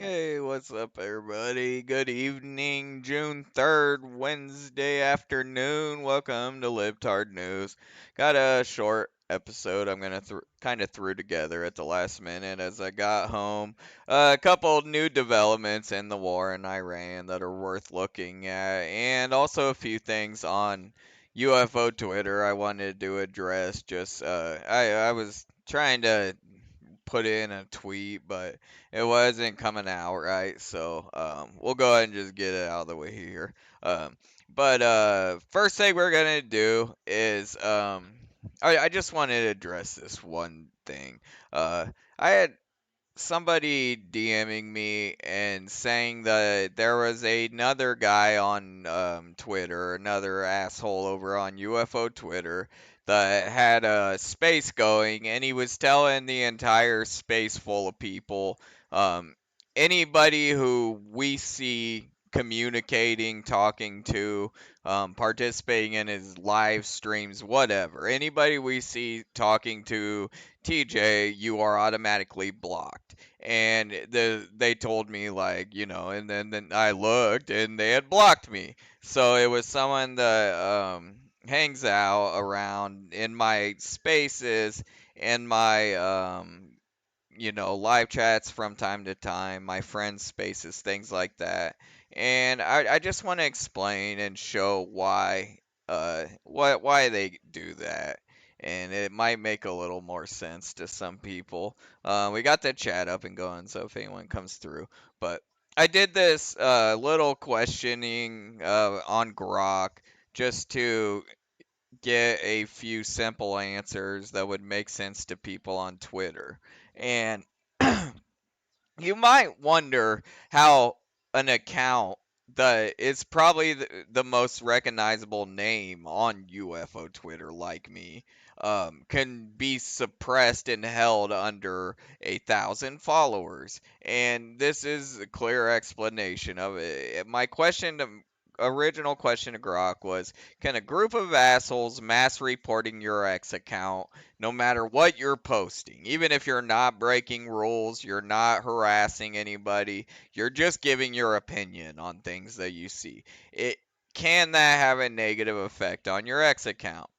Hey, what's up, everybody? Good evening, June 3rd, Wednesday afternoon. Welcome to Libtard News. Got a short episode I'm going to kind of threw together at the last minute as I got home. A couple new developments in the war in Iran that are worth looking at, and also a few things on UFO Twitter I wanted to address. I was trying to put in a tweet, but it wasn't coming out right. So we'll go ahead and just get it out of the way here. But first thing we're gonna do is I just wanted to address this one thing. I had somebody DMing me and saying that there was another guy on Twitter, another asshole over on UFO Twitter that had a space going, and he was telling the entire space full of people, um, anybody who we see communicating, talking to, participating in his live streams, whatever. Anybody we see talking to TeeJay, you are automatically blocked. And they told me like, and then I looked and they had blocked me. So it was someone that hangs out around in my spaces and my live chats from time to time, my friends' spaces, things like that. And I just want to explain and show why they do that. And it might make a little more sense to some people. We got the chat up and going, so if anyone comes through. But I did this little questioning on Grok just to get a few simple answers that would make sense to people on Twitter. And you might wonder how an account that is probably the most recognizable name on UFO Twitter, like me, can be suppressed and held under 1,000 followers. And this is a clear explanation of it. My original question to Grok was, can a group of assholes mass reporting your ex account no matter what you're posting? Even if you're not breaking rules, you're not harassing anybody, you're just giving your opinion on things that you see. It can that have a negative effect on your ex account?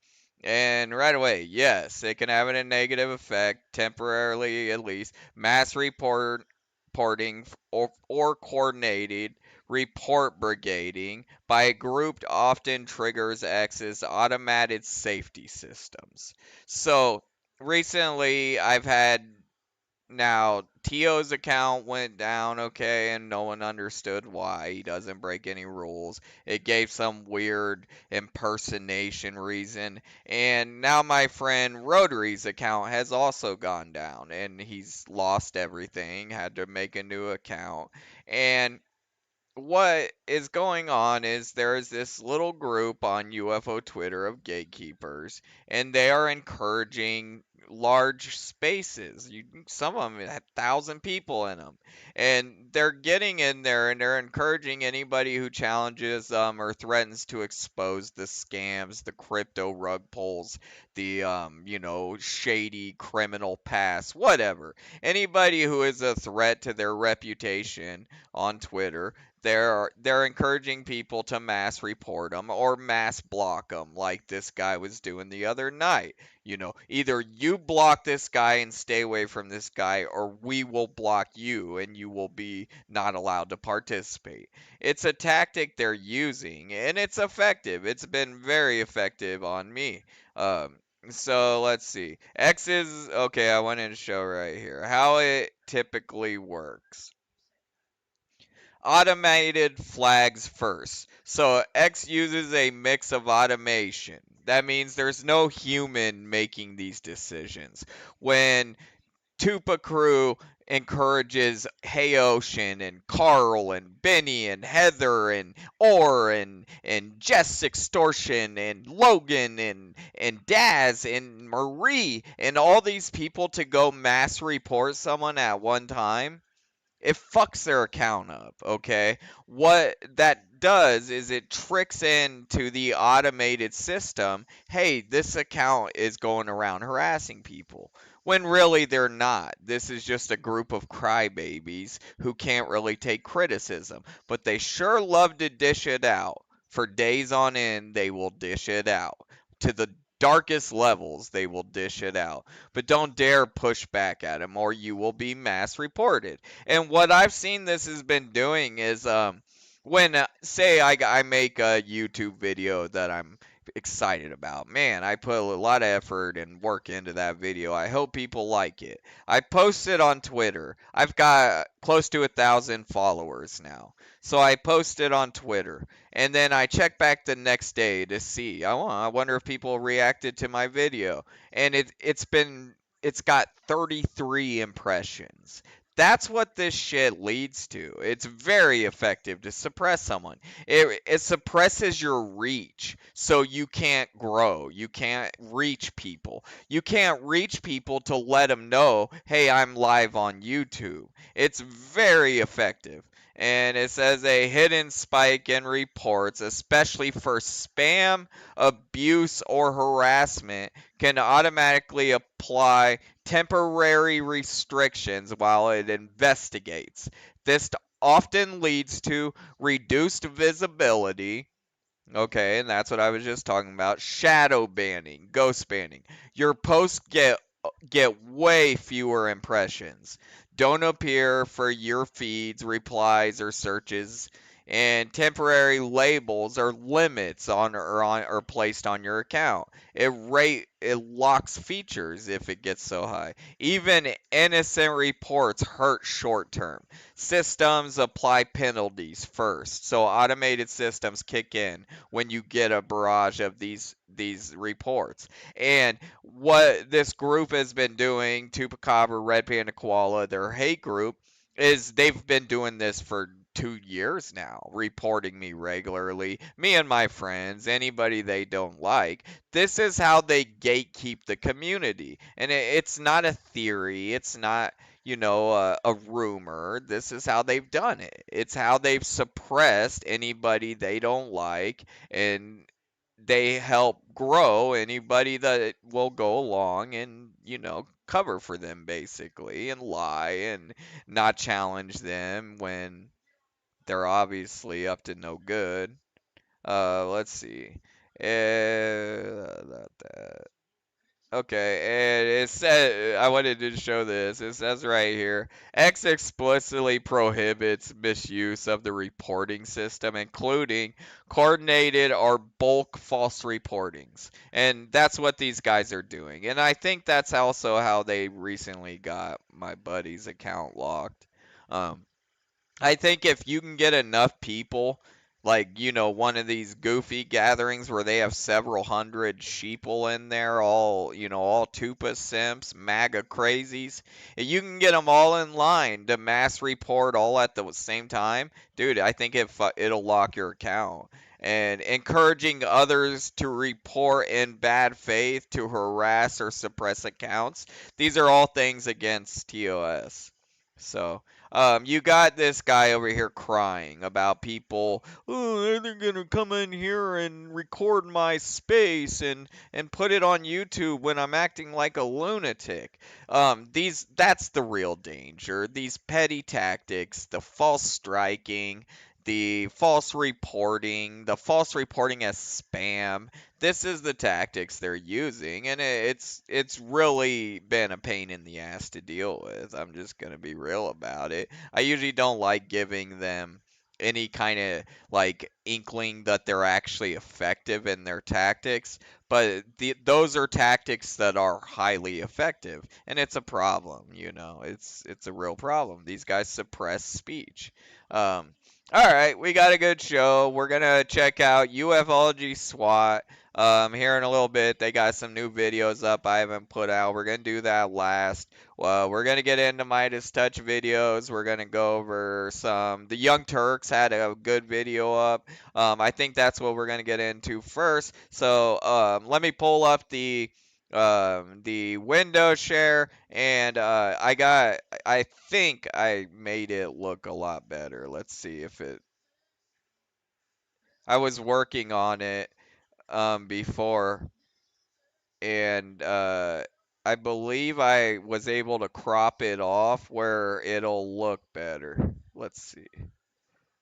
And right away, yes, it can have a negative effect, temporarily at least. Reporting or coordinated report brigading by a group often triggers X's automated safety systems. So recently, I've had now, Tio's account went down okay, and no one understood why. He doesn't break any rules. It gave some weird impersonation reason. And now my friend Rotary's account has also gone down, and he's lost everything, had to make a new account. And what is going on is there is this little group on UFO Twitter of gatekeepers, and they are encouraging large spaces. Some of them have 1,000 people in them, and they're getting in there and they're encouraging anybody who challenges them or threatens to expose the scams, the crypto rug pulls, the shady criminal past, whatever. Anybody who is a threat to their reputation on Twitter, they're encouraging people to mass report them or mass block them like this guy was doing the other night. Either you block this guy and stay away from this guy, or we will block you and you will be not allowed to participate. It's a tactic they're using, and it's effective. It's been very effective on me. So let's see. X is okay. I wanted to show right here how it typically works. Automated flags first. So X uses a mix of automation. That means there's no human making these decisions. When Tupa Crew encourages Hey Ocean and Carl and Benny and Heather and Orr and Jess Extortion and Logan and Daz and Marie and all these people to go mass report someone at one time, it fucks their account up, okay? What that does is it tricks into the automated system, hey, this account is going around harassing people. When really they're not. This is just a group of crybabies who can't really take criticism, but they sure love to dish it out. For days on end, they will dish it out. To the darkest levels, they will dish it out. But don't dare push back at them, or you will be mass reported. And what I've seen this has been doing is when say I make a YouTube video that I'm excited about. Man, I put a lot of effort and work into that video. I hope people like it. I post it on Twitter. I've got close to 1,000 followers now. So I post it on Twitter. And then I check back the next day to see. I wonder if people reacted to my video. And it's got 33 impressions. That's what this shit leads to. It's very effective to suppress someone. It suppresses your reach, so you can't grow. You can't reach people. You can't reach people to let them know, hey, I'm live on YouTube. It's very effective. And it says a hidden spike in reports, especially for spam, abuse, or harassment, can automatically apply temporary restrictions while it investigates. This often leads to reduced visibility. Okay, and that's what I was just talking about. Shadow banning, ghost banning. Your posts get way fewer impressions. Don't appear for your feeds, replies, or searches. And temporary labels or limits on or placed on your account. It locks features if it gets so high. Even innocent reports hurt short term. Systems apply penalties first, so automated systems kick in when you get a barrage of these reports. And what this group has been doing, Chupacabra, Red Panda Koala, their hate group, is they've been doing this for 2 years now, reporting me regularly, me and my friends, anybody they don't like. This is how they gatekeep the community. And it's not a theory, it's not, a rumor. This is how they've done it. It's how they've suppressed anybody they don't like, and they help grow anybody that will go along and, cover for them basically and lie and not challenge them when they're obviously up to no good. Let's see. Okay, and it said I wanted to show this. It says right here, X explicitly prohibits misuse of the reporting system, including coordinated or bulk false reportings. And that's what these guys are doing. And I think that's also how they recently got my buddy's account locked. Um, I think if you can get enough people, like, one of these goofy gatherings where they have several hundred sheeple in there, all Tupa simps, MAGA crazies, if you can get them all in line to mass report all at the same time, dude, I think it'll lock your account. And encouraging others to report in bad faith to harass or suppress accounts, these are all things against TOS. So, you got this guy over here crying about people, oh, they're gonna come in here and record my space and put it on YouTube when I'm acting like a lunatic. That's the real danger. These petty tactics, the false striking, the false reporting as spam. This is the tactics they're using, and it's really been a pain in the ass to deal with. I'm just gonna be real about it. I usually don't like giving them any kind of like inkling that they're actually effective in their tactics, but those are tactics that are highly effective, and it's a problem. It's a real problem. These guys suppress speech. Um, all right, we got a good show. We're gonna check out UFology SWAT. Here in a little bit, they got some new videos up I haven't put out. We're gonna do that last. We're gonna get into Midas Touch videos. We're gonna go over some. The Young Turks had a good video up. I think that's what we're gonna get into first. So let me pull up the the window share, and I think I made it look a lot better. Let's see if it. I was working on it before, and I believe I was able to crop it off where it'll look better. Let's see.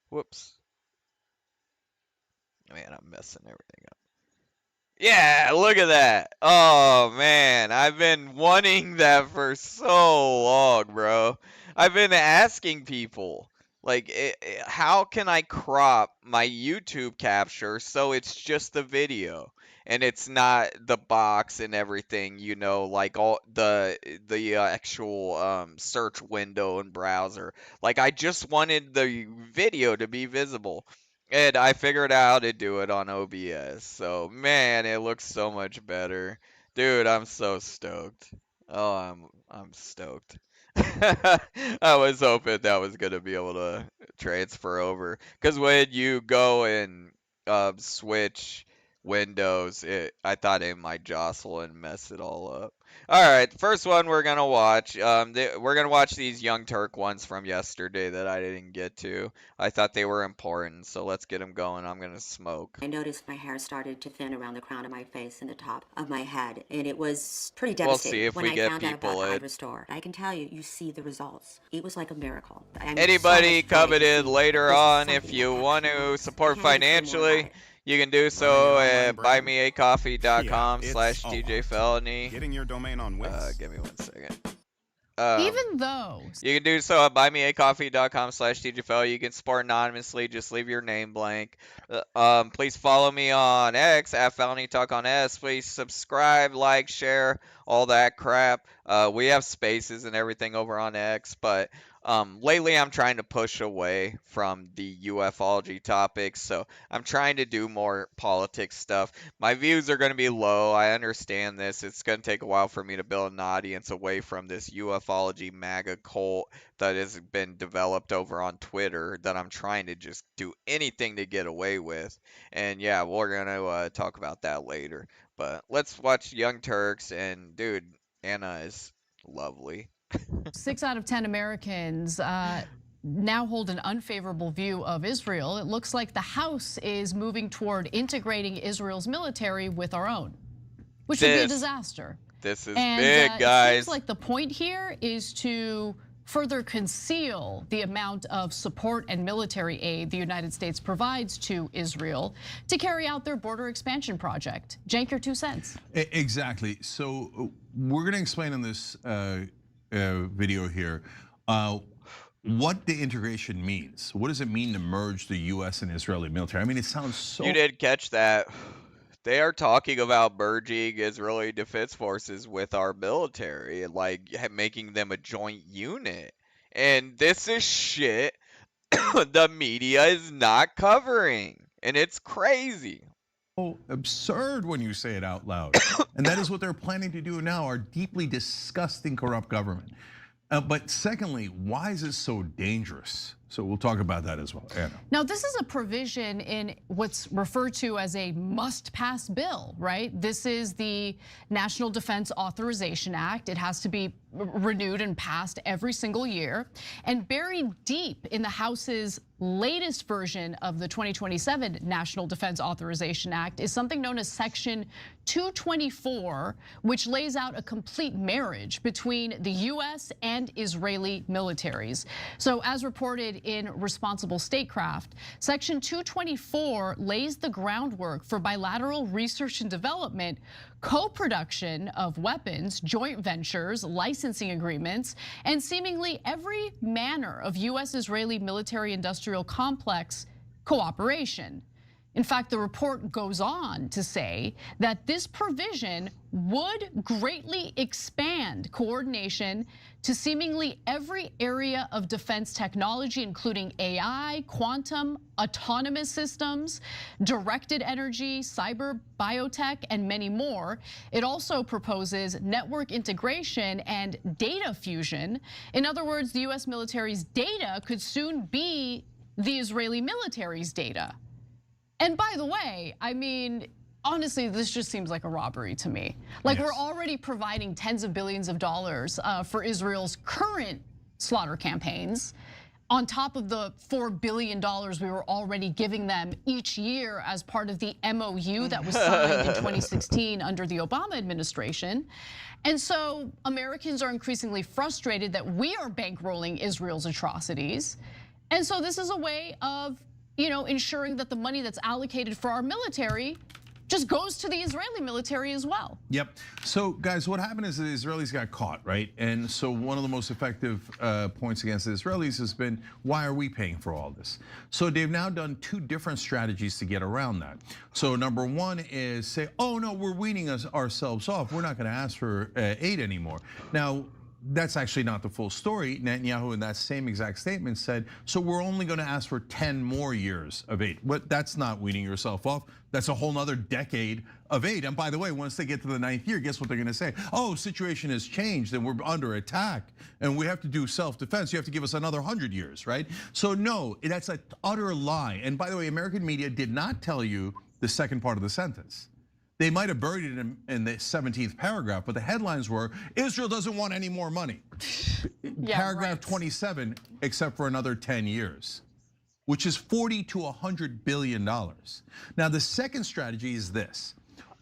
Whoops. Man, I'm messing everything up. Yeah, look at that. Oh man, I've been wanting that for so long, bro. I've been asking people, like, how can I crop my YouTube capture so it's just the video and it's not the box and everything, like all the actual search window and browser. Like, I just wanted the video to be visible. And I figured out how to do it on OBS. So, man, it looks so much better. Dude, I'm so stoked. Oh, I'm stoked. I was hoping that was gonna be able to transfer over. Cause when you go and switch windows, I thought it might jostle and mess it all up. All right, first one we're gonna watch. We're gonna watch these Young Turk ones from yesterday that I didn't get to. I thought they were important, so let's get them going. I'm gonna smoke. I noticed my hair started to thin around the crown of my face and the top of my head, and it was pretty We'll devastating. see if when we I get found out people about in. Restore, I can tell you, you see the results. It was like a miracle. Anybody coming in later on, if you want to support financially, you can do so at buymeacoffee.com/TeeJay Felony. Getting your domain on Wix. Give me 1 second. Even though you can do so at buymeacoffee.com/TeeJay Felony. You can support anonymously. Just leave your name blank. Please follow me on X at Felony Talk on S. Please subscribe, like, share, all that crap. We have spaces and everything over on X, but lately I'm trying to push away from the ufology topics, so I'm trying to do more politics stuff. My views are going to be low. I understand this. It's going to take a while for me to build an audience away from this ufology MAGA cult that has been developed over on Twitter that I'm trying to just do anything to get away with. And yeah, we're going to talk about that later. But let's watch Young Turks, and dude, Anna is lovely. 6 out of 10 Americans now hold an unfavorable view of Israel. It looks like the House is moving toward integrating Israel's military with our own, which would be a disaster. This is big, guys. It seems like the point here is to further conceal the amount of support and military aid the United States provides to Israel to carry out their border expansion project. Cenk, your 2 cents. Exactly. So we're going to explain in this video here what the integration means. What does it mean to merge the U.S. and Israeli military? I mean, it sounds so. You did catch that. They are talking about merging Israeli defense forces with our military, like making them a joint unit. And this is shit the media is not covering. And it's crazy. Absurd when you say it out loud. And that is what they're planning to do now, our deeply disgusting, corrupt government. But secondly, why is it so dangerous? So we'll talk about that as well, Anna. Now, this is a provision in what's referred to as a must-pass bill, right? This is the National Defense Authorization Act. It has to be renewed and passed every single year. And buried deep in the House's latest version of the 2027 National Defense Authorization Act is something known as Section 224, which lays out a complete marriage between the US and Israeli militaries. So as reported in Responsible Statecraft, Section 224 lays the groundwork for bilateral research and development, co-production of weapons, joint ventures, licensing agreements, and seemingly every manner of US-Israeli military-industrial complex cooperation. In fact, the report goes on to say that this provision would greatly expand coordination to seemingly every area of defense technology, including AI, quantum, autonomous systems, directed energy, cyber, biotech, and many more. It also proposes network integration and data fusion. In other words, the US military's data could soon be the Israeli military's data. And by the way, I mean, honestly, this just seems like a robbery to me. Like, Yes. we're already providing tens of billions of dollars for Israel's current slaughter campaigns, on top of the $4 billion we were already giving them each year as part of the MOU that was signed in 2016 under the Obama administration. And so Americans are increasingly frustrated that we are bankrolling Israel's atrocities. And so this is a way of, ensuring that the money that's allocated for our military just goes to the Israeli military as well. Yep. So guys, what happened is the Israelis got caught, right? And so one of the most effective points against the Israelis has been, why are we paying for all this? So they've now done two different strategies to get around that. So number one is say, oh no, we're weaning ourselves off. We're not gonna ask for aid anymore. Now, that's actually not the full story. Netanyahu in that same exact statement said, so we're only gonna ask for 10 more years of aid. But that's not weaning yourself off. That's a whole nother decade of aid. And by the way, once they get to the 9th year, guess what they're gonna say? Oh, situation has changed and we're under attack and we have to do self-defense. You have to give us another 100 years, right? So no, that's an utter lie. And by the way, American media did not tell you the second part of the sentence. They might have buried it in the 17th paragraph, but the headlines were, Israel doesn't want any more money. Yeah, Paragraph right. 27, except for another 10 years, which is $40 to $100 billion. Now, the second strategy is this.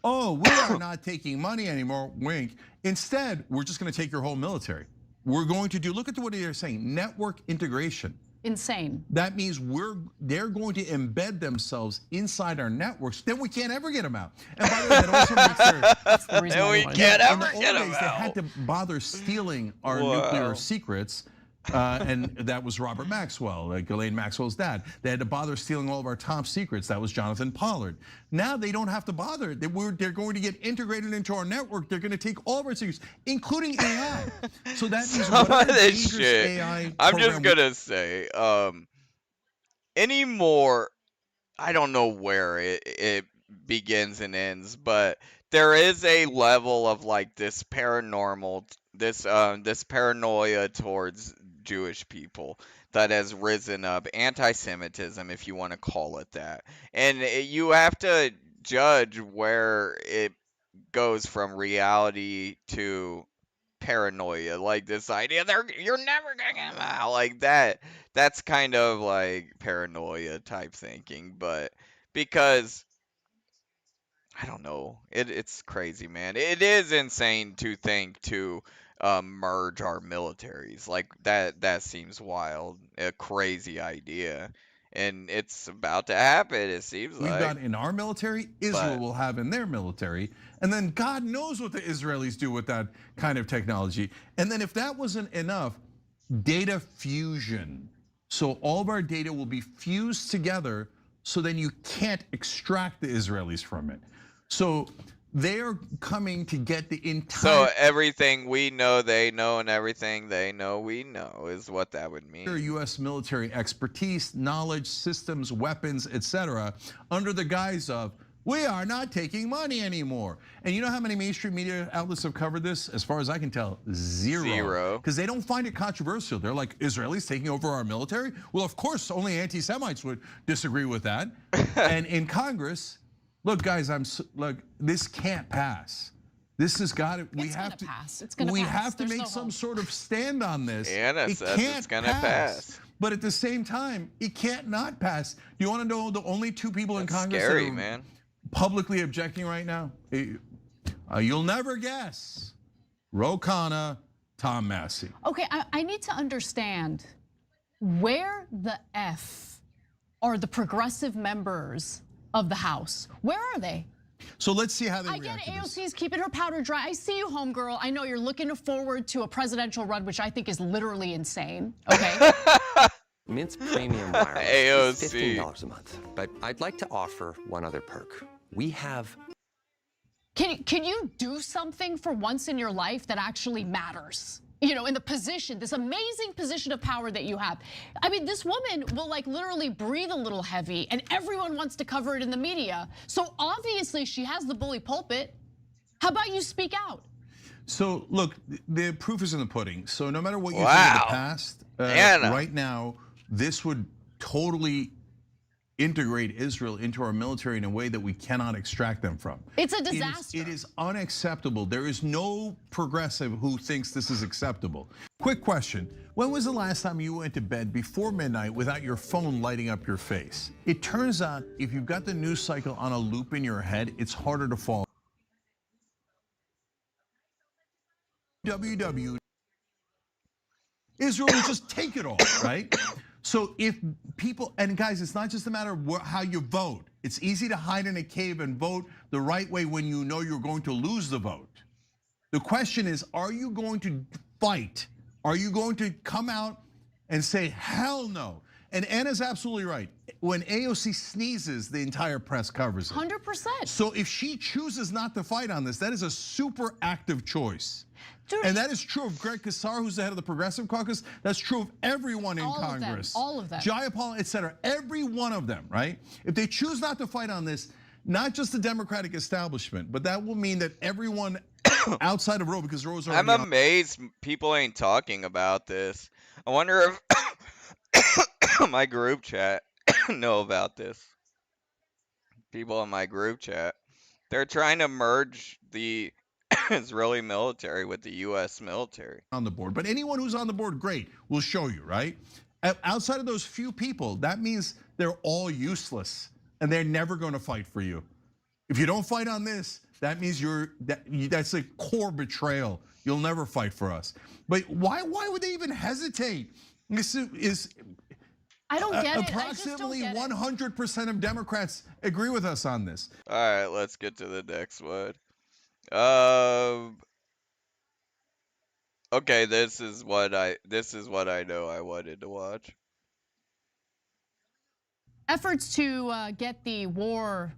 Oh, we are not taking money anymore, wink. Instead, we're just gonna take your whole military. We're going to do, look at what they're saying, network integration. Insane. That means they're going to embed themselves inside our networks. Then we can't ever get them out. And by the way, that also makes That's the reason And why we I wanted can't to- ever in the get old them days, they had out. to bother stealing our Wow. nuclear secrets. And that was Robert Maxwell, Ghislaine Maxwell's dad. They had to bother stealing all of our top secrets. That was Jonathan Pollard. Now they don't have to bother. They're going to get integrated into our network. They're going to take all of our secrets, including AI. So that means Some whatever of this dangerous shit. AI I'm just program gonna say, anymore, I don't know where it begins and ends, but there is a level of like this paranormal, this paranoia towards Jewish people that has risen up, anti-Semitism, if you want to call it that, and you have to judge where it goes from reality to paranoia, like this idea you're never gonna get them out, like that. That's kind of like paranoia type thinking, but because I don't know, it's crazy, man. It is insane to think to merge our militaries like that. That seems wild, a crazy idea, and it's about to happen. It seems we've like. got in our military, Israel But- will have in their military. And then God knows what the Israelis do with that kind of technology. And then if that wasn't enough, data fusion. So all of our data will be fused together so then you can't extract the Israelis from it. So they're coming to get the entire So everything we know, they know, and everything they know, we know, is what that would mean. US military expertise, knowledge, systems, weapons, etc., under the guise of, we are not taking money anymore. And you know how many mainstream media outlets have covered this? As far as I can tell, zero. Because they don't find it controversial. They're like, Israelis taking over our military? Well, of course, only anti-Semites would disagree with that. And in Congress, look, guys, look, this can't pass. This has got to. We It's have gonna to. pass. It's gonna we pass. have to There's make no some hope. sort of stand on this. Anna It says can't it's gonna pass. But at the same time, it can't not pass. You want to know the only two people in That's Congress scary, that are man. publicly objecting right now? You'll never guess. Ro Khanna, Tom Massey. Okay, I need to understand where the F are the progressive members of the House? Where are they? So let's see how they I get react it, to this. AOC's keeping her powder dry. I see you, homegirl. I know you're looking forward to a presidential run, which I think is literally insane, okay? Mint's premium wireless is AOC. $15 a month, but I'd like to offer one other perk. We have Can you do something for once in your life that actually matters? You know, in the position, this amazing position of power that you have. I mean, this woman will like literally breathe a little heavy and everyone wants to cover it in the media. So obviously she has the bully pulpit. How about you speak out? So look, the proof is in the pudding. So no matter what you do in Wow. the past, Anna. right now, this would totally integrate Israel into our military in a way that we cannot extract them from. It's a disaster. It is unacceptable. There is no progressive who thinks this is acceptable. Quick question. When was the last time you went to bed before midnight without your phone lighting up your face? It turns out if you've got the news cycle on a loop in your head, it's harder to fall. Israel will just take it all, right? So if people, and guys, it's not just a matter of how you vote. It's easy to hide in a cave and vote the right way when you know you're going to lose the vote. The question is, are you going to fight? Are you going to come out and say, hell no? And Anna's absolutely right. When AOC sneezes, the entire press covers it. 100%. So if she chooses not to fight on this, that is a super active choice. Dude, and that is true of Greg Casar, who's the head of the Progressive Caucus. That's true of everyone in Congress. All of them. Jayapal, et cetera, every one of them, right? If they choose not to fight on this, not just the Democratic establishment, but that will mean that everyone outside of Roe, because Roe's already I'm amazed people ain't talking about this. I wonder if my group chat know about this. People in my group chat. They're trying to merge the Israeli military with the US military. On the board, but anyone who's on the board, great, we'll show you, right? Outside of those few people, that means they're all useless and they're never gonna fight for you. If you don't fight on this, that means that's a core betrayal. You'll never fight for us. But why would they even hesitate? This is I don't get it. Approximately 100% of Democrats agree with us on this. All right, let's get to the next one. Okay, this is what I know I wanted to watch. Efforts to get the war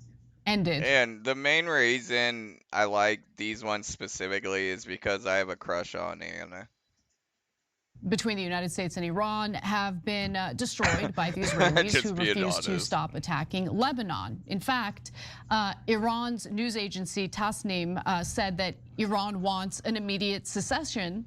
ended. And the main reason I like these ones specifically is because I have a crush on Anna. Between the United States and Iran have been destroyed by the Israelis who refuse to stop attacking Lebanon. In fact, Iran's news agency Tasnim said that Iran wants an immediate cessation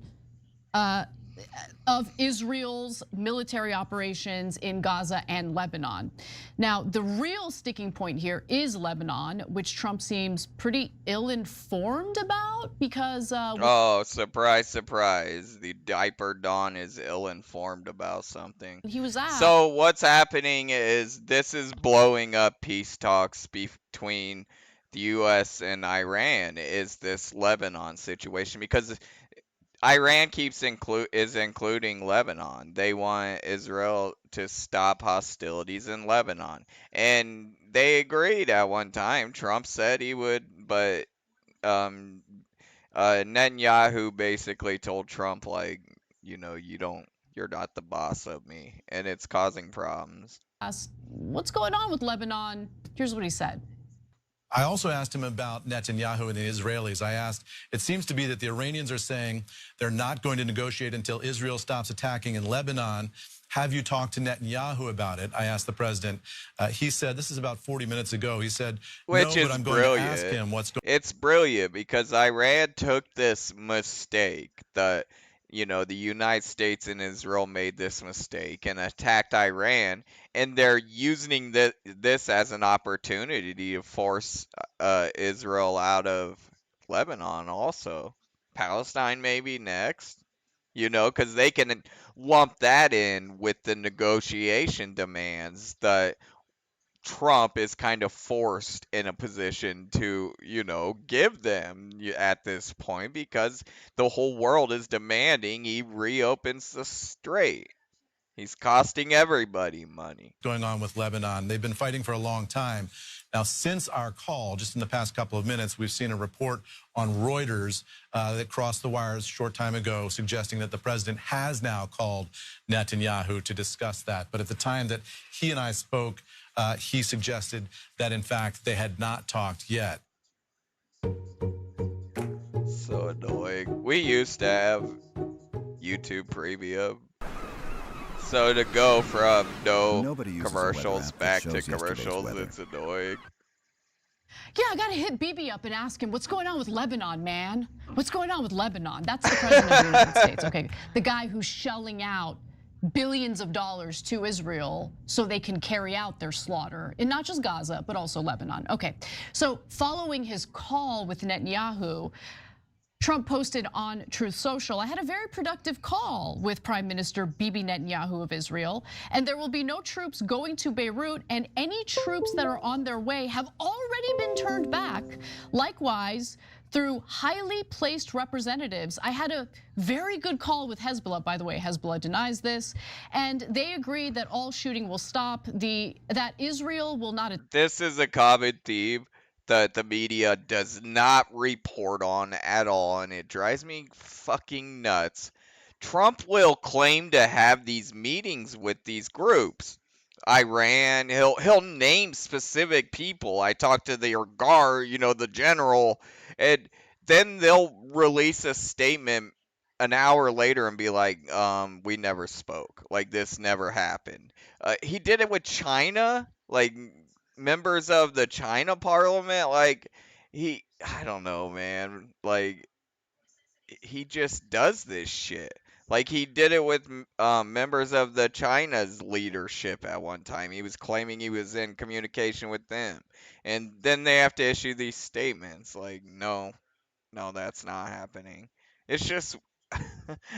of Israel's military operations in Gaza and Lebanon. Now, the real sticking point here is Lebanon, which Trump seems pretty ill-informed about because oh, surprise, surprise. The diaper Don is ill-informed about something. He was asked. So what's happening is this is blowing up peace talks between the US and Iran, is this Lebanon situation, because Iran is including Lebanon. They want Israel to stop hostilities in Lebanon. And they agreed at one time. Trump said he would, but Netanyahu basically told Trump, like, you know, you're not the boss of me, and it's causing problems. What's going on with Lebanon? Here's what he said. I also asked him about Netanyahu and the Israelis. I asked, it seems to be that the Iranians are saying they're not going to negotiate until Israel stops attacking in Lebanon. Have you talked to Netanyahu about it? I asked the president. He said, this is about 40 minutes ago. He said, no, but I'm going to ask him what's going on. It's brilliant because Iran took this mistake that, you know, the United States and Israel made this mistake and attacked Iran, and they're using this as an opportunity to force Israel out of Lebanon also. Palestine maybe next, you know, because they can lump that in with the negotiation demands that Trump is kind of forced in a position to, you know, give them at this point because the whole world is demanding he reopens the strait. He's costing everybody money. Going on with Lebanon. They've been fighting for a long time. Now, since our call, just in the past couple of minutes, we've seen a report on Reuters that crossed the wires a short time ago, suggesting that the president has now called Netanyahu to discuss that. But at the time that he and I spoke, he suggested that, in fact, they had not talked yet. So annoying. We used to have YouTube Premium. So to go from no commercials back to commercials, it's annoying. Yeah, I gotta hit Bibi up and ask him, what's going on with Lebanon, man? What's going on with Lebanon? That's the president of the United States, okay? The guy who's shelling out billions of dollars to Israel so they can carry out their slaughter in not just Gaza, but also Lebanon. Okay, so following his call with Netanyahu, Trump posted on Truth Social, I had a very productive call with Prime Minister Bibi Netanyahu of Israel, and there will be no troops going to Beirut, and any troops that are on their way have already been turned back. Likewise, through highly placed representatives. I had a very good call with Hezbollah, by the way. Hezbollah denies this, and they agreed that all shooting will stop, that Israel will not. This is a common theme that the media does not report on at all, and it drives me fucking nuts. Trump will claim to have these meetings with these groups. Iran, he'll name specific people. I talked to the Gar, the general, and then they'll release a statement an hour later and be like, we never spoke. Like, this never happened. He did it with China, like members of the China parliament. Like, I don't know, man. Like, he just does this shit. Like, he did it with members of the China's leadership at one time. He was claiming he was in communication with them. And then they have to issue these statements. Like, no, that's not happening. It's just,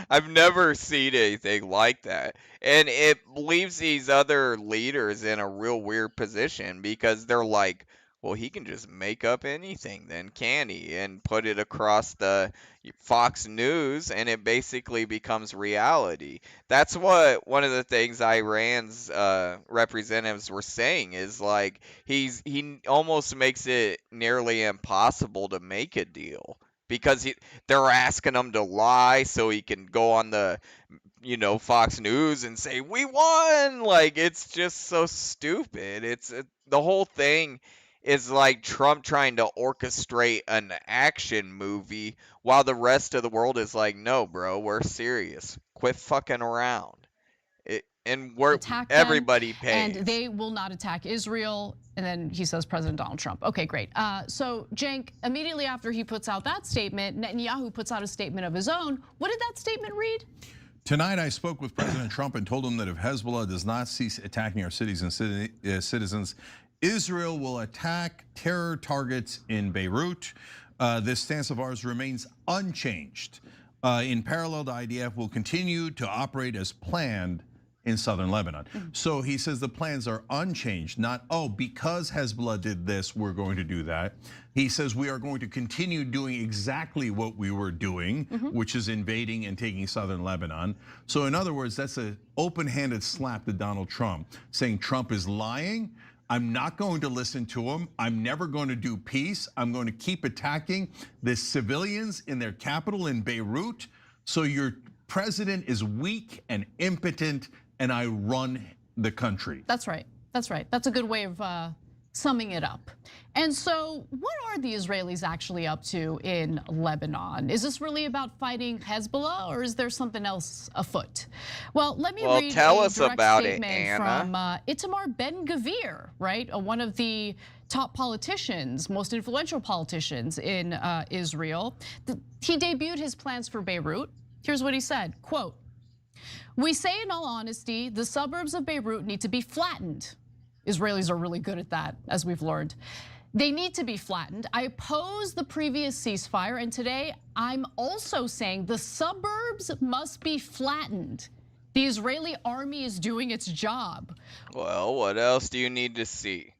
I've never seen anything like that. And it leaves these other leaders in a real weird position because they're like, well, he can just make up anything then, can he? And put it across the Fox News, and it basically becomes reality. That's what one of the things Iran's representatives were saying is like he almost makes it nearly impossible to make a deal because they're asking him to lie so he can go on the Fox News and say we won. Like, it's just so stupid. The whole thing is like Trump trying to orchestrate an action movie while the rest of the world is like, no, bro, we're serious. Quit fucking around. And everybody pays. And they will not attack Israel. And then he says President Donald Trump. Okay, great. So Cenk, immediately after he puts out that statement, Netanyahu puts out a statement of his own. What did that statement read? Tonight, I spoke with President Trump and told him that if Hezbollah does not cease attacking our cities and citizens, Israel will attack terror targets in Beirut. This stance of ours remains unchanged. In parallel, the IDF will continue to operate as planned in southern Lebanon. So he says the plans are unchanged, not, because Hezbollah did this, we're going to do that. He says we are going to continue doing exactly what we were doing, which is invading and taking southern Lebanon. So in other words, that's an open-handed slap to Donald Trump, saying Trump is lying. I'm not going to listen to him. I'm never going to do peace. I'm going to keep attacking the civilians in their capital in Beirut. So your president is weak and impotent, and I run the country. That's right. That's right. That's a good way of summing it up. And so what are the Israelis actually up to in Lebanon? Is this really about fighting Hezbollah, or is there something else afoot? Well, let me read tell a us direct about statement it, Anna. from Itamar Ben-Gvir, right? One of the top politicians, most influential politicians in Israel. He debuted his plans for Beirut. Here's what he said, quote, "We say in all honesty, the suburbs of Beirut need to be flattened." Israelis are really good at that, as we've learned. They need to be flattened. I oppose the previous ceasefire, and today I'm also saying the suburbs must be flattened. The Israeli army is doing its job. Well, what else do you need to see?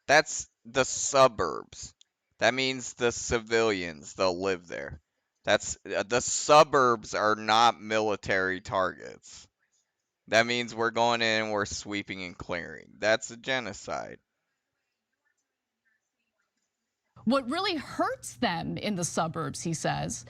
That's the suburbs. That means the civilians, they'll live there. The suburbs are not military targets. That means we're going in and we're sweeping and clearing. That's a genocide. What really hurts them in the suburbs, he says,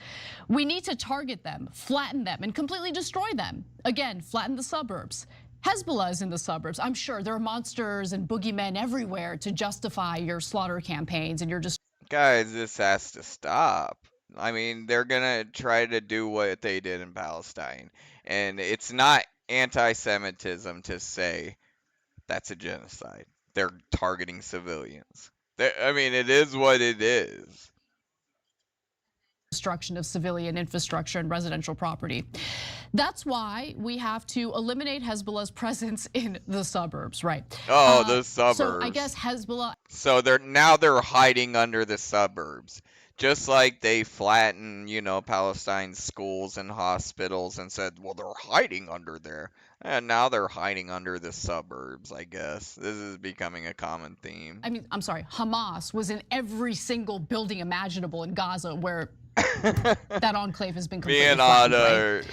we need to target them, flatten them, and completely destroy them. Again, flatten the suburbs. Hezbollah is in the suburbs. I'm sure there are monsters and boogeymen everywhere to justify your slaughter campaigns and your Guys, this has to stop. I mean, they're gonna try to do what they did in Palestine. And it's not anti-Semitism to say that's a genocide. They're targeting civilians. I mean, it is what it is. destruction of civilian infrastructure and residential property. That's why we have to eliminate Hezbollah's presence in the suburbs, right? Oh, the suburbs. So I guess Hezbollah. So they're hiding under the suburbs. Just like they flattened, Palestine's schools and hospitals and said, well, they're hiding under there. And now they're hiding under the suburbs, I guess. This is becoming a common theme. I mean, I'm sorry, Hamas was in every single building imaginable in Gaza where that enclave has been completely flattened, right?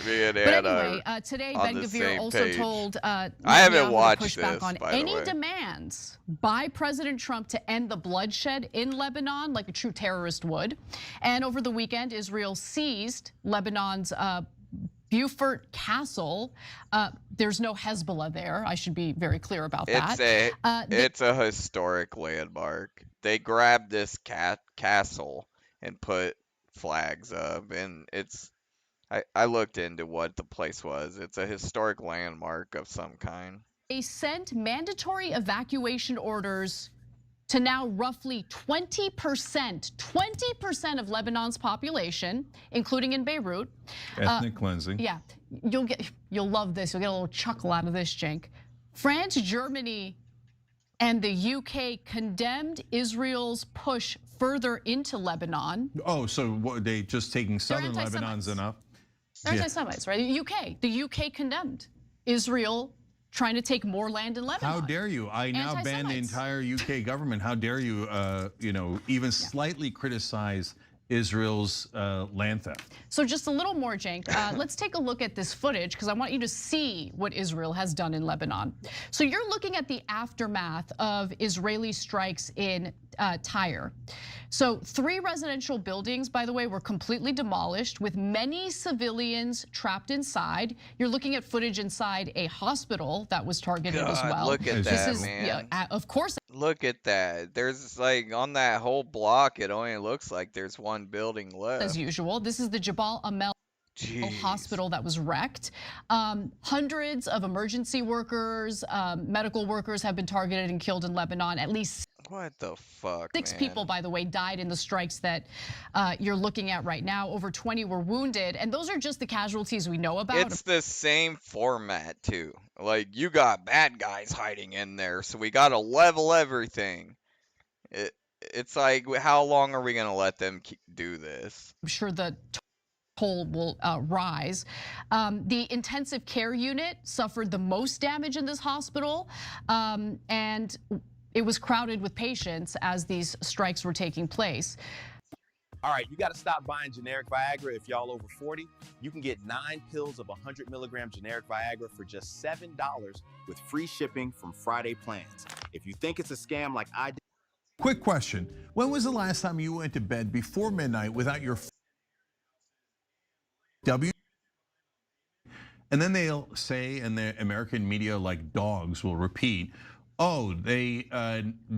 But anyway, today Ben-Gvir also told I haven't watched to push back this, on by the any way. demands by President Trump to end the bloodshed in Lebanon like a true terrorist would. And over the weekend, Israel seized Lebanon's Beaufort Castle. There's no Hezbollah there. I should be very clear about that. It's a historic landmark. They grabbed this castle and put flags up, and I looked into what the place was. It's a historic landmark of some kind. They sent mandatory evacuation orders to now roughly 20% of Lebanon's population, including in Beirut. Ethnic cleansing. Yeah, you'll love this. You'll get a little chuckle out of this, Jink. France, Germany, and the UK condemned Israel's push further into Lebanon. Oh, so what, they just taking southern Lebanon's enough? They're anti-Semites, right? The UK condemned Israel trying to take more land in Lebanon. How dare you? I now ban the entire UK government. How dare you, even slightly criticize Israel's land theft? So just a little more, Cenk. Let's take a look at this footage because I want you to see what Israel has done in Lebanon. So you're looking at the aftermath of Israeli strikes in Tyre. So 3 residential buildings, by the way, were completely demolished with many civilians trapped inside. You're looking at footage inside a hospital that was targeted as well. Look at that, man. Yeah, of course. Look at that. There's on that whole block, it only looks like there's one building left. As usual, this is the Jabal Amel hospital that was wrecked. Hundreds of emergency workers, medical workers have been targeted and killed in Lebanon. At least what the fuck, 6 people, by the way, died in the strikes that you're looking at right now. Over 20 were wounded, and those are just the casualties we know about. It's the same format too. Like, you got bad guys hiding in there, so we gotta level everything. It's like, how long are we gonna let them do this? I'm sure the toll will rise. The intensive care unit suffered the most damage in this hospital, and it was crowded with patients as these strikes were taking place. All right, you got to stop buying generic Viagra if y'all over 40. You can get 9 pills of 100 milligram generic Viagra for just $7 with free shipping from Friday Plans. If you think it's a scam like I did. Quick question. When was the last time you went to bed before midnight without your W? And then they'll say, and the American media like dogs will repeat, oh, they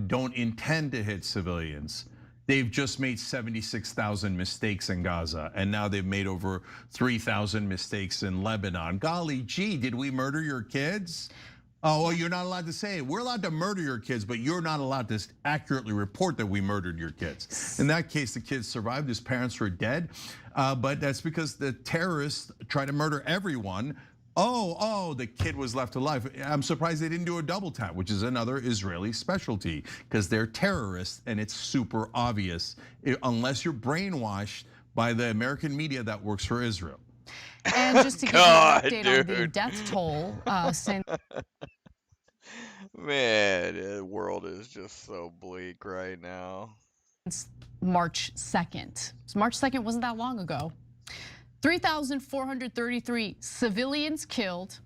don't intend to hit civilians. They've just made 76,000 mistakes in Gaza, and now they've made over 3,000 mistakes in Lebanon. Golly gee, did we murder your kids? Oh, well, you're not allowed to say it. We're allowed to murder your kids, but you're not allowed to accurately report that we murdered your kids. In that case, the kids survived, his parents were dead, but that's because the terrorists try to murder everyone. Oh, the kid was left alive. I'm surprised they didn't do a double tap, which is another Israeli specialty, because they're terrorists and it's super obvious, unless you're brainwashed by the American media that works for Israel. And just to give you an update on the death toll since. Man, the world is just so bleak right now. It's March 2nd. So March 2nd wasn't that long ago. 3,433 civilians killed,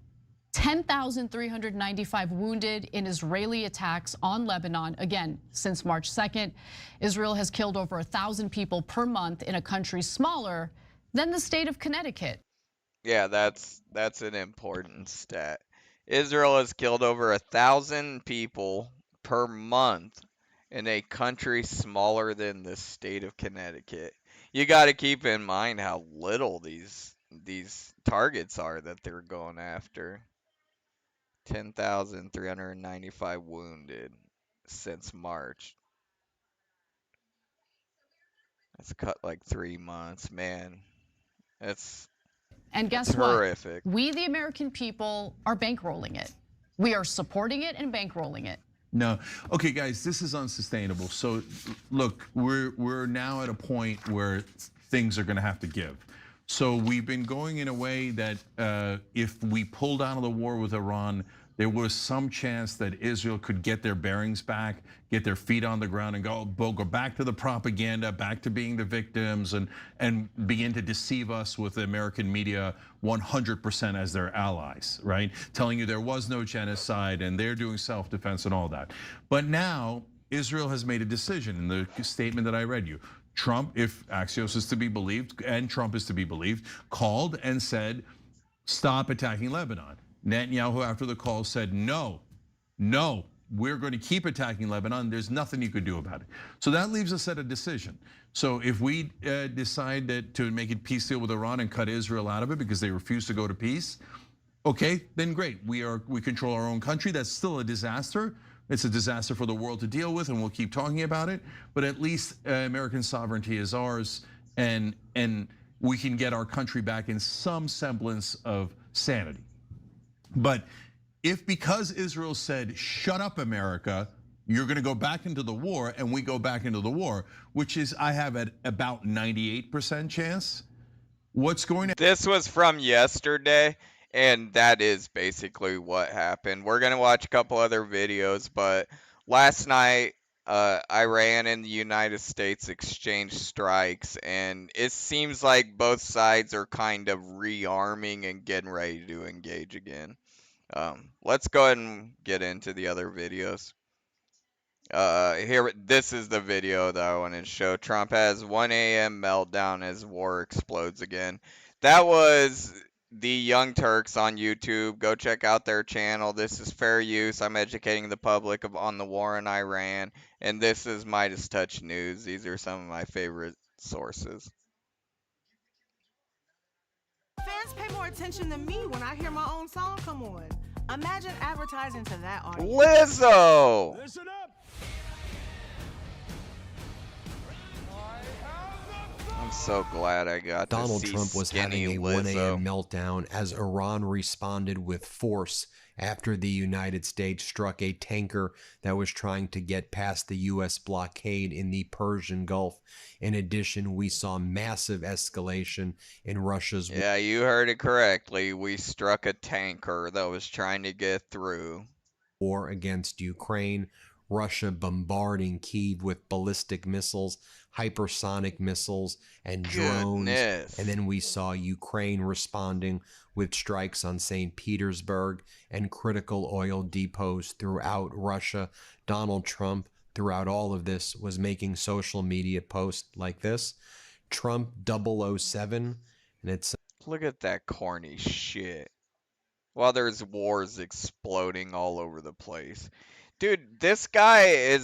10,395 wounded in Israeli attacks on Lebanon. Again, since March 2nd, Israel has killed over 1,000 people per month in a country smaller than the state of Connecticut. Yeah, that's an important stat. Israel has killed over 1,000 people per month in a country smaller than the state of Connecticut. You got to keep in mind how little these targets are that they're going after. 10,395 wounded since March. That's cut like 3 months, man. And guess It's what? horrific. We, the American people, are bankrolling it. We are supporting it and bankrolling it. No. Okay, guys, this is unsustainable. So look, we're now at a point where things are going to have to give. So we've been going in a way that if we pulled out of the war with Iran, there was some chance that Israel could get their bearings back, get their feet on the ground, and go back to the propaganda, back to being the victims, and begin to deceive us with the American media 100% as their allies, right? Telling you there was no genocide and they're doing self-defense and all that. But now Israel has made a decision in the statement that I read you. Trump, if Axios is to be believed, and Trump is to be believed, called and said, stop attacking Lebanon. Netanyahu, after the call, said, no, we're going to keep attacking Lebanon. There's nothing you could do about it. So that leaves us at a decision. So if we decide to make a peace deal with Iran and cut Israel out of it because they refuse to go to peace, okay, then great. We control our own country. That's still a disaster. It's a disaster for the world to deal with, and we'll keep talking about it. But at least American sovereignty is ours, and we can get our country back in some semblance of sanity. But if because Israel said, shut up, America, you're going to go back into the war, and we go back into the war, which is, I have at about 98% chance, what's going to... This was from yesterday, and that is basically what happened. We're going to watch a couple other videos, but last night, Iran and the United States exchanged strikes, and it seems like both sides are kind of rearming and getting ready to engage again. Let's go ahead and get into the other videos. Here, this is the video that I wanted to show. Trump has 1 a.m. meltdown as war explodes again. That was the Young Turks on YouTube. Go check out their channel. This is Fair Use. I'm educating the public on the war in Iran. And this is Midas Touch News. These are some of my favorite sources. Fans pay more attention than me when I hear my own song come on. Imagine advertising to that audience. Lizzo! Listen up. I'm so glad I got Donald to see Trump was skinny having a 1 Lizzo. a.m. meltdown as Iran responded with force after the United States struck a tanker that was trying to get past the U.S. blockade in the Persian Gulf. In addition, we saw massive escalation in Russia's... Yeah, you heard it correctly. We struck a tanker that was trying to get through. ...war against Ukraine. Russia bombarding Kyiv with ballistic missiles, hypersonic missiles, and drones. Goodness. And then we saw Ukraine responding with strikes on St. Petersburg and critical oil depots throughout Russia. Donald Trump, throughout all of this, was making social media posts like this. Trump 007, and it's... Look at that corny shit. While there's wars exploding all over the place. Dude, this guy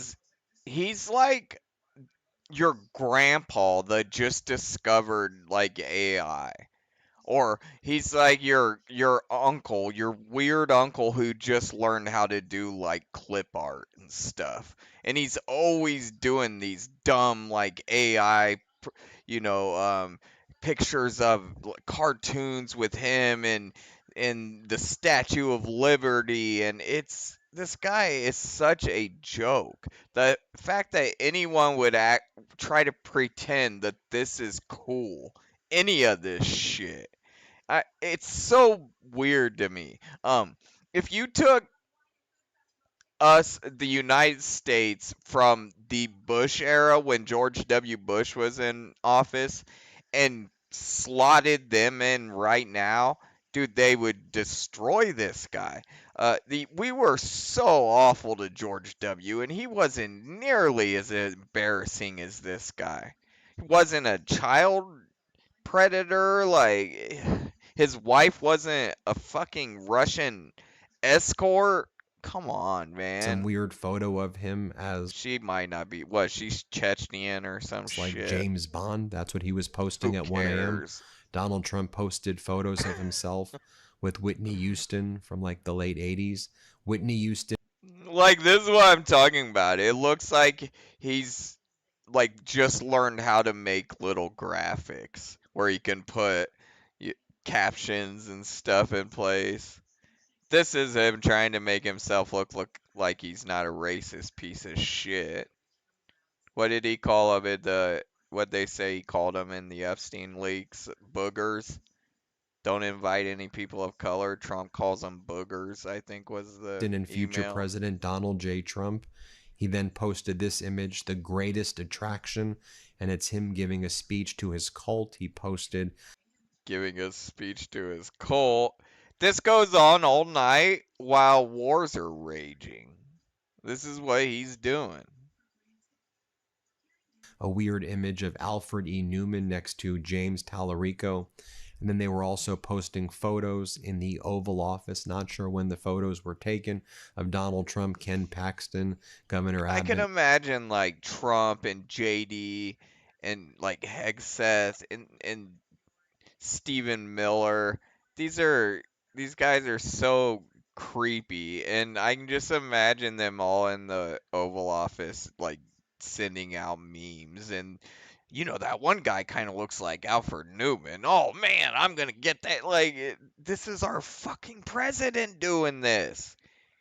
he's like your grandpa that just discovered like AI. Or he's like your uncle, your weird uncle who just learned how to do like clip art and stuff. And he's always doing these dumb like AI, pictures of cartoons with him and the Statue of Liberty, and this guy is such a joke. The fact that anyone would try to pretend that this is cool, any of this shit, it's so weird to me. If you took the United States from the Bush era when George W. Bush was in office and slotted them in right now, dude, they would destroy this guy. We were so awful to George W., and he wasn't nearly as embarrassing as this guy. He wasn't a child predator, like his wife wasn't a fucking Russian escort. Come on, man. Some weird photo of him as... She might not be. What, she's Chechnyan or some shit? Like James Bond. That's what he was posting at 1 a.m. Donald Trump posted photos of himself with Whitney Houston from like the late 80s. Whitney Houston. Like, this is what I'm talking about. It looks like he's like just learned how to make little graphics where you can put captions and stuff in place. This is him trying to make himself look like he's not a racist piece of shit. What did he call him? What they say he called him in the Epstein leaks? Boogers. Don't invite any people of color. Trump calls them boogers, I think was the and future email. President Donald J. Trump. He then posted this image, the greatest attraction, and it's him giving a speech to his cult. He posted, Giving a speech to his cult. This goes on all night while wars are raging. This is what he's doing. a weird image of Alfred E. Newman next to James Tallarico. And then they were also posting photos in the Oval Office, not sure when the photos were taken, of Donald Trump, Ken Paxton, Governor Abbott. I can imagine like Trump and JD and like Hegseth and Stephen Miller. These guys are so creepy, and I can just imagine them all in the Oval Office like sending out memes. And that one guy kind of looks like Alfred Newman. Oh man, I'm gonna get that. Like, this is our fucking president doing this.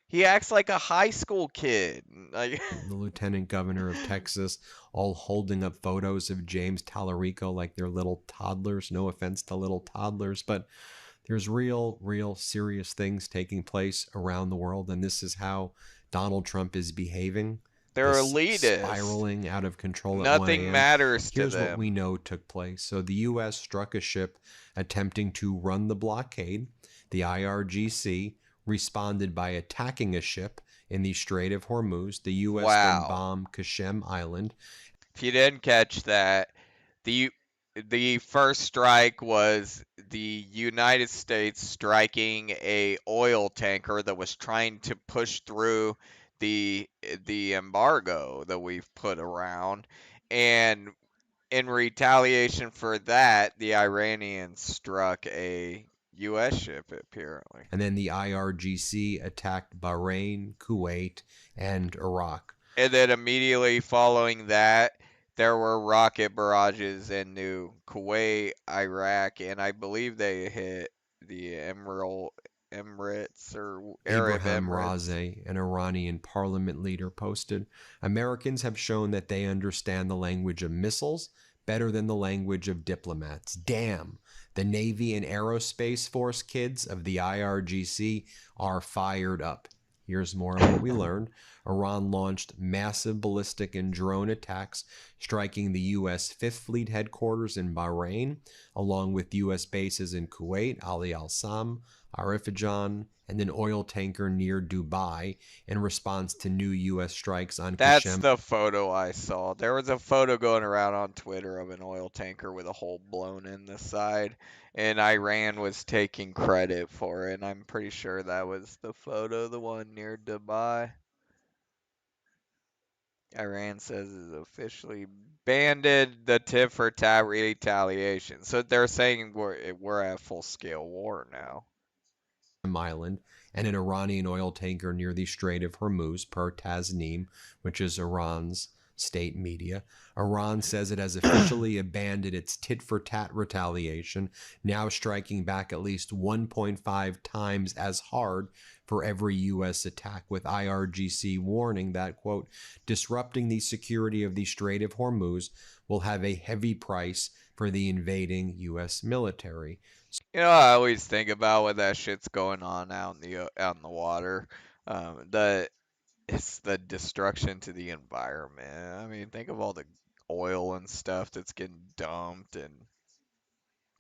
He acts like a high school kid. Like, the lieutenant governor of Texas, all holding up photos of James Tallarico like they're little toddlers. No offense to little toddlers, but there's real serious things taking place around the world, and this is how Donald Trump is behaving. They're This elitists. Spiraling out of control at 1 Nothing a.m. matters to Here's them. what we know took place. So the U.S. struck a ship attempting to run the blockade. The IRGC responded by attacking a ship in the Strait of Hormuz. The U.S. then bombed Qasem Island. If you didn't catch that, the first strike was the United States striking a oil tanker that was trying to push through the embargo that we've put around, and in retaliation for that, the Iranians struck a U.S. ship, apparently. And then the IRGC attacked Bahrain, Kuwait, and Iraq. And then immediately following that, there were rocket barrages in New Kuwait, Iraq, and I believe they hit the Emirates or Arab Abraham Emirates. Razi, an Iranian parliament leader, posted, Americans have shown that they understand the language of missiles better than the language of diplomats. Damn, the Navy and Aerospace Force kids of the IRGC are fired up. Here's more of what we learned. Iran launched massive ballistic and drone attacks, striking the U.S. Fifth Fleet headquarters in Bahrain, along with U.S. bases in Kuwait, Ali al-Sam, Arifajan, and an oil tanker near Dubai in response to new U.S. strikes on That's Qasem. the photo I saw. There was a photo going around on Twitter of an oil tanker with a hole blown in the side, and Iran was taking credit for it. And I'm pretty sure that was the photo, the one near Dubai. Iran says is officially banded the tit for tat retaliation. So they're saying we're at full scale war now. Island and an Iranian oil tanker near the Strait of Hormuz, per Tasnim, which is Iran's state media. Iran says it has officially abandoned its tit-for-tat retaliation, now striking back at least 1.5 times as hard for every U.S. attack, with IRGC warning that, quote, disrupting the security of the Strait of Hormuz will have a heavy price for the invading U.S. military. I always think about when that shit's going on out in the water. It's the destruction to the environment. I mean, think of all the oil and stuff that's getting dumped, and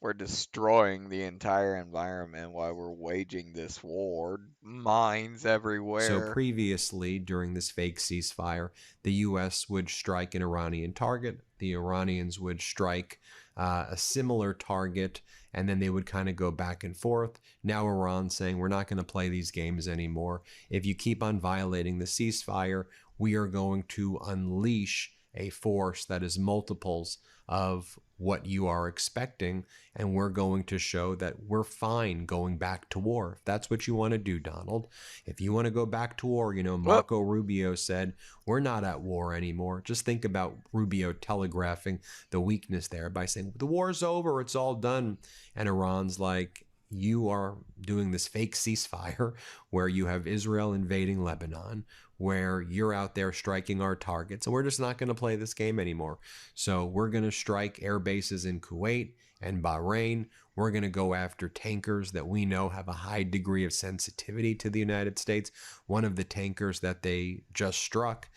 we're destroying the entire environment while we're waging this war. Mines everywhere. So previously, during this fake ceasefire, the U.S. would strike an Iranian target. The Iranians would strike a similar target, and then they would kind of go back and forth. Now Iran's saying, we're not going to play these games anymore. If you keep on violating the ceasefire, we are going to unleash a force that is multiples of what you are expecting, and we're going to show that we're fine going back to war. If that's what you want to do, Donald, if you want to go back to war, you know, Marco Rubio said, we're not at war anymore. Just think about Rubio telegraphing the weakness there by saying, the war's over, it's all done. And Iran's like, you are doing this fake ceasefire where you have Israel invading Lebanon, where you're out there striking our targets, and we're just not going to play this game anymore. So we're going to strike air bases in Kuwait and Bahrain. We're going to go after tankers that we know have a high degree of sensitivity to the United States. One of the tankers that they just struck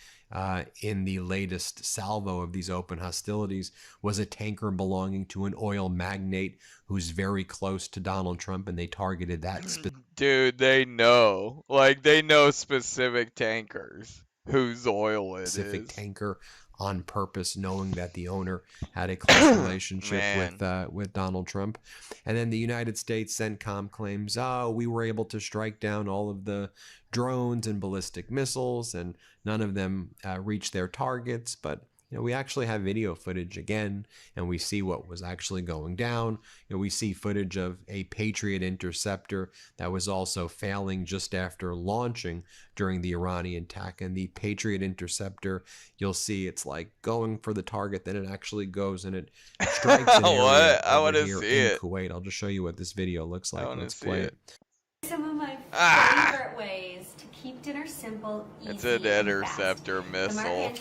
in the latest salvo of these open hostilities was a tanker belonging to an oil magnate who's very close to Donald Trump, and they targeted that. Dude, they know. Like, they know specific tankers whose oil it is. Specific tanker on purpose, knowing that the owner had a close relationship with Donald Trump. And then the United States CENTCOM claims, oh, we were able to strike down all of the drones and ballistic missiles, and none of them reached their targets. But you know, we actually have video footage again, and we see what was actually going down. You know, we see footage of a Patriot interceptor that was also failing just after launching during the Iranian attack. And the Patriot interceptor, you'll see it's like going for the target, then it actually goes and it strikes an area over here in Kuwait. I'll just show you what this video looks like. Let's play it. Some of my favorite ways to keep dinner simple, easy, it's an interceptor missile.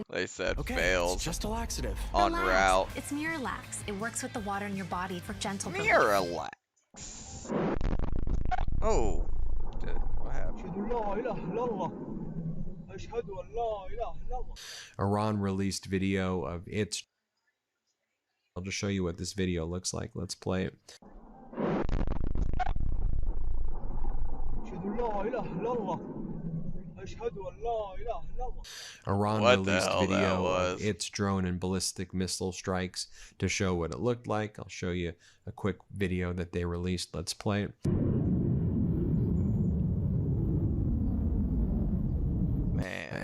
They said failed. Just a laxative. En route. It's Miralax. It works with the water in your body for gentle relief. Miralax. Oh. What happened? Iran released video of its. I'll just show you what this video looks like. Let's play it. Iran released video of its drone and ballistic missile strikes to show what it looked like. I'll show you a quick video that they released. Let's play it.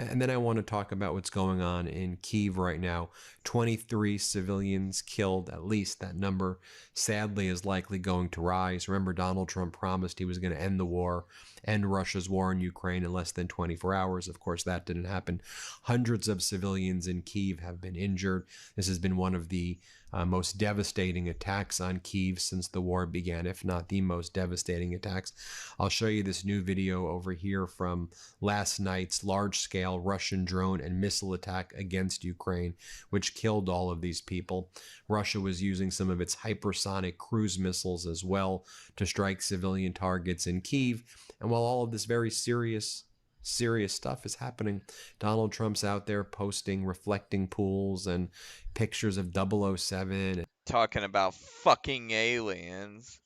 And then I want to talk about what's going on in Kyiv right now. 23 civilians killed, at least. That number, sadly, is likely going to rise. Remember, Donald Trump promised he was going to end the war, end Russia's war in Ukraine in less than 24 hours. Of course, that didn't happen. Hundreds of civilians in Kyiv have been injured. This has been one of the most devastating attacks on Kyiv since the war began, if not the most devastating attacks. I'll show you this new video over here from last night's large-scale Russian drone and missile attack against Ukraine, which killed all of these people. Russia was using some of its hypersonic cruise missiles as well to strike civilian targets in Kyiv. And while all of this very serious stuff is happening, Donald Trump's out there posting reflecting pools and pictures of 007. Talking about fucking aliens.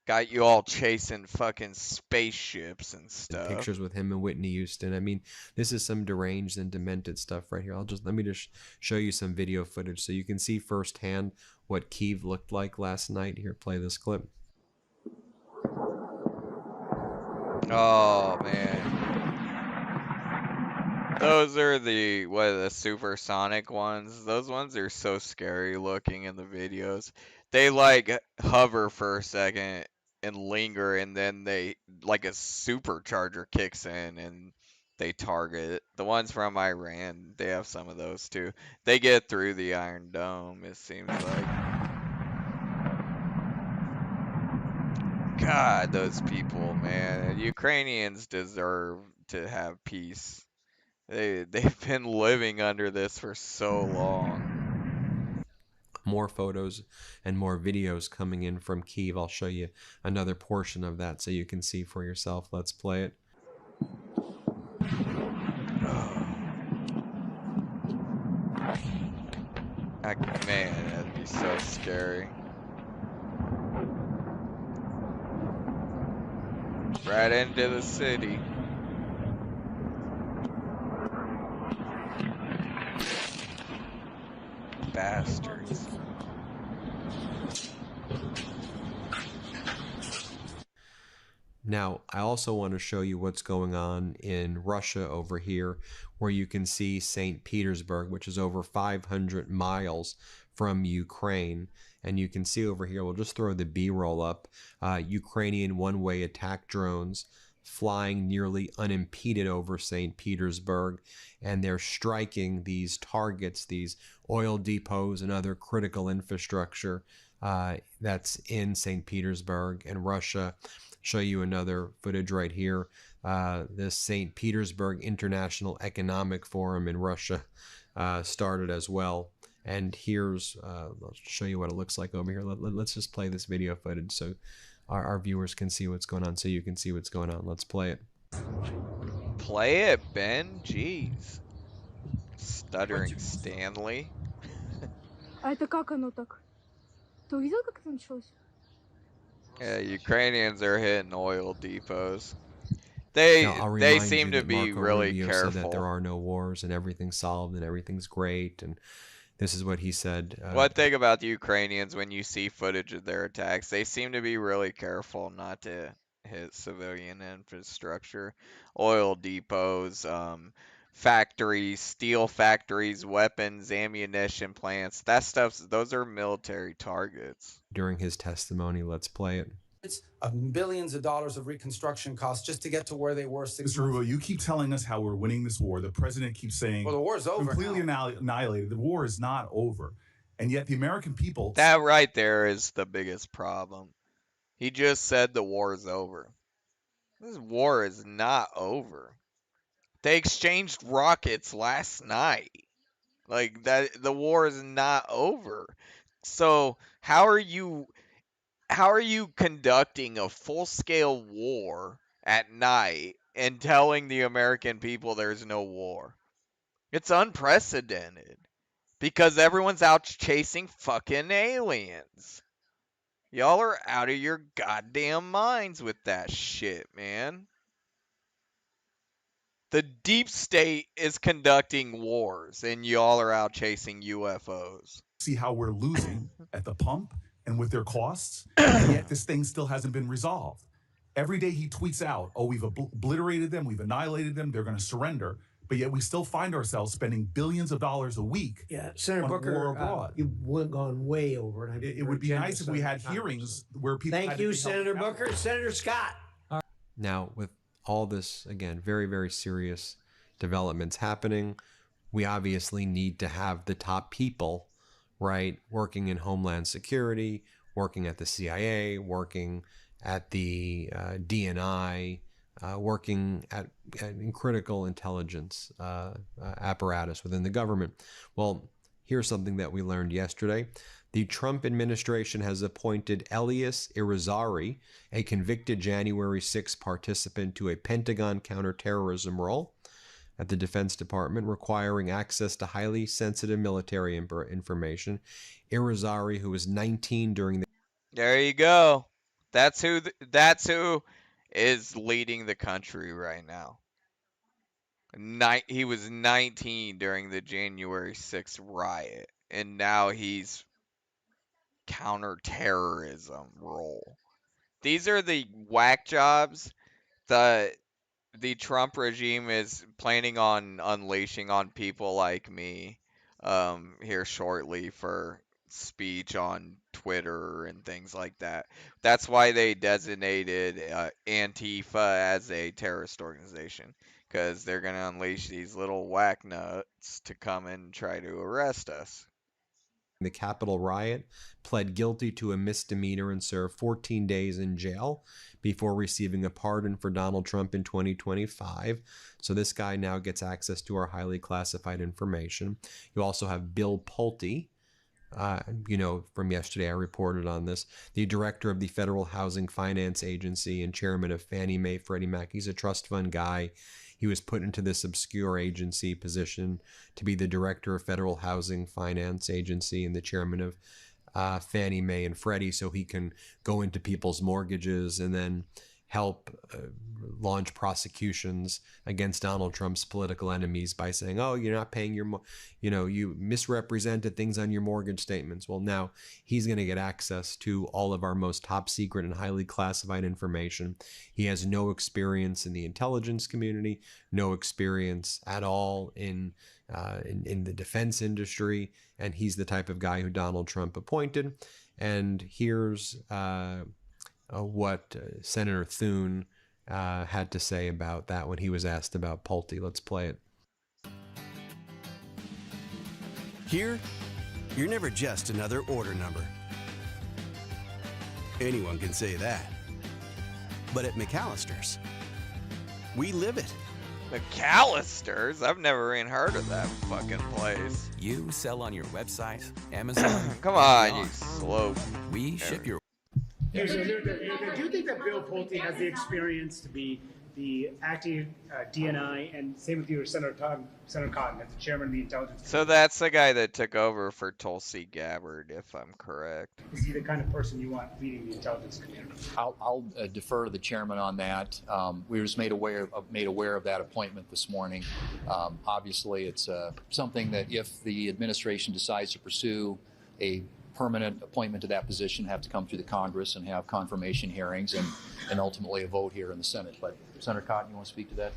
Got you all chasing fucking spaceships and stuff. And pictures with him and Whitney Houston. I mean, this is some deranged and demented stuff right here. Let me just show you some video footage so you can see firsthand what Kyiv looked like last night. Here, play this clip. Oh man. Those are the supersonic ones. Those ones are so scary looking in the videos. They like hover for a second and linger, and then they like a supercharger kicks in and they target. The ones from Iran, they have some of those too. They get through the Iron Dome, it seems like. God, those people, man. Ukrainians deserve to have peace. They've been living under this for so long. More photos and more videos coming in from Kyiv. I'll show you another portion of that so you can see for yourself. Let's play it. Man, that'd be so scary. Right into the city. Bastards. Now, I also want to show you what's going on in Russia over here where you can see St. Petersburg, which is over 500 miles from Ukraine. And you can see over here, we'll just throw the B-roll up, Ukrainian one-way attack drones flying nearly unimpeded over St. Petersburg, and they're striking these targets, these oil depots and other critical infrastructure that's in St. Petersburg and Russia. Show you another footage right here. The St. Petersburg International Economic Forum in Russia started as well. And here's, I'll show you what it looks like over here. Let's just play this video footage so our viewers can see what's going on, so you can see what's going on. Let's play it. Play it, Ben. Jeez. Stuttering Stanley. Yeah, Ukrainians are hitting oil depots. They seem to be really careful. Said that there are no wars and everything's solved and everything's great, and this is what he said. One thing about the Ukrainians, when you see footage of their attacks, they seem to be really careful not to hit civilian infrastructure, oil depots, factories, steel factories, weapons, ammunition plants. Those are military targets. During his testimony, let's play it. It's billions of dollars of reconstruction costs just to get to where they were 6 months. Mr. Rubio, you keep telling us how we're winning this war. The president keeps saying, well, the war's over. Completely annihilated. The war is not over. And yet the American people... That right there is the biggest problem. He just said the war is over. This war is not over. They exchanged rockets last night. Like, that, the war is not over. So how are you conducting a full-scale war at night and telling the American people there's no war? It's unprecedented because everyone's out chasing fucking aliens. Y'all are out of your goddamn minds with that shit, man. The deep state is conducting wars and y'all are out chasing UFOs. See how we're losing at the pump and with their costs, and yet this thing still hasn't been resolved. Every day he tweets out, oh, we've obliterated them, we've annihilated them, they're going to surrender, but yet we still find ourselves spending billions of dollars a week Senator on Booker, war abroad. You've gone way over. And it would be nice if we had hearings where people... Thank you, Senator Booker. Senator Scott. Now, with all this, again, very, very serious developments happening, we obviously need to have the top people, right, working in Homeland Security, working at the CIA, working at the DNI, working in critical intelligence apparatus within the government. Well, here's something that we learned yesterday. The Trump administration has appointed Elias Irizarry, a convicted January 6 participant, to a Pentagon counterterrorism role at the Defense Department, requiring access to highly sensitive military information. Irizarry, who was 19 during the... There you go. That's who is leading the country right now. He was 19 during the January 6th riot, and now he's counterterrorism role. These are the whack jobs that the Trump regime is planning on unleashing on people like me here shortly for speech on Twitter and things like that. That's why they designated Antifa as a terrorist organization, because they're going to unleash these little whack nuts to come and try to arrest us. The Capitol riot, pled guilty to a misdemeanor and served 14 days in jail before receiving a pardon for Donald Trump in 2025. So this guy now gets access to our highly classified information. You also have Bill Pulte. From yesterday I reported on this, the director of the Federal Housing Finance Agency and chairman of Fannie Mae, Freddie Mac. He's a trust fund guy. He was put into this obscure agency position to be the director of Federal Housing Finance Agency and the chairman of Fannie Mae and Freddie, so he can go into people's mortgages and then help launch prosecutions against Donald Trump's political enemies by saying, oh, you're not paying your, you misrepresented things on your mortgage statements. Well, now he's going to get access to all of our most top secret and highly classified information. He has no experience in the intelligence community, no experience at all in the defense industry, and he's the type of guy who Donald Trump appointed. And here's what Senator Thune had to say about that when he was asked about Pulte. Let's play it. Here, you're never just another order number. Anyone can say that. But at McAllister's, we live it. McAllister's? I've never even heard of that fucking place. You sell on your website, Amazon. Come on, you slow. We ship your. Do you think that Bill Pulte has the experience to be the acting DNI, and same with you, Senator Cotton, as the chairman of the Intelligence Committee? So that's the guy that took over for Tulsi Gabbard, if I'm correct. Is he the kind of person you want leading the Intelligence Committee? I'll defer to the chairman on that. We were just made aware of that appointment this morning. Obviously, it's something that if the administration decides to pursue a permanent appointment to that position, have to come through the Congress and have confirmation hearings and ultimately a vote here in the Senate. But Senator Cotton, you want to speak to that?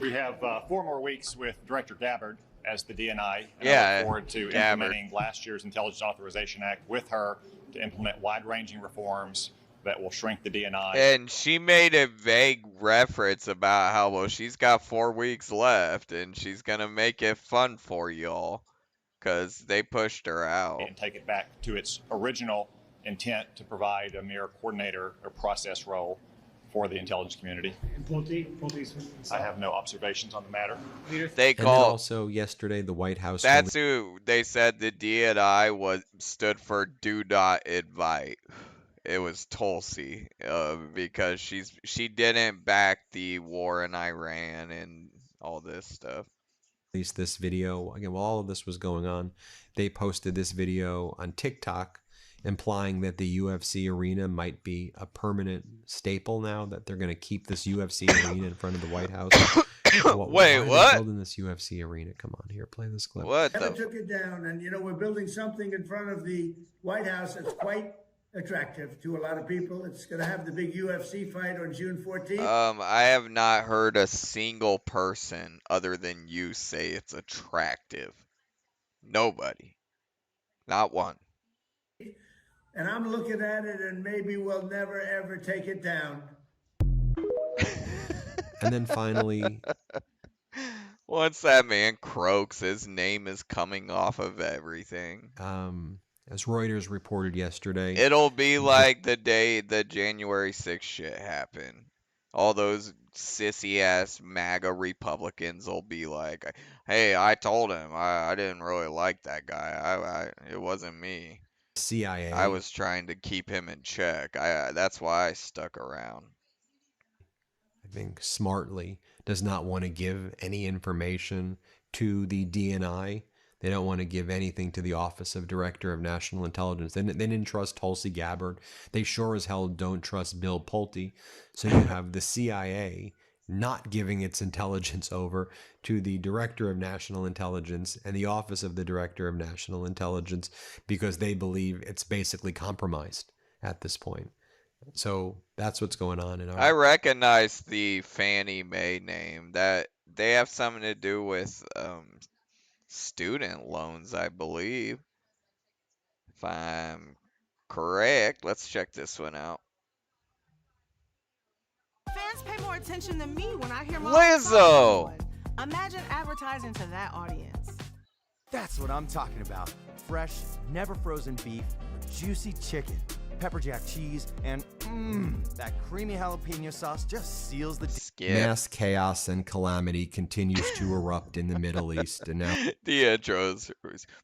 We have 4 more weeks with Director Gabbard as the DNI. And Yeah, I look forward to Gabbard. implementing last year's Intelligence Authorization Act with her to implement wide-ranging reforms that will shrink the DNI. And she made a vague reference about how, well, she's got 4 weeks left and she's going to make it fun for y'all because they pushed her out. And take it back to its original intent to provide a mere coordinator or process role for the intelligence community. Pulte's I have no observations on the matter. They And then call also yesterday, the White House. that's who they said the DNI stood for do not invite. It was Tulsi because she didn't back the war in Iran and all this stuff. Released this video again while all of this was going on. They posted this video on TikTok implying that the UFC arena might be a permanent staple now, that they're going to keep this UFC arena in front of the White House. Wait, why are they what? building this UFC arena? Come on, here, play this clip. What Never took it down, and we're building something in front of the White House that's quite attractive to a lot of people. It's going to have the big UFC fight on June 14th. I have not heard a single person other than you say it's attractive. Nobody. Not one. And I'm looking at it, and maybe we'll never, ever take it down. And then finally, once that man croaks, his name is coming off of everything. as Reuters reported yesterday, It'll be like the day the January 6th shit happened. All those sissy-ass MAGA Republicans will be like, hey, I told him. I didn't really like that guy. It wasn't me. CIA. I was trying to keep him in check. That's why I stuck around. I think smartly does not want to give any information to the DNI. They don't want to give anything to the Office of Director of National Intelligence. They didn't trust Tulsi Gabbard. They sure as hell don't trust Bill Pulte. So you have the CIA not giving its intelligence over to the Director of National Intelligence and the Office of the Director of National Intelligence because they believe it's basically compromised at this point. So that's what's going on in our... I recognize the Fannie Mae name. That they have something to do with student loans, I believe. If I'm correct. Let's check this one out. Fans pay more attention than me when I hear my Lizzo! Imagine advertising to that audience. That's what I'm talking about. Fresh, never frozen beef, juicy chicken, pepper jack cheese, and that creamy jalapeno sauce just seals the Mass chaos and calamity continues to erupt in the Middle East, and now The intro is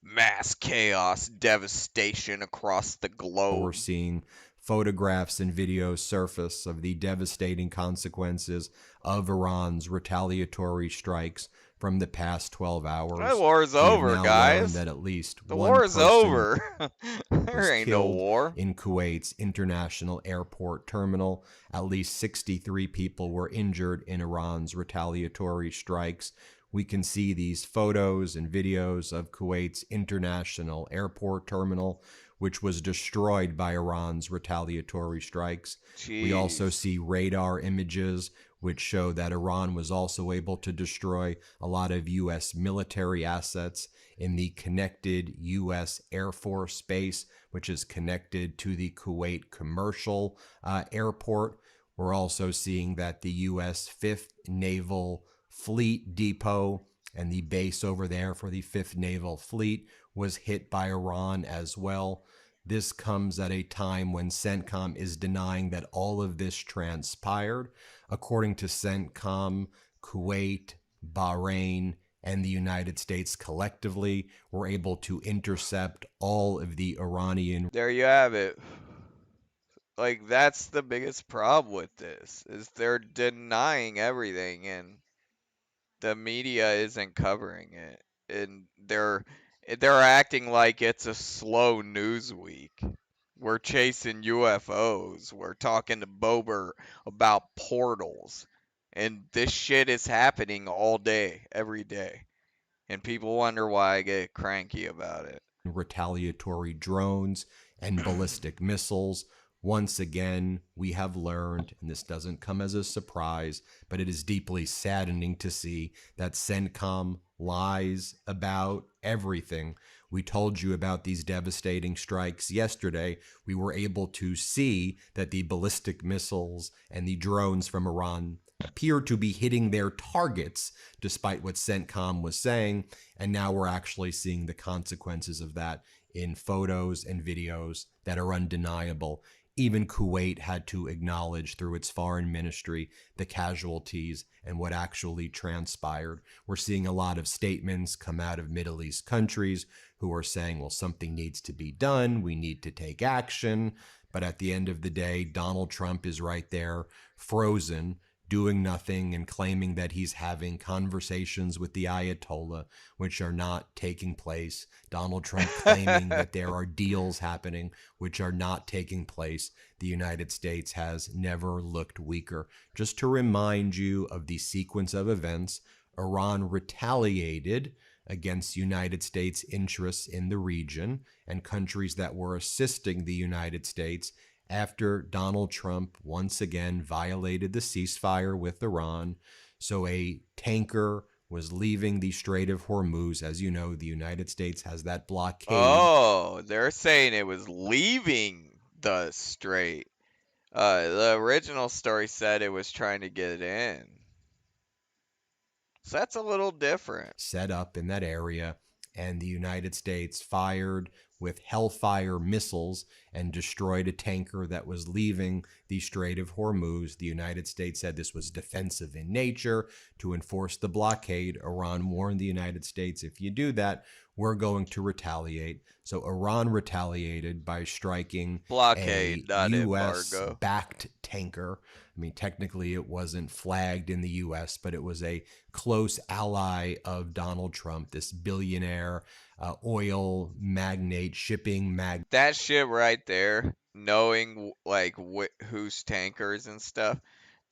mass chaos, devastation across the globe. we're seeing photographs and videos surface of the devastating consequences of Iran's retaliatory strikes from the past 12 hours. That war's We have over, now guys. learned that at least The one war is person over. was There ain't no killed war. in Kuwait's international airport terminal. At least 63 people were injured in Iran's retaliatory strikes. We can see these photos and videos of Kuwait's international airport terminal, which was destroyed by Iran's retaliatory strikes. We also see radar images which show that Iran was also able to destroy a lot of U.S. military assets in the connected U.S. Air Force base, which is connected to the Kuwait commercial airport. We're also seeing that the U.S. 5th Naval Fleet Depot and the base over there for the 5th Naval Fleet was hit by Iran as well. This comes at a time when CENTCOM is denying that all of this transpired. According to CENTCOM, Kuwait, Bahrain, and the United States collectively were able to intercept all of the Iranian. There you have it. Like, that's the biggest problem with this, is they're denying everything, and the media isn't covering it. And they're acting like it's a slow news week. We're chasing UFOs. We're talking to Bober about portals. And this shit is happening all day, every day. And people wonder why I get cranky about it. Retaliatory drones and ballistic missiles. Once again, we have learned, and this doesn't come as a surprise, but it is deeply saddening to see that CENTCOM lies about everything. We told you about these devastating strikes yesterday. We were able to see that the ballistic missiles and the drones from Iran appear to be hitting their targets, despite what CENTCOM was saying. And now we're actually seeing the consequences of that in photos and videos that are undeniable. Even Kuwait had to acknowledge through its foreign ministry the casualties and what actually transpired. We're seeing a lot of statements come out of Middle East countries who are saying, well, something needs to be done. We need to take action. But at the end of the day, Donald Trump is right there, frozen, doing nothing and claiming that he's having conversations with the Ayatollah, which are not taking place. Donald Trump claiming that there are deals happening, which are not taking place. The United States has never looked weaker. Just to remind you of the sequence of events, Iran retaliated against United States interests in the region and countries that were assisting the United States after Donald Trump once again violated the ceasefire with Iran. So a tanker was leaving the Strait of Hormuz. As you know, the United States has that blockade. Oh, they're saying it was leaving the strait. The original story said it was trying to get in. So that's a little different. Set up in that area, and the United States fired with Hellfire missiles and destroyed a tanker that was leaving the Strait of Hormuz. The United States said this was defensive in nature to enforce the blockade. Iran warned the United States, if you do that, we're going to retaliate. So Iran retaliated by striking blockade, a U.S.-backed tanker. I mean, technically it wasn't flagged in the U.S., but it was a close ally of Donald Trump, this billionaire oil magnate, shipping magnate. That shit right there, knowing like whose tankers and stuff,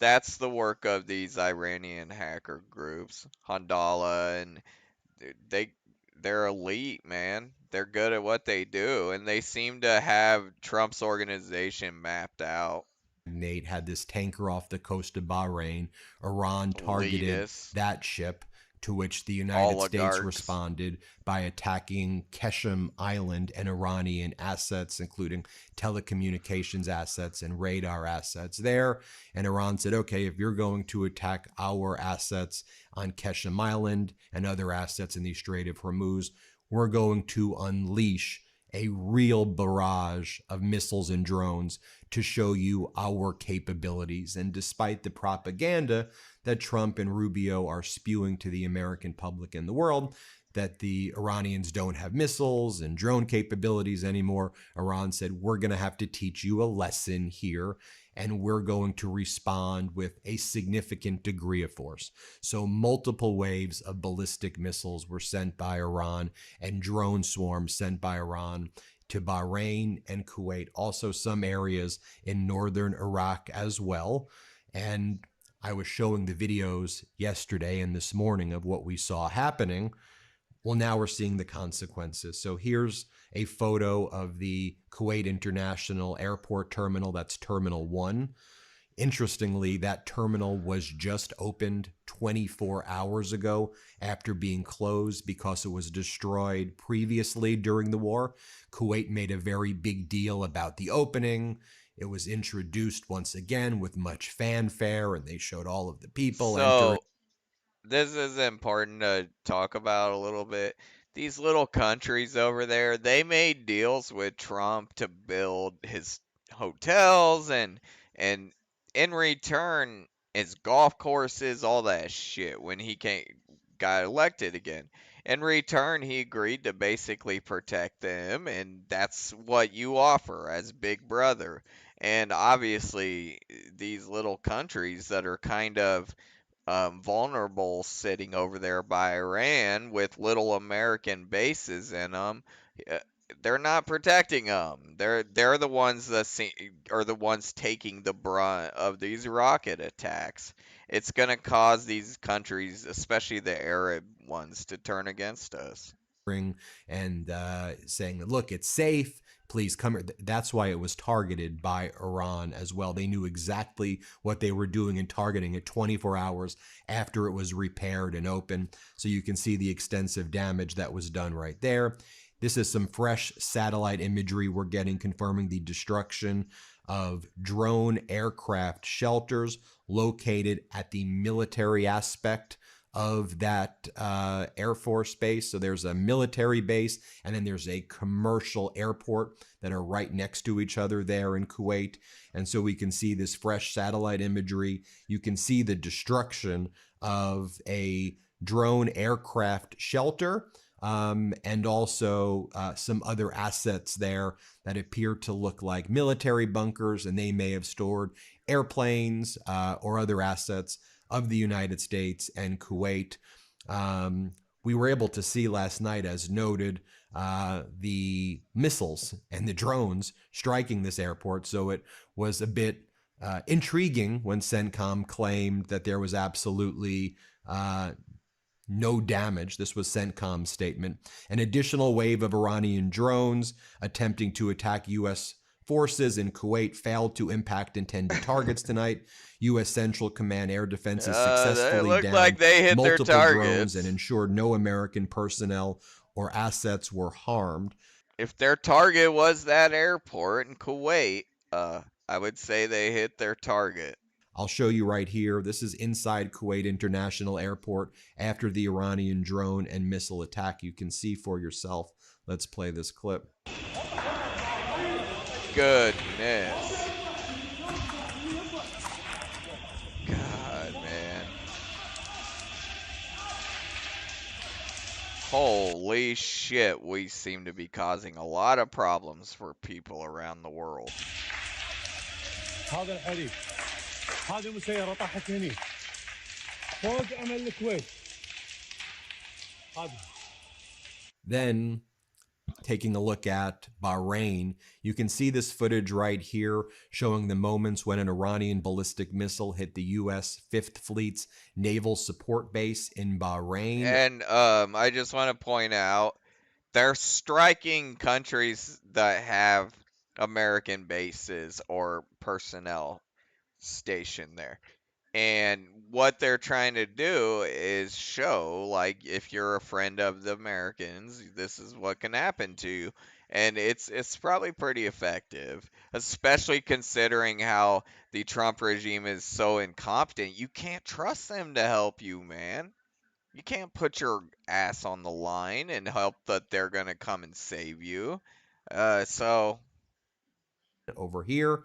that's the work of these Iranian hacker groups, Handala, and they're elite, man. They're good at what they do, and they seem to have Trump's organization mapped out. Nate had this tanker off the coast of Bahrain. Iran targeted that ship, to which the United States responded by attacking Keshem Island and Iranian assets, including telecommunications assets and radar assets there. And Iran said, okay, if you're going to attack our assets on Keshem Island and other assets in the Strait of Hormuz, we're going to unleash a real barrage of missiles and drones to show you our capabilities. And despite the propaganda that Trump and Rubio are spewing to the American public and the world, that the Iranians don't have missiles and drone capabilities anymore. Iran said, we're going to have to teach you a lesson here, and we're going to respond with a significant degree of force. So multiple waves of ballistic missiles were sent by Iran and drone swarms sent by Iran to Bahrain and Kuwait, also some areas in northern Iraq as well. And I was showing the videos yesterday and this morning of what we saw happening. Well, now we're seeing the consequences. So here's a photo of the Kuwait International Airport terminal. That's Terminal 1. Interestingly, that terminal was just opened 24 hours ago after being closed because it was destroyed previously during the war. Kuwait made a very big deal about the opening. It was introduced once again with much fanfare, and they showed all of the people entering. So this is important to talk about a little bit. These little countries over there, they made deals with Trump to build his hotels and in return his golf courses, all that shit when he got elected again. In return, he agreed to basically protect them, and that's what you offer as Big Brother. And obviously, these little countries that are kind of vulnerable sitting over there by Iran with little American bases in them. They're not protecting them. They're the ones that are the ones taking the brunt of these rocket attacks. It's gonna cause these countries, especially the Arab ones, to turn against us. And saying that, look, it's safe. Please come here. That's why it was targeted by Iran as well. They knew exactly what they were doing and targeting it 24 hours after it was repaired and open. So you can see the extensive damage that was done right there. This is some fresh satellite imagery we're getting confirming the destruction of drone aircraft shelters located at the military aspect of that Air Force base. So there's a military base, and then there's a commercial airport that are right next to each other there in Kuwait. And so we can see this fresh satellite imagery. You can see the destruction of a drone aircraft shelter, and also some other assets there that appear to look like military bunkers, and they may have stored airplanes or other assets of the United States and Kuwait. We were able to see last night, as noted, the missiles and the drones striking this airport. So it was a bit intriguing when CENTCOM claimed that there was absolutely no damage. This was CENTCOM's statement. An additional wave of Iranian drones attempting to attack U.S. forces in Kuwait failed to impact intended targets tonight. U.S. Central Command Air Defenses successfully downed like they hit multiple their drones targets and ensured no American personnel or assets were harmed. If their target was that airport in Kuwait, I would say they hit their target. I'll show you right here. This is inside Kuwait International Airport after the Iranian drone and missile attack. You can see for yourself. Let's play this clip. Goodness. God, man. Holy shit, we seem to be causing a lot of problems for people around the world. هذا الحريق هذه مسيرة طاحت هني فوق أمل الكويت هذا. Then, taking a look at Bahrain, you can see this footage right here showing the moments when an Iranian ballistic missile hit the U.S. 5th Fleet's naval support base in Bahrain. And I just want to point out, they're striking countries that have American bases or personnel stationed there. And what they're trying to do is show, like, if you're a friend of the Americans, this is what can happen to you. And it's probably pretty effective, especially considering how the Trump regime is so incompetent. You can't trust them to help you, man. You can't put your ass on the line and hope that they're going to come and save you. So over here,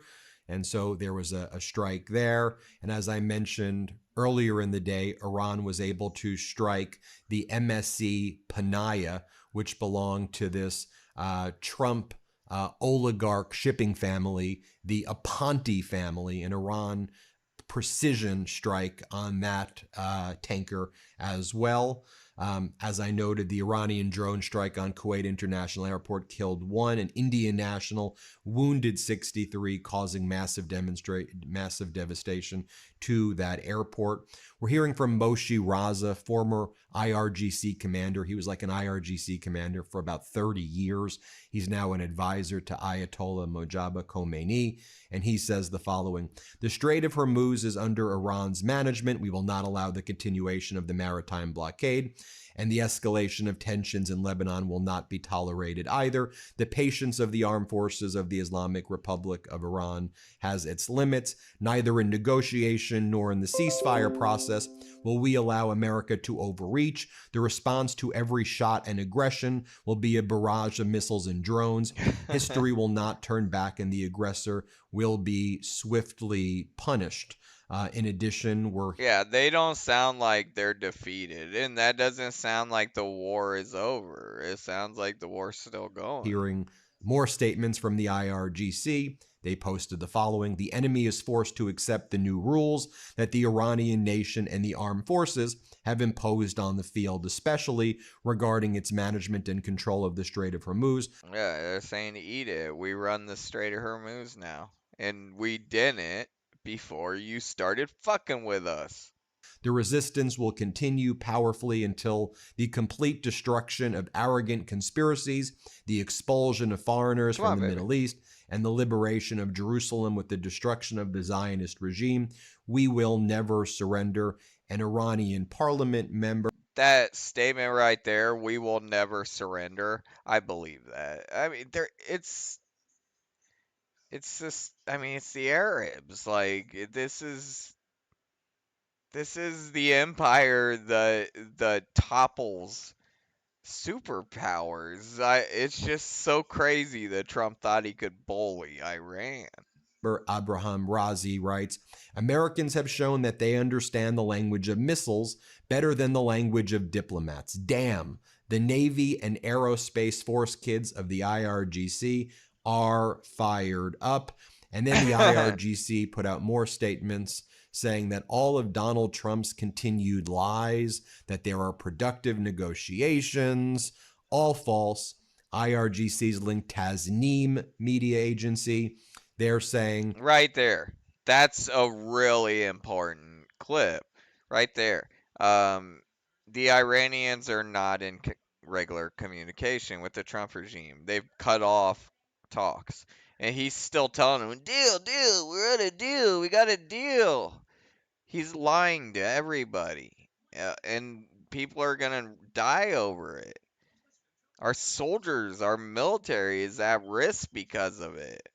And so there was a strike there. And as I mentioned earlier in the day, Iran was able to strike the MSC Panaya, which belonged to this Trump oligarch shipping family, the Aponte family, in Iran. Precision strike on that tanker as well. As I noted, the Iranian drone strike on Kuwait International Airport killed 1, an Indian national wounded 63, causing massive devastation to that airport. We're hearing from Moshe Raza, former IRGC commander. He was like an IRGC commander for about 30 years. He's now an advisor to Ayatollah Mojtaba Khomeini, and he says the following: "The Strait of Hormuz is under Iran's management. We will not allow the continuation of the maritime blockade, and the escalation of tensions in Lebanon will not be tolerated either. The patience of the armed forces of the Islamic Republic of Iran has its limits. Neither in negotiation nor in the ceasefire process will we allow America to overreach. The response to every shot and aggression will be a barrage of missiles and drones. History will not turn back, and the aggressor will be swiftly punished." In addition, yeah, they don't sound like they're defeated, and that doesn't sound like the war is over. It sounds like the war's still going. Hearing more statements from the IRGC, they posted the following: "The enemy is forced to accept the new rules that the Iranian nation and the armed forces have imposed on the field, especially regarding its management and control of the Strait of Hormuz." Yeah, they're saying eat it. We run the Strait of Hormuz now, and we didn't before you started fucking with us. "The resistance will continue powerfully until the complete destruction of arrogant conspiracies, the expulsion of foreigners from the Middle East, and the liberation of Jerusalem with the destruction of the Zionist regime. We will never surrender." An Iranian parliament member. That statement right there, "we will never surrender," I believe that. I mean, it's just, I mean, it's the Arabs. Like, this is the empire that topples superpowers. It's just so crazy that Trump thought he could bully Iran. Abraham Razi writes, "Americans have shown that they understand the language of missiles better than the language of diplomats. Damn, the Navy and Aerospace Force kids of the IRGC are fired up." And then the IRGC put out more statements saying that all of Donald Trump's continued lies, that there are productive negotiations, all false. IRGC's linked Tasneem media agency. They're saying right there. That's a really important clip right there. The Iranians are not in regular communication with the Trump regime. They've cut off talks. And he's still telling them, deal, we're at a deal, we got a deal. He's lying to everybody. And people are going to die over it. Our soldiers, our military is at risk because of it.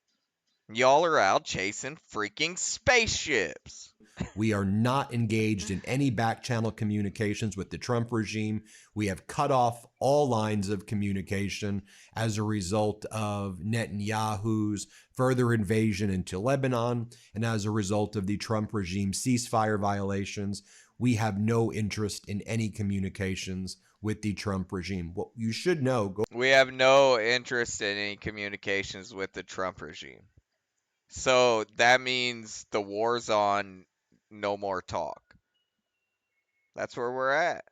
Y'all are out chasing freaking spaceships. "We are not engaged in any back-channel communications with the Trump regime. We have cut off all lines of communication as a result of Netanyahu's further invasion into Lebanon, and as a result of the Trump regime ceasefire violations. We have no interest in any communications with the Trump regime." What you should know... We have no interest in any communications with the Trump regime. So that means the war's on, no more talk. That's where we're at.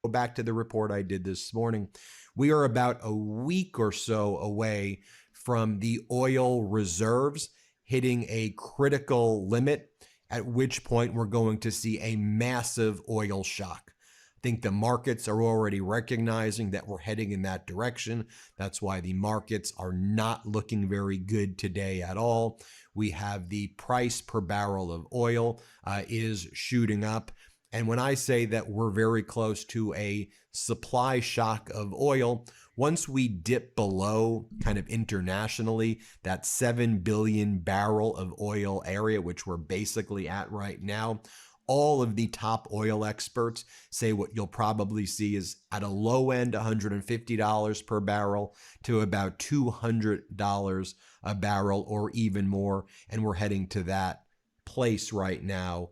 Go back to the report I did this morning. We are about a week or so away from the oil reserves hitting a critical limit, at which point we're going to see a massive oil shock. I think the markets are already recognizing that we're heading in that direction. That's why the markets are not looking very good today at all. We have the price per barrel of oil is shooting up. And when I say that we're very close to a supply shock of oil, once we dip below kind of internationally that 7 billion barrel of oil area, which we're basically at right now, all of the top oil experts say what you'll probably see is at a low end $150 per barrel to about $200 a barrel or even more. And we're heading to that place right now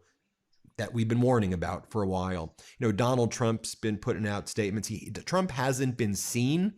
that we've been warning about for a while. You know, Donald Trump's been putting out statements. Trump hasn't been seen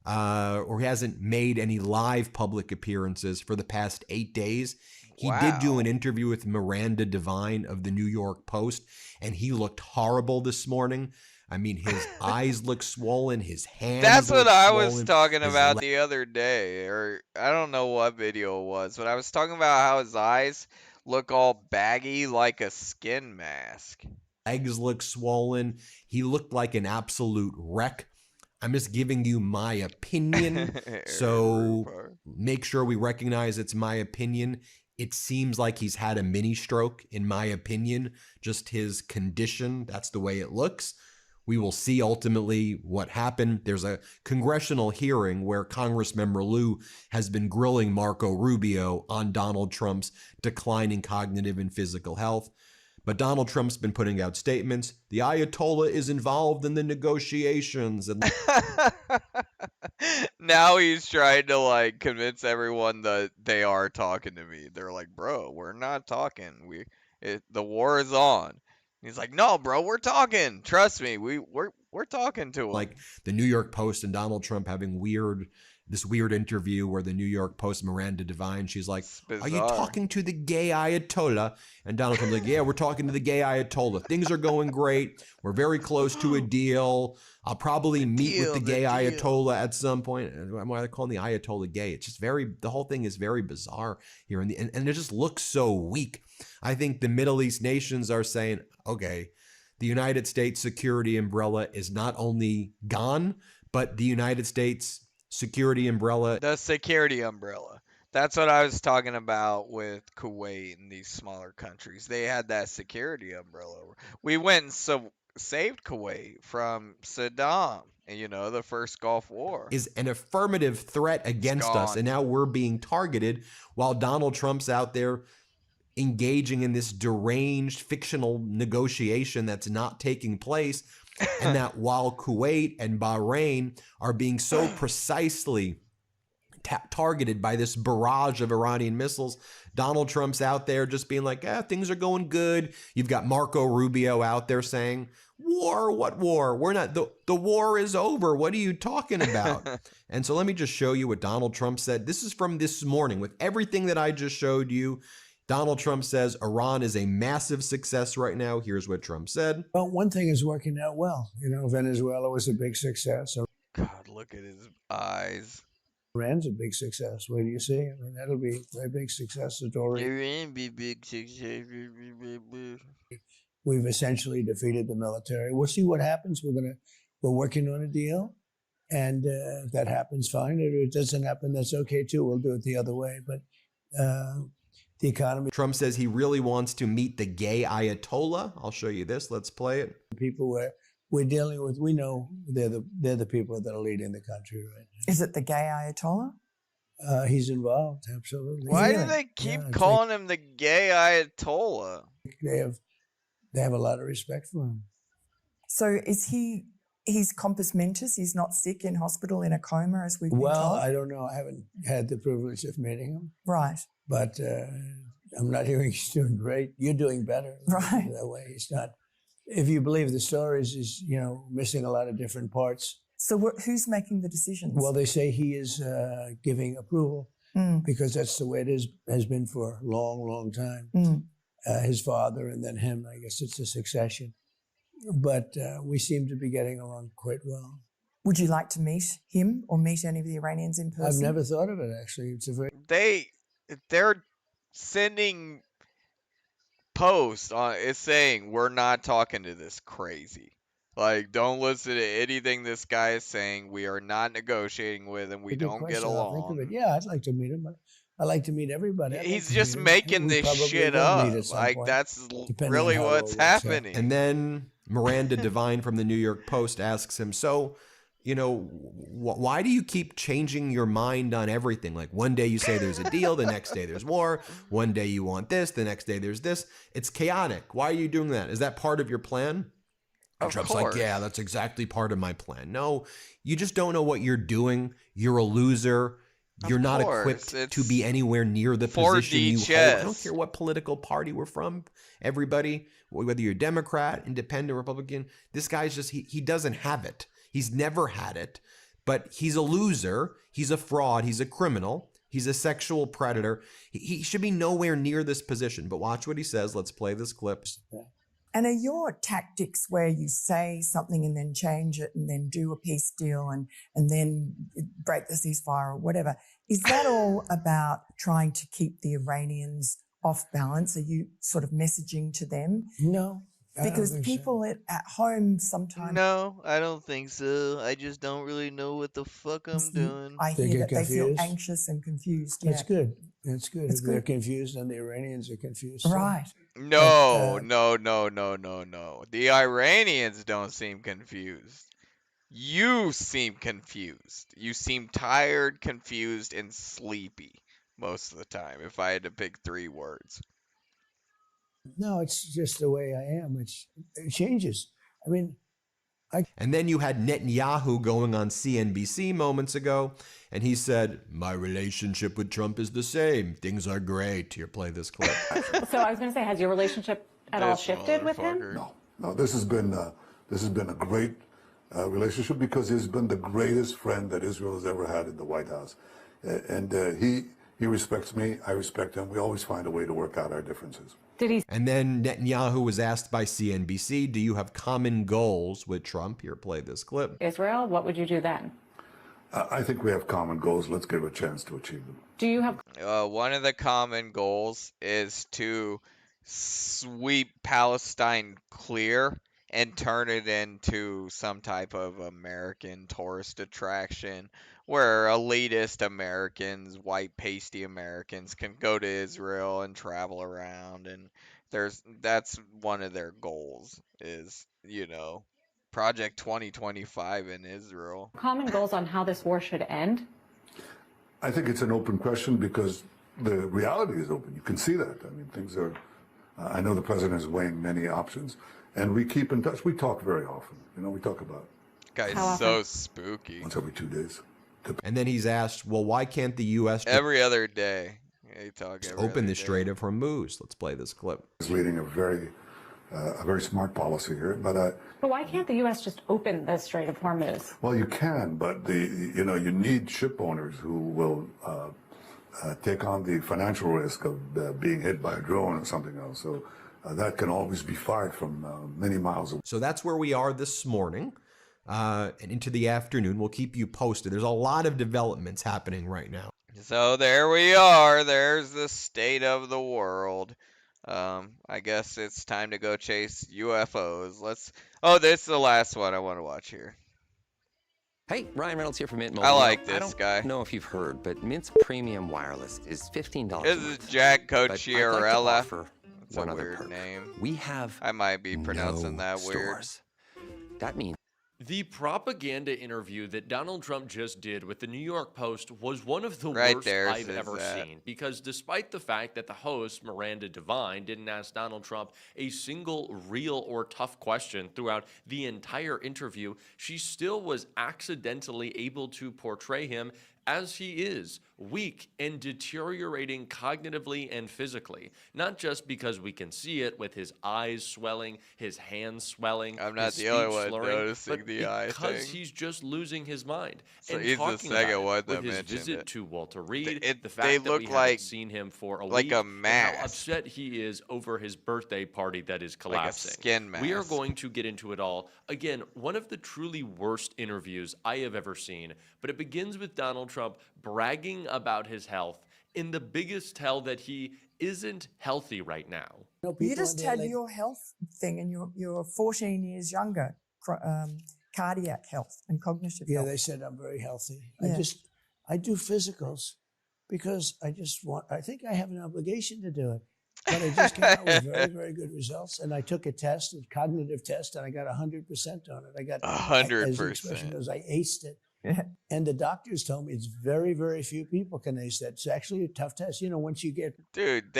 or he hasn't made any live public appearances for the past 8 days. He did do an interview with Miranda Devine of the New York Post, and he looked horrible this morning. I mean, his eyes look swollen, his hands That's what look I swollen, was talking his about the other day, or I don't know what video it was, but I was talking about how his eyes look all baggy like a skin mask. legs look swollen. He looked like an absolute wreck. I'm just giving you my opinion, so make sure we recognize it's my opinion. It seems like he's had a mini stroke, in my opinion, just his condition. That's the way it looks. We will see ultimately what happened. There's a congressional hearing where Congressmember Lou has been grilling Marco Rubio on Donald Trump's declining cognitive and physical health. But Donald Trump's been putting out statements. The Ayatollah is involved in the negotiations. And now he's trying to like convince everyone that they are talking to me. They're like, bro, we're not talking. The war is on. He's like, no, bro, we're talking. Trust me, we're talking to him. like the New York Post and Donald Trump having this weird interview where the New York Post, Miranda Devine, she's like, are you talking to the gay Ayatollah? And Donald Trump's like, yeah, we're talking to the gay Ayatollah. Things are going great. We're very close to a deal. I'll probably meet with the gay Ayatollah at some point. Why are they calling the Ayatollah gay? It's just the whole thing is very bizarre here. And it just looks so weak. I think the Middle East nations are saying, okay, the United States security umbrella is not only gone, but the United States security umbrella. The security umbrella. That's what I was talking about with Kuwait and these smaller countries. They had that security umbrella. We went and saved Kuwait from Saddam, the first Gulf War. Is an affirmative threat against us, and now we're being targeted while Donald Trump's out there engaging in this deranged fictional negotiation that's not taking place. And that while Kuwait and Bahrain are being so precisely targeted by this barrage of Iranian missiles, Donald Trump's out there just being like, things are going good. You've got Marco Rubio out there saying, war? What war? We're not, the war is over. What are you talking about? And so let me just show you what Donald Trump said. This is from this morning with everything that I just showed you. Donald Trump says Iran is a massive success right now. Here's what Trump said. Well, one thing is working out well. Venezuela was a big success. God, look at his eyes. Iran's a big success. What do you see? I mean, that'll be a big success story. Iran be big success. We've essentially defeated the military. We'll see what happens. We're working on a deal. And if that happens, fine. If it doesn't happen, that's okay too. We'll do it the other way. But the economy. Trump says he really wants to meet the gay Ayatollah. I'll show you this. Let's play it. People we're dealing with, we know they're the people that are leading the country right now. Is it the gay Ayatollah? He's involved, absolutely. Why do they keep calling him the gay Ayatollah? They have a lot of respect for him. So is he's compos mentis? He's not sick in hospital in a coma, as we've been told? Well, I don't know. I haven't had the privilege of meeting him. Right. But I'm not hearing he's doing great. You're doing better. Right. That way, he's not. If you believe the stories, he's missing a lot of different parts. So who's making the decisions? Well, they say he is giving approval because that's the way it has been for a long, long time. His father and then him. I guess it's a succession. But we seem to be getting along quite well. Would you like to meet him or meet any of the Iranians in person? I've never thought of it, actually. It's a very... They're sending posts on it's saying we're not talking to this crazy. Like, don't listen to anything this guy is saying. We are not negotiating with him. We don't get along. Yeah, I'd like to meet him. I like to meet everybody. He's just making this shit up. Like, that's really what's happening. And then Miranda Devine from the New York Post asks him, so, You know, why do you keep changing your mind on everything? Like one day you say there's a deal, the next day there's war. One day you want this, the next day there's this. It's chaotic. Why are you doing that? Is that part of your plan? And Trump's like, yeah, that's exactly part of my plan. No, you just don't know what you're doing. You're a loser. You're not equipped to be anywhere near the position you hold. I don't care what political party we're from. Everybody, whether you're Democrat, Independent, Republican, this guy's just, he doesn't have it. He's never had it, but he's a loser. He's a fraud. He's a criminal. He's a sexual predator. He should be nowhere near this position, but watch what he says. Let's play this clip. And are your tactics where you say something and then change it and then do a peace deal and then break the ceasefire or whatever, is that all about trying to keep the Iranians off balance? Are you sort of messaging to them? No. Because people at home sometimes... No, I don't think so. I just don't really know what the fuck I'm doing. I hear that they feel anxious and confused. That's good. That's good. If they're confused and the Iranians are confused. Right. No. The Iranians don't seem confused. You seem confused. You seem tired, confused, and sleepy most of the time, if I had to pick 3 words. No, it's just the way I am. It changes. I mean, and then you had Netanyahu going on CNBC moments ago, and he said, my relationship with Trump is the same. Things are great. Here, play this clip. So I was going to say, has your relationship at all shifted with him? No. This has been a great relationship because he's been the greatest friend that Israel has ever had in the White House, and he respects me. I respect him. We always find a way to work out our differences. And then Netanyahu was asked by CNBC, do you have common goals with Trump? Here, play this clip. Israel, what would you do then? I think we have common goals. Let's give a chance to achieve them. Do you have... One of the common goals is to sweep Palestine clear and turn it into some type of American tourist attraction where elitist Americans, white pasty Americans can go to Israel and travel around, and that's one of their goals is, Project 2025 in Israel. Common goals on how this war should end? I think it's an open question because the reality is open. You can see that. I mean, things are, I know the president is weighing many options, and we keep in touch. We talk very often. We talk about it. Guy's so spooky. Once every 2 days. And then he's asked, well, why can't the U.S. every other day? They talk every open other the day. Strait of Hormuz. Let's play this clip. He's leading a very smart policy here, but why can't the U.S. just open the Strait of Hormuz? Well, you can, but you need ship owners who will take on the financial risk of being hit by a drone or something else. So that can always be fired from many miles away. So that's where we are this morning. And into the afternoon. We'll keep you posted. There's a lot of developments happening right now. So there we are. There's the state of the world. I guess it's time to go chase UFOs. This is the last one I want to watch here. Hey, Ryan Reynolds here from Mint I like this guy. I don't know if you've heard, but Mint's premium wireless is $15 This is Jack Cocchiarella. That's a weird name. We have I might be pronouncing that weird. That means the propaganda interview that Donald Trump just did with the New York Post was one of the Right worst there I've says ever that. seen, because despite the fact that the host, Miranda Devine, didn't ask Donald Trump a single real or tough question throughout the entire interview, she still was accidentally able to portray him as he is, weak and deteriorating cognitively and physically. Not just because we can see it with his eyes swelling, his hands swelling, I'm not his the only speech one slurring, noticing but the eye because thing. he's just losing his mind. So and he's the talking second about one it that with his mentioned visit it. to Walter Reed, They the fact that look we like- haven't seen him for a like week, a and mask. how upset he is over his birthday party that is Like a collapsing. skin We are mask. going to get into it all. Again, one of the truly worst interviews I have ever seen, but it begins with Donald Trump bragging about his health in the biggest tell that he isn't healthy right now. You just had your health thing and you're 14 years younger, cardiac health and cognitive Yeah, health. they said I'm very healthy. Yeah. I do physicals because I think I have an obligation to do it. But it just came out with very, very good results. And I took a test, a cognitive test, and I got 100% on it. I got 100%. As the expression goes, I aced it. And the doctors told me it's very, very few people can ace that. It's actually a tough test. You know, once you get... Dude,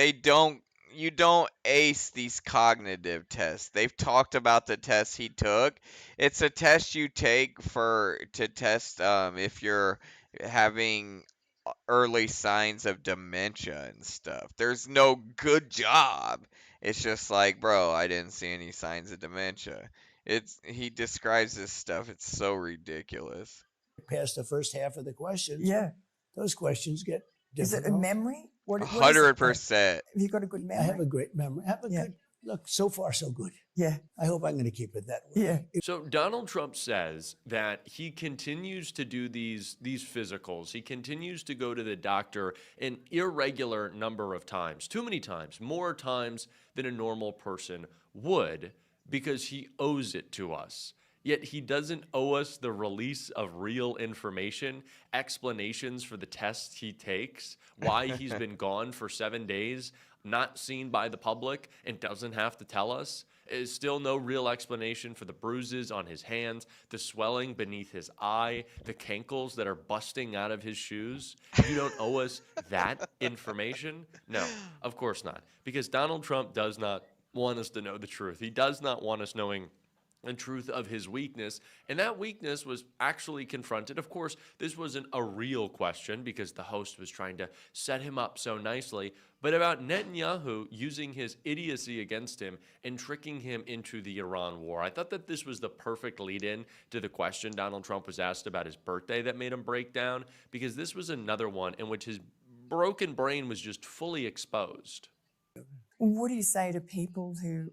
you don't ace these cognitive tests. They've talked about the test he took. It's a test you take to test if you're having early signs of dementia and stuff. There's no good job. It's just like, bro, I didn't see any signs of dementia. He describes this stuff. It's so ridiculous. Past the first half of the questions, Yeah. those questions get difficult. Is it a memory? What is it? 100%. Have you got a good memory? I have a great memory. I have a good look. So far, so good. Yeah. I hope I'm going to keep it that way. Yeah. So Donald Trump says that he continues to do these physicals. He continues to go to the doctor an irregular number of times, too many times, more times than a normal person would, because he owes it to us. Yet he doesn't owe us the release of real information, explanations for the tests he takes, why he's been gone for 7 days, not seen by the public, and doesn't have to tell us. There's still no real explanation for the bruises on his hands, the swelling beneath his eye, the cankles that are busting out of his shoes. You don't owe us that information? No, of course not. Because Donald Trump does not want us to know the truth. He does not want us knowing the truth of his weakness, and that weakness was actually confronted. Of course, this wasn't a real question because the host was trying to set him up so nicely, but about Netanyahu using his idiocy against him and tricking him into the Iran war. I thought that this was the perfect lead-in to the question Donald Trump was asked about his birthday that made him break down, because this was another one in which his broken brain was just fully exposed. What do you say to people who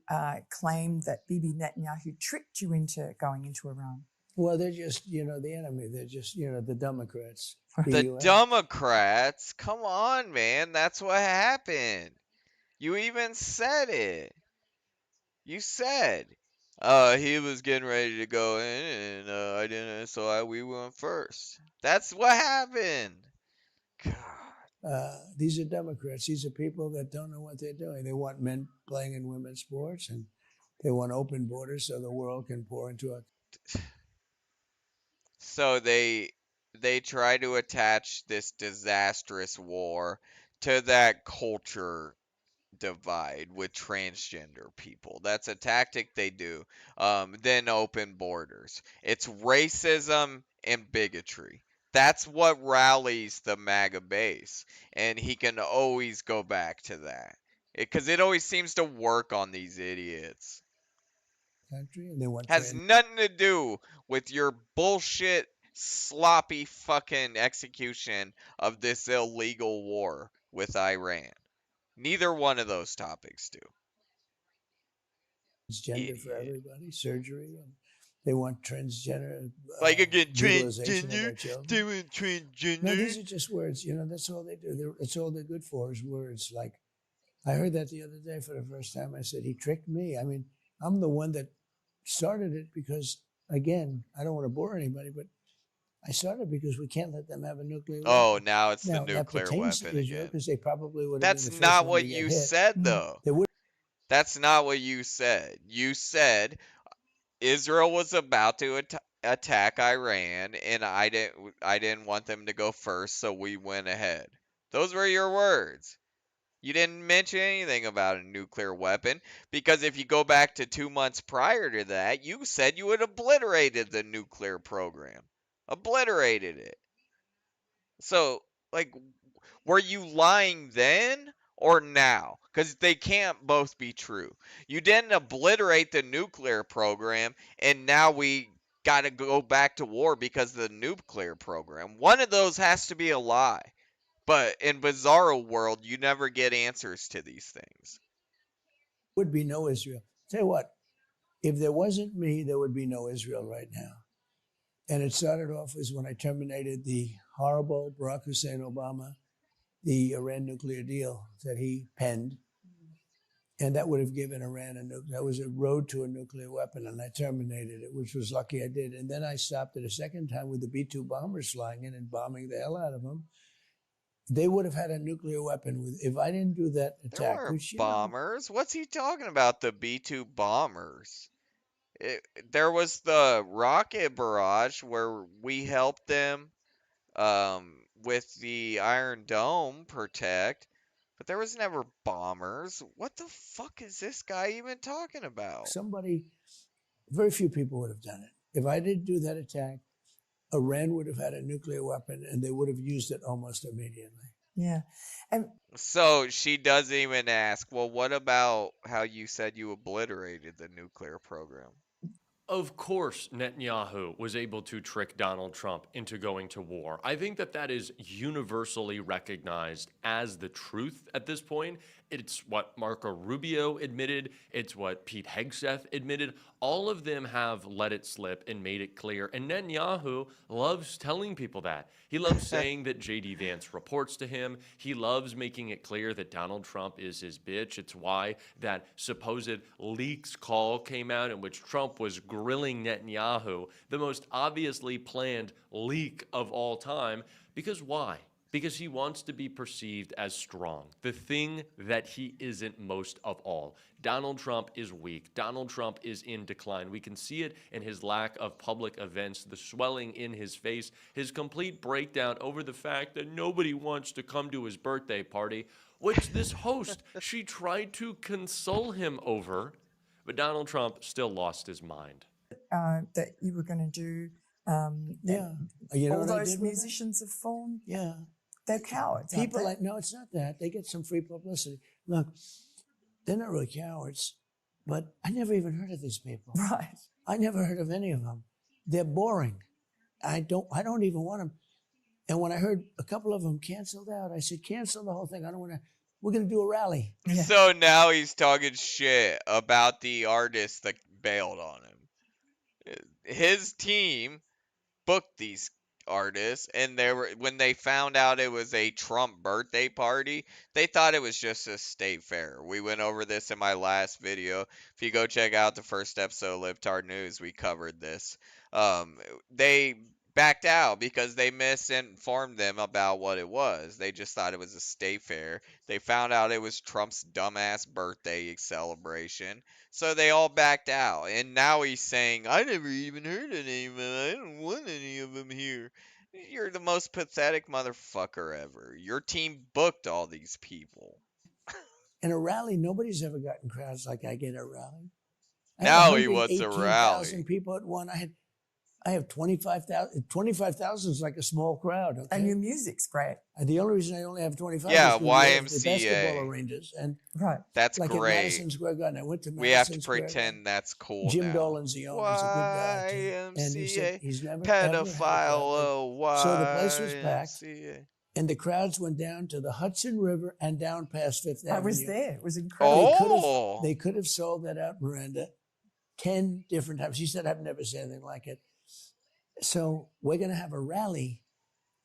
claim that Bibi Netanyahu tricked you into going into Iran? Well, they're just, the enemy. They're just, the Democrats. The Democrats? Come on, man. That's what happened. You even said it. You said, he was getting ready to go in, and I didn't, so we went first. That's what happened. God. These are Democrats. These are people that don't know what they're doing. They want men playing in women's sports, and they want open borders so the world can pour into it. So they try to attach this disastrous war to that culture divide with transgender people. That's a tactic they do. Then open borders. It's racism and bigotry. That's what rallies the MAGA base, and he can always go back to that because it always seems to work on these idiots. Country, and they want has nothing to do with your bullshit, sloppy fucking execution of this illegal war with Iran. Neither one of those topics do. Transgender for everybody, surgery, and they want transgender. Like again, transgender, doing transgender. No, these are just words. That's all they do. That's all they're good for is words. Like, I heard that the other day for the first time. I said, he tricked me. I mean, I'm the one that started it because, again, I don't want to bore anybody, but I started because we can't let them have a nuclear weapon. Oh, now it's the nuclear Israel, weapon again. because they probably would. That's not what you said, though. That's not what you said. You said Israel was about to attack Iran, and I didn't want them to go first, so we went ahead. Those were your words. You didn't mention anything about a nuclear weapon, because if you go back to 2 months prior to that, you said you had obliterated the nuclear program. Obliterated it. So, like, were you lying then or now? Because they can't both be true. You didn't obliterate the nuclear program, and now we got to go back to war because of the nuclear program. One of those has to be a lie. But in Bizarro World, you never get answers to these things. Would be no Israel. Tell you what, if there wasn't me, there would be no Israel right now. And it started off as when I terminated the horrible Barack Hussein Obama, the Iran nuclear deal that he penned. And that would have given Iran that was a road to a nuclear weapon, and I terminated it, which was lucky I did. And then I stopped it a second time with the B-2 bombers flying in and bombing the hell out of them. They would have had a nuclear weapon if I didn't do that There attack. weren't Which, bombers. What's he talking about? The B-2 bombers. There was the rocket barrage where we helped them with the Iron Dome protect, but there was never bombers. What the fuck is this guy even talking about? very few people would have done it. If I didn't do that attack, Iran would have had a nuclear weapon and they would have used it almost immediately. Yeah. And so she doesn't even ask, well, what about how you said you obliterated the nuclear program? Of course, Netanyahu was able to trick Donald Trump into going to war. I think that is universally recognized as the truth at this point. It's what Marco Rubio admitted. It's what Pete Hegseth admitted. All of them have let it slip and made it clear. And Netanyahu loves telling people that. He loves saying that J.D. Vance reports to him. He loves making it clear that Donald Trump is his bitch. It's why that supposed leaks call came out in which Trump was grilling Netanyahu, the most obviously planned leak of all time. Because why? Because he wants to be perceived as strong, the thing that he isn't most of all. Donald Trump is weak. Donald Trump is in decline. We can see it in his lack of public events, the swelling in his face, his complete breakdown over the fact that nobody wants to come to his birthday party, which this host, she tried to console him over, but Donald Trump still lost his mind. That you were going to do, You know all what I those did with it? musicians have fallen. Yeah. They're cowards. aren't People they? like, no, it's not that. They get some free publicity. Look, they're not really cowards, but I never even heard of these people. Right. I never heard of any of them. They're boring. I don't even want them. And when I heard a couple of them canceled out, I said, cancel the whole thing. I don't want to. We're going to do a rally. So now he's talking shit about the artist that bailed on him. His team booked these artists, and when they found out it was a Trump birthday party, they thought it was just a state fair. We went over this in my last video. If you go check out the first episode of Libtard News, we covered this. They backed out because they misinformed them about what it was. They just thought it was a state fair. They found out it was Trump's dumbass birthday celebration. So they all backed out. And now he's saying, I never even heard of any of them. I don't want any of them here. You're the most pathetic motherfucker ever. Your team booked all these people. In a rally, nobody's ever gotten crowds like I get at a rally. Now he wants a rally. 18,000 people at one. I have 25,000. 25,000 is like a small crowd. Okay? And your music's great. And the only reason I only have 25 Yeah, is because we have the YMCA. basketball arranges. And right. That's like great. At Madison Square Garden. I went to Madison We have to Square pretend Garden. that's cool Jim now. Dolan's the owner. He's a good guy. Too. And he said he's never pedophile, oh, So the place was packed. YMCA. And the crowds went down to the Hudson River and down past Fifth Avenue. I was there. It was incredible. Oh. They could have sold that out, Miranda, 10 different times. She said, I've never seen anything like it. So we're going to have a rally.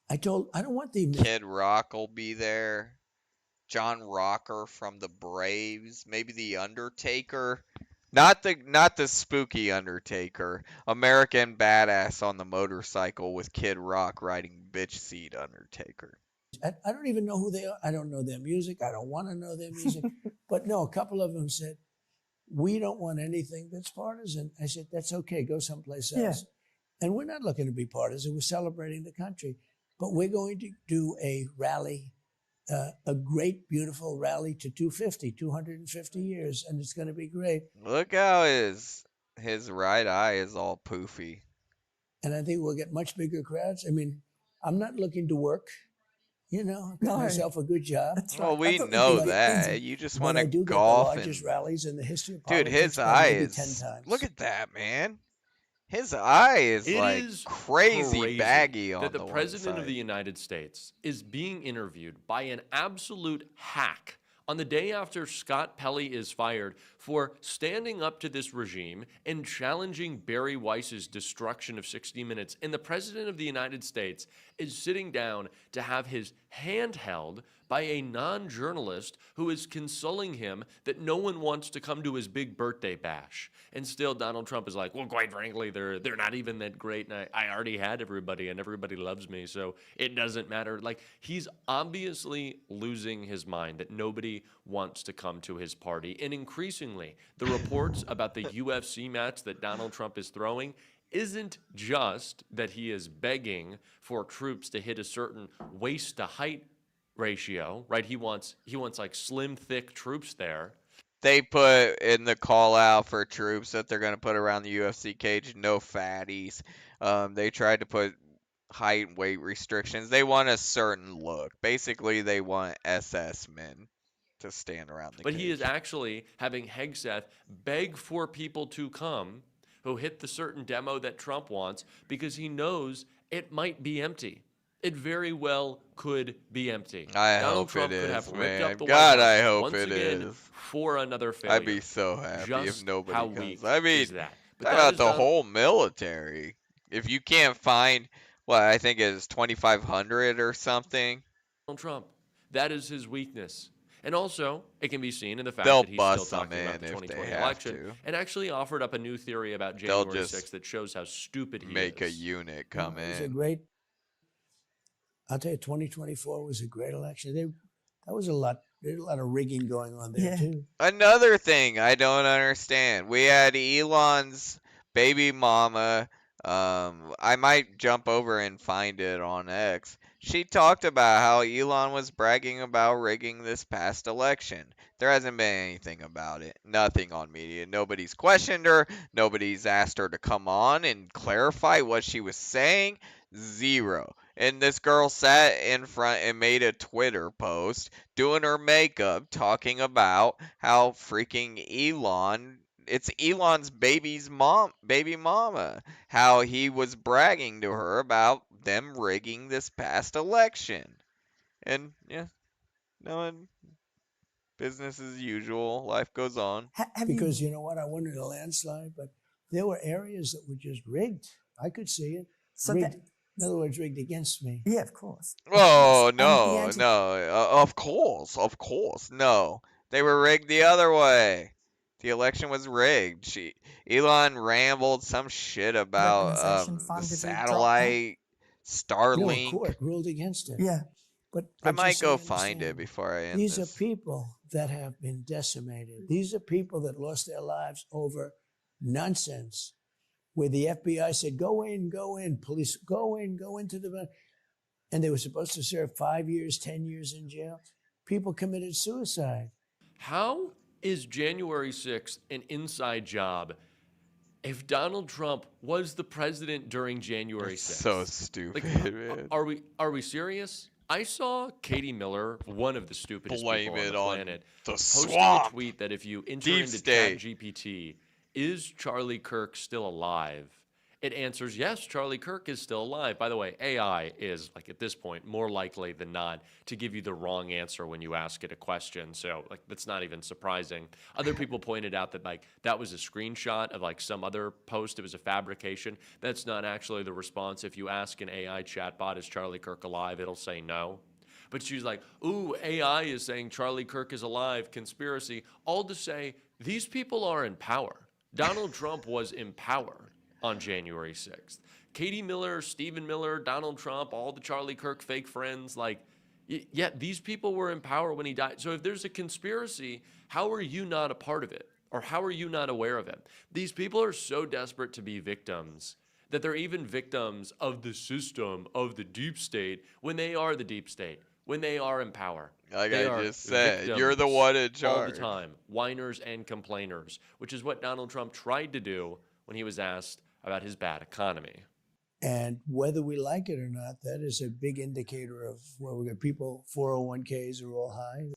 I don't want the... Kid Rock will be there. John Rocker from the Braves. Maybe the Undertaker. Not the spooky Undertaker. American Badass on the motorcycle with Kid Rock riding bitch seat Undertaker. I don't even know who they are. I don't know their music. I don't want to know their music. But no, a couple of them said, we don't want anything that's partisan. I said, that's okay. Go someplace else. Yeah. And we're not looking to be partisan. We're celebrating the country. But we're going to do a rally, a great, beautiful rally to 250 years. And it's going to be great. Look how his right eye is all poofy. And I think we'll get much bigger crowds. I mean, I'm not looking to work. You know, I've got myself a good job. That's Well, right. we know that. You just want to I do golf get the largest rallies in the history of Dude, politics. his by eye maybe is... 10 times. Look at that, man. His eye is It like is crazy baggy on that the one president of side. the United States is being interviewed by an absolute hack on the day after Scott Pelley is fired for standing up to this regime and challenging Barry Weiss's destruction of 60 Minutes. And the president of the United States is sitting down to have his hand held by a non-journalist who is consoling him that no one wants to come to his big birthday bash. And still Donald Trump is like, well, quite frankly, they're not even that great, and I already had everybody, and everybody loves me, so it doesn't matter. Like, he's obviously losing his mind that nobody wants to come to his party. And increasingly, the reports about the UFC match that Donald Trump is throwing isn't just that he is begging for troops to hit a certain waist to height ratio, right? He wants like slim, thick troops there. They put in the call out for troops that they're going to put around the UFC cage, no fatties. They tried to put height and weight restrictions. They want a certain look. Basically, they want SS men to stand around the But cage. he is actually having Hegseth beg for people to come who hit the certain demo that Trump wants because he knows it might be empty. It very well could be empty. I Donald hope Trump it could is, have ripped man. up the God, White House I hope once it again is. for another failure. I'd be so happy Just if nobody how comes. weak I mean, is that? But talk that about is the Donald- whole military. If you can't find, what, I think it's 2,500 or something. Donald Trump. That is his weakness. And also, it can be seen in the fact They'll that he's still bust them talking about in the if they 2020 have election to. and actually offered up a new theory about They'll January just 6th that shows how stupid he Make is. a unit come It was a in. great. I'll tell you, 2024 was a great election. That was a lot. There's a lot of rigging going on there too. Another thing I don't understand. We had Elon's baby mama. I might jump over and find it on X. She talked about how Elon was bragging about rigging this past election. There hasn't been anything about it. Nothing on media. Nobody's questioned her. Nobody's asked her to come on and clarify what she was saying. Zero. And this girl sat in front and made a Twitter post doing her makeup talking about how freaking it's Elon's baby mama, how he was bragging to her about them rigging this past election. And yeah, no one, business as usual, life goes on. Because you know what? I wanted a landslide, but there were areas that were just rigged. I could see it. So rigged, in other words, rigged against me. Yeah, of course. Oh, no, of course, no. They were rigged the other way. The election was rigged. Elon rambled some shit about Weaponization the fund, did he drop that? satellite, No, Starlink. a court ruled against it. Yeah. But I might just so go you find it understand, before I end These this. are people that have been decimated. These are people that lost their lives over nonsense, where the FBI said, go in, police, go into the... And they were supposed to serve 5 years, 10 years in jail. People committed suicide. How is January 6th an inside job if Donald Trump was the president during January 6th? So stupid, man. Are we serious? I saw Katie Miller, one of the stupidest Blame people on it the on planet, the posting swamp. a tweet that if you enter Deep into state. ChatGPT, is Charlie Kirk still alive? It answers, yes, Charlie Kirk is still alive. By the way, AI is, like, at this point, more likely than not to give you the wrong answer when you ask it a question. So, like, that's not even surprising. Other people pointed out that, like, that was a screenshot of, like, some other post. It was a fabrication. That's not actually the response. If you ask an AI chatbot, is Charlie Kirk alive? It'll say no. But she's like, ooh, AI is saying Charlie Kirk is alive, conspiracy. All to say, these people are in power. Donald Trump was in power on January 6th. Katie Miller, Stephen Miller, Donald Trump, all the Charlie Kirk fake friends, like, yeah, these people were in power when he died. So if there's a conspiracy, how are you not a part of it? Or how are you not aware of it? These people are so desperate to be victims that they're even victims of the system, of the deep state, when they are the deep state, when they are in power. Like They I are just said, you're the victims one in all charge. the time, whiners and complainers, which is what Donald Trump tried to do when he was asked about his bad economy. And whether we like it or not, that is a big indicator of where we got people, 401ks are all high.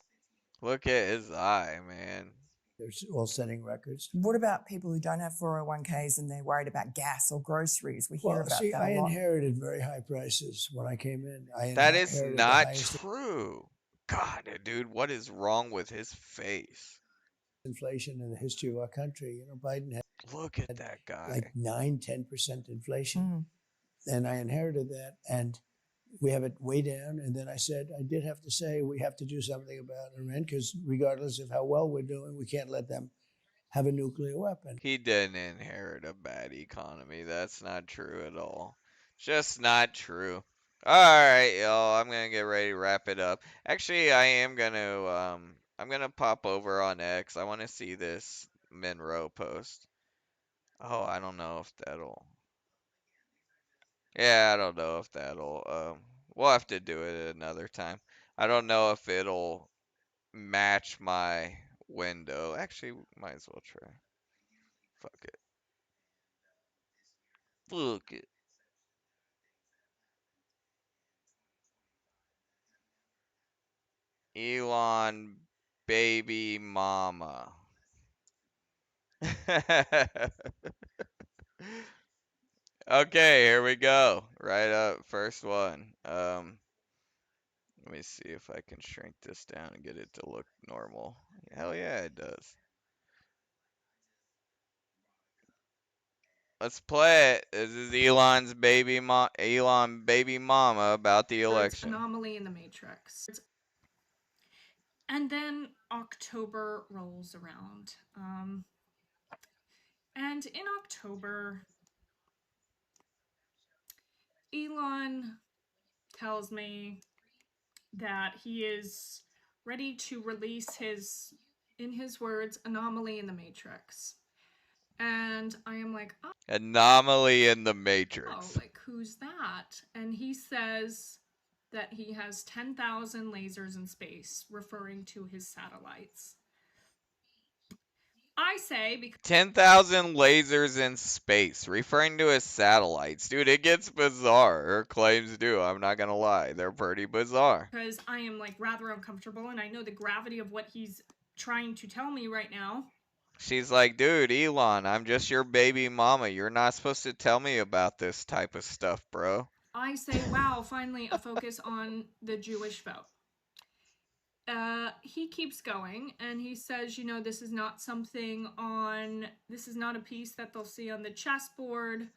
Look at his eye, man. They're all setting records. What about people who don't have 401ks and they're worried about gas or groceries? We hear Well, about see, that I a lot. inherited very high prices when I came in. That is inherited the not highest true. God, dude, what is wrong with his face? inflation in the history of our country. You know, Biden had Look at that guy. like 9-10% inflation. And I inherited that. And we have it way down. And then I said, I did have to say, we have to do something about Iran, because regardless of how well we're doing, we can't let them have a nuclear weapon. He didn't inherit a bad economy. That's not true at all. Just not true. Alright, y'all, I'm gonna get ready to wrap it up. Actually, I'm gonna pop over on X. I wanna see this Monroe post. Oh, I don't know if that'll. Yeah, I don't know if that'll. We'll have to do it another time. I don't know if it'll match my window. Actually, might as well try. Fuck it. Fuck it. Elon baby mama. Okay, here we go. Right up, first one. Let me see if I can shrink this down and get it to look normal. Hell yeah, it does. Let's play it. This is Elon baby mama about the election. Anomaly in the Matrix. And then October rolls around. And in October, Elon tells me that he is ready to release his, in his words, anomaly in the Matrix. And I am like, oh. Anomaly in the Matrix. Oh, like, who's that? And he says that he has 10,000 lasers in space, referring to his satellites. I say because 10,000 lasers in space, referring to his satellites. Dude, it gets bizarre. Her claims do. I'm not gonna lie. They're pretty bizarre. Because I am, like, rather uncomfortable, and I know the gravity of what he's trying to tell me right now. She's like, dude, Elon, I'm just your baby mama. You're not supposed to tell me about this type of stuff, bro. I say, wow, finally a focus on the Jewish vote. He keeps going, and he says, you know, this is not a piece that they'll see on the chessboard.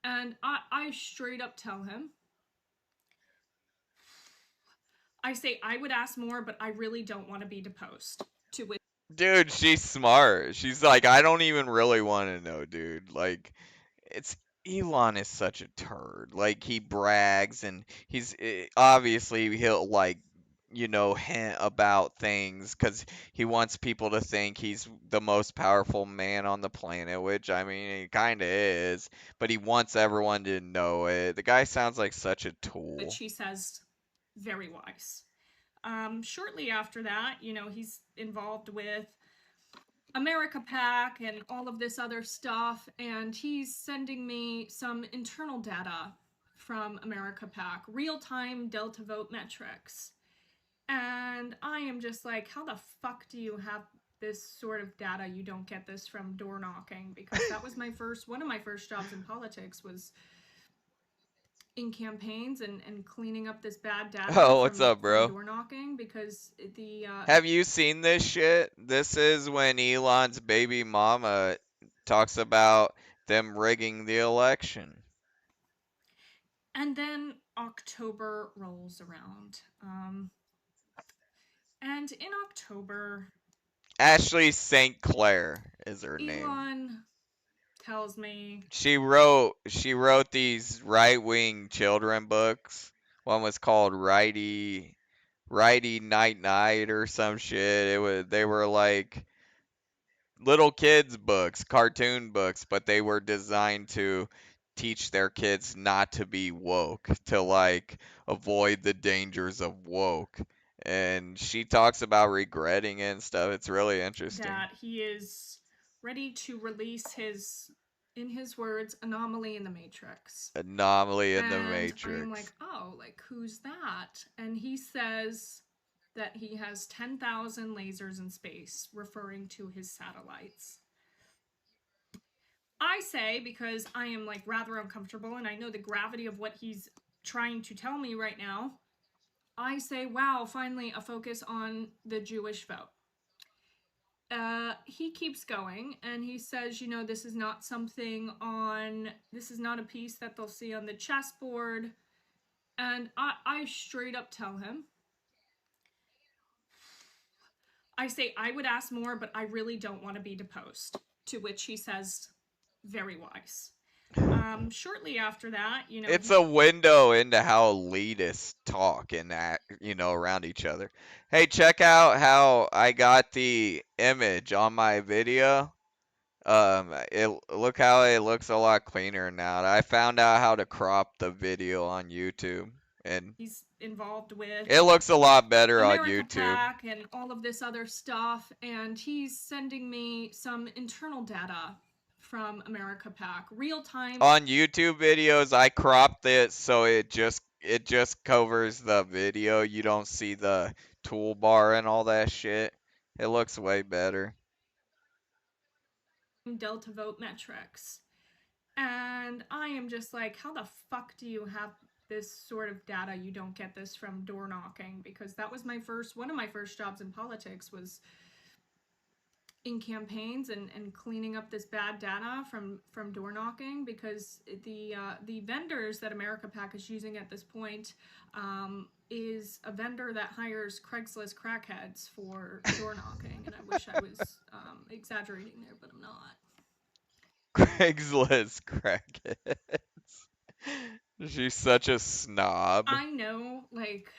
And I straight up tell him, I say, I would ask more, but I really don't want to be deposed. To which, dude, she's smart. She's like, I don't even really want to know, dude. Like, Elon is such a turd. Like, he brags, and obviously he'll, like, you know, hint about things because he wants people to think he's the most powerful man on the planet, which, I mean, he kind of is, but he wants everyone to know it. The guy sounds like such a tool. which he says, very wise. Shortly after that, you know, he's involved with America PAC and all of this other stuff, and he's sending me some internal data from America PAC, real-time Delta vote metrics. And I am just like, how the fuck do you have this sort of data? You don't get this from door knocking, because that was one of my first jobs in politics was in campaigns and cleaning up this bad data. Oh, what's up, bro? Door knocking, because the have you seen this shit? This is when Elon's baby mama talks about them rigging the election. And then October rolls around. And in October, Ashley St. Clair is her name. Elon tells me she wrote these right-wing children books. One was called Righty Night Night or some shit. They were like little kids books, cartoon books, but they were designed to teach their kids not to be woke, to like avoid the dangers of woke. And she talks about regretting it and stuff. It's really interesting. That he is ready to release his, in his words, anomaly in the Matrix. Anomaly in the Matrix. I'm like, oh, like, who's that? And he says that he has 10,000 lasers in space, referring to his satellites. I say, because I am, like, rather uncomfortable, and I know the gravity of what he's trying to tell me right now, I say, wow, finally a focus on the Jewish vote. He keeps going, and he says, you know, this is not a piece that they'll see on the chessboard. And I straight up tell him, I say, I would ask more, but I really don't want to be deposed. To which he says, very wise. Shortly after that, you know, It's a window into how elitists talk and act, around each other. Hey, check out how I got the image on my video. Look how it looks a lot cleaner now. I found out how to crop the video on YouTube, and he's involved with it looks a lot better on America YouTube. Pack and all of this other stuff, and he's sending me some internal data from America Pack, real time. On YouTube videos, I cropped it so it just covers the video. You don't see the toolbar and all that shit. It looks way better. Delta vote metrics. And I am just like, how the fuck do you have this sort of data? You don't get this from door knocking, because that was one of my first jobs in politics was in campaigns and cleaning up this bad data from door knocking, because the vendors that America Pack is using at this point is a vendor that hires Craigslist crackheads for door knocking, and I wish I was exaggerating there, but I'm not. Craigslist crackheads. She's such a snob. I know, like,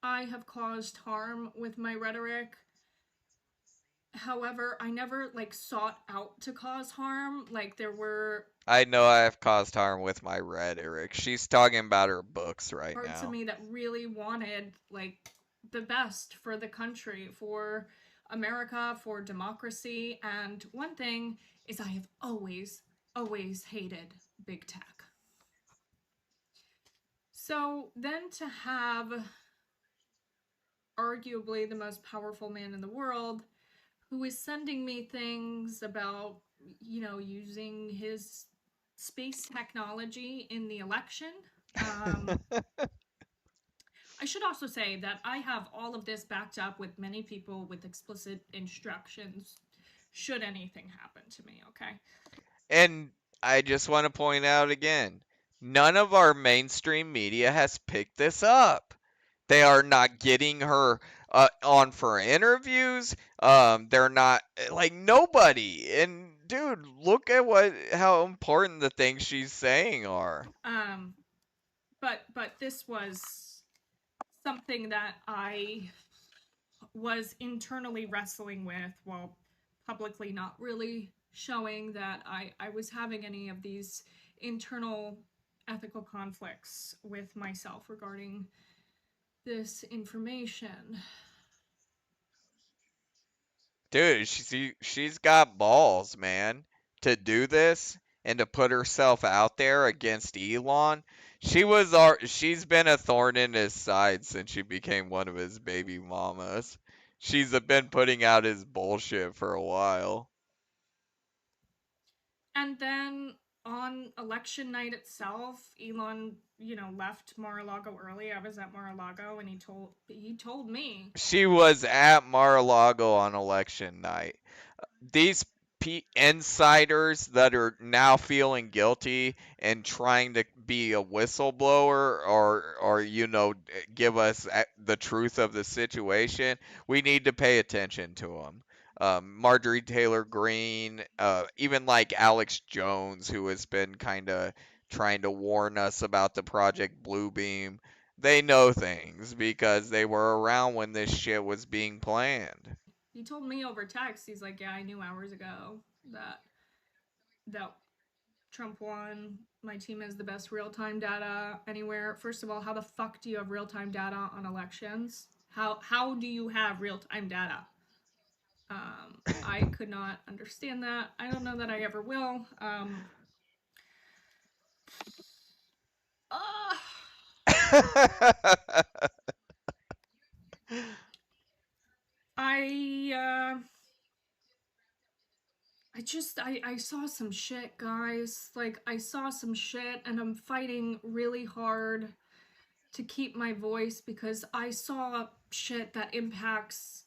I have caused harm with my rhetoric. However, I never, like, sought out to cause harm. Like, there were I know I have caused harm with my rhetoric. She's talking about her books right parts now. of me that really wanted, like, the best for the country, for America, for democracy. And one thing is I have always hated big tech. So then to have arguably the most powerful man in the world who is sending me things about, you know, using his space technology in the election. I should also say that I have all of this backed up with many people with explicit instructions should anything happen to me, okay? And I just want to point out again, none of our mainstream media has picked this up. They are not getting her on for interviews. They're not, like, nobody. And dude, look at how important the things she's saying are. But this was something that I was internally wrestling with while publicly not really showing that I was having any of these internal ethical conflicts with myself regarding this information. Dude, she's got balls, man, to do this and to put herself out there against Elon. She's been a thorn in his side since she became one of his baby mamas. She's been putting out his bullshit for a while. And then on election night itself, Elon, you know, left Mar-a-Lago early. I was at Mar-a-Lago, and he told me She was at Mar-a-Lago on election night. These insiders that are now feeling guilty and trying to be a whistleblower or give us the truth of the situation, we need to pay attention to them. Marjorie Taylor Greene, even like Alex Jones, who has been kind of trying to warn us about the Project Bluebeam. They know things because they were around when this shit was being planned. He told me over text, he's like, yeah, I knew hours ago that Trump won. My team has the best real-time data anywhere. First of all, how the fuck do you have real-time data on elections? How do you have real-time data? I could not understand that. I don't know that I ever will. I saw some shit, guys. Like, I saw some shit, and I'm fighting really hard to keep my voice because I saw shit that impacts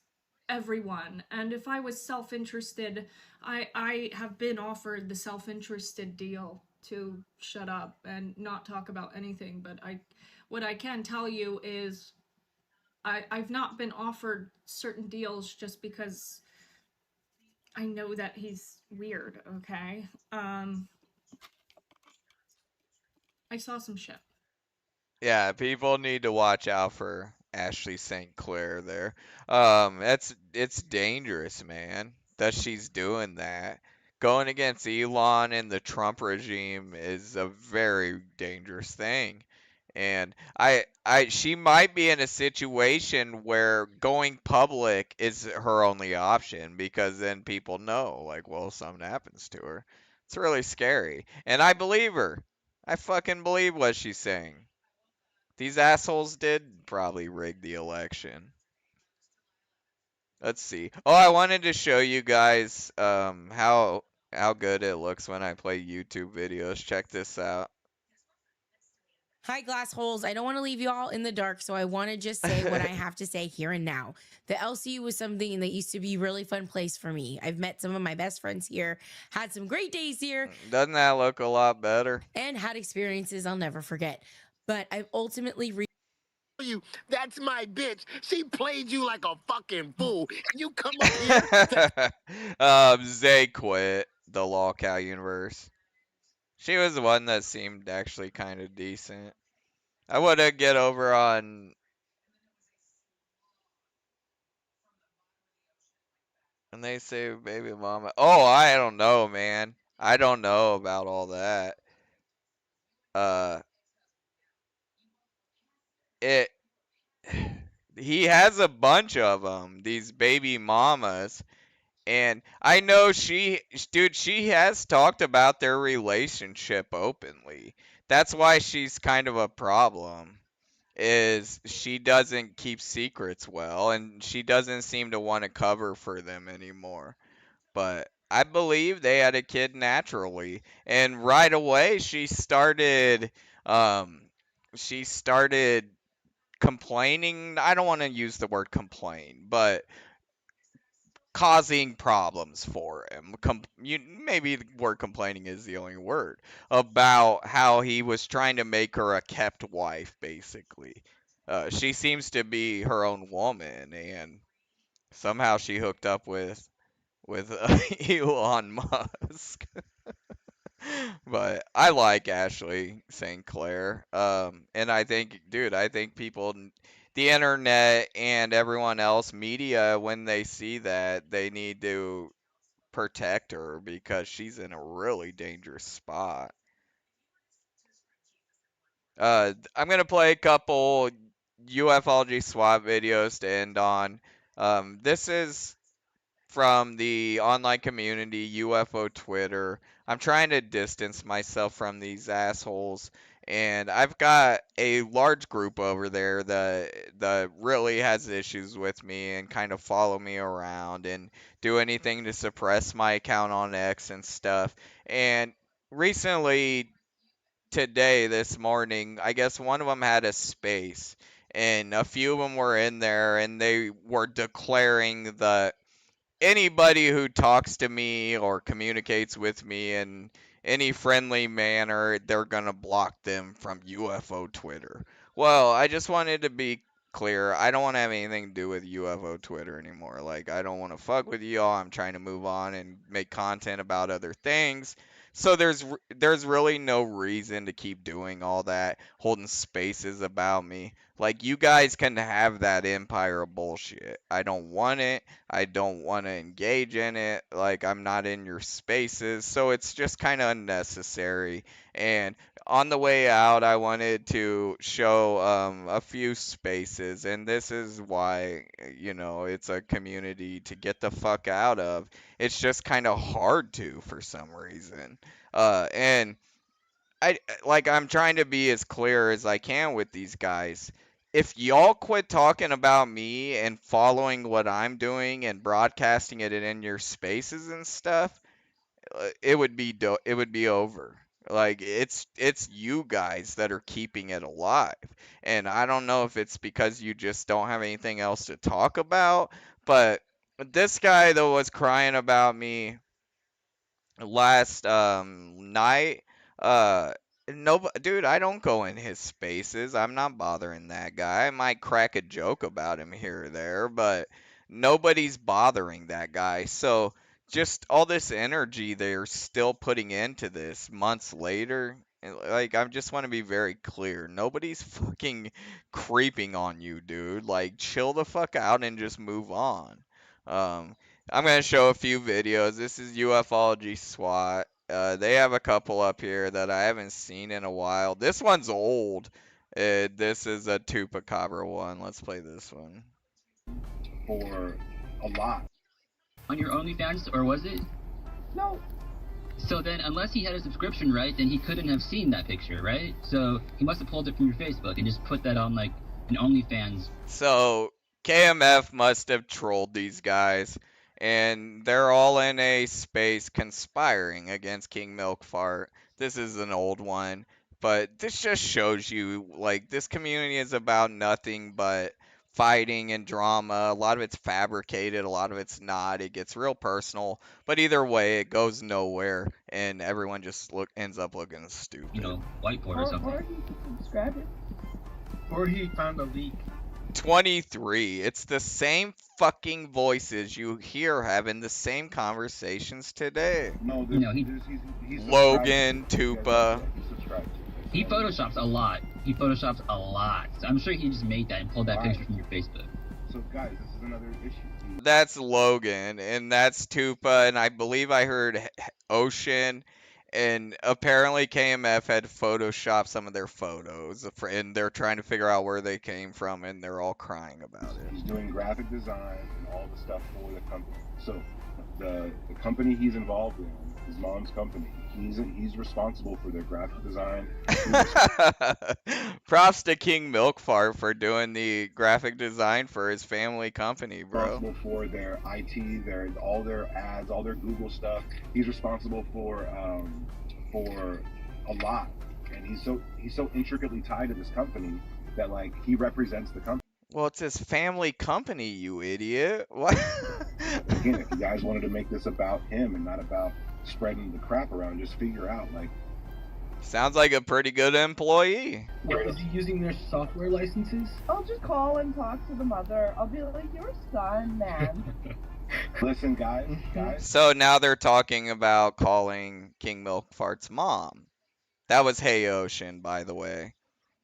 everyone. And if I was self-interested, I have been offered the self-interested deal to shut up and not talk about anything, but what I can tell you is I've not been offered certain deals just because I know that he's weird, okay? I saw some shit. Yeah, people need to watch out for Ashley St. Clair there. It's dangerous, man, that she's doing that. Going against Elon and the Trump regime is a very dangerous thing. And she might be in a situation where going public is her only option because then people know, like, well, something happens to her. It's really scary. And I believe her. I fucking believe what she's saying. These assholes did probably rig the election. Let's see. Oh, I wanted to show you guys how good it looks when I play YouTube videos. Check this out. Hi, glass holes. I don't want to leave you all in the dark, so I want to just say what I have to say here and now. The LCU was something that used to be a really fun place for me. I've met some of my best friends here, had some great days here. Doesn't that look a lot better? And had experiences I'll never forget. But I've ultimately you, that's my bitch. She played you like a fucking fool. You come up here. Zay quit the Lolcow universe. She was the one that seemed actually kind of decent. I would have get over on. And they say baby mama. Oh, I don't know, man. I don't know about all that. It. He has a bunch of them. These baby mamas. And I know she has talked about their relationship openly. That's why she's kind of a problem. Is she doesn't keep secrets well, and she doesn't seem to want to cover for them anymore. But I believe they had a kid naturally, and right away she started complaining. I don't want to use the word complain, but causing problems for him. Maybe the word complaining is the only word, about how he was trying to make her a kept wife, basically. She seems to be her own woman, and somehow she hooked up with Elon Musk. But I like Ashley St. Clair. And I think, dude, I think people, the internet and everyone else, media, when they see that, they need to protect her because she's in a really dangerous spot. I'm gonna play a couple ufology SWAT videos to end on. This is from the online community, UFO Twitter. I'm trying to distance myself from these assholes, and I've got a large group over there that really has issues with me and kind of follow me around and do anything to suppress my account on X and stuff. And recently, today, this morning, I guess one of them had a space, and a few of them were in there, and they were declaring that anybody who talks to me or communicates with me in any friendly manner, they're gonna block them from UFO Twitter. Well, I just wanted to be clear. I don't want to have anything to do with UFO Twitter anymore. Like, I don't want to fuck with y'all. I'm trying to move on and make content about other things. So there's really no reason to keep doing all that, holding spaces about me. Like, you guys can have that empire of bullshit. I don't want it. I don't want to engage in it. Like, I'm not in your spaces. So it's just kind of unnecessary. And on the way out, I wanted to show a few spaces. And this is why, it's a community to get the fuck out of. It's just kind of hard to for some reason. And I'm trying to be as clear as I can with these guys. If y'all quit talking about me and following what I'm doing and broadcasting it in your spaces and stuff, it would be over. Like, it's you guys that are keeping it alive. And I don't know if it's because you just don't have anything else to talk about, but this guy that was crying about me last night, Uh, no, dude, I don't go in his spaces. I'm not bothering that guy. I might crack a joke about him here or there, but nobody's bothering that guy. So just all this energy they're still putting into this months later. Like, I just want to be very clear. Nobody's fucking creeping on you, dude. Like, chill the fuck out and just move on. Um, I'm gonna show a few videos. This is UFology SWAT. They have a couple up here that I haven't seen in a while. This one's old. This is a Tupacabra one. Let's play this one. For a lot. On your OnlyFans, or was it? No. So then, unless he had a subscription, right, then he couldn't have seen that picture, right? So he must have pulled it from your Facebook and just put that on, like, an OnlyFans. So KMF must have trolled these guys, and they're all in a space conspiring against King Milkfart. This is an old one, but this just shows you, like, this community is about nothing but fighting and drama. A lot of it's fabricated, a lot of it's not. It gets real personal, but either way, it goes nowhere, and everyone just ends up looking stupid. You know, whiteboard or something. Or he subscribed it. Or he found a leak. 23. It's the same fucking voices you hear having the same conversations today. No, he's Logan, Tupa. He photoshops a lot. He photoshops a lot. So I'm sure he just made that and pulled that picture from your Facebook. So guys, this is another issue. That's Logan, and that's Tupa, and I believe I heard Ocean, and apparently KMF had photoshopped some of their photos, and they're trying to figure out where they came from, and they're all crying about it. He's doing graphic design and all the stuff for the company. So the company he's involved in, his mom's company, he's responsible for their graphic design. Props to King Milkfart for doing the graphic design for his family company, bro. Responsible for their IT, all their ads, all their Google stuff. He's responsible for a lot, and he's so intricately tied to this company that, like, he represents the company. Well, it's his family company, you idiot. What? Again, if you guys wanted to make this about him and not about spreading the crap around, just figure out, like. Sounds like a pretty good employee. Where is he using their software licenses? I'll just call and talk to the mother. I'll be like, your son, man. Listen, guys. So now they're talking about calling King Milkfart's mom. That was Hey Ocean, by the way.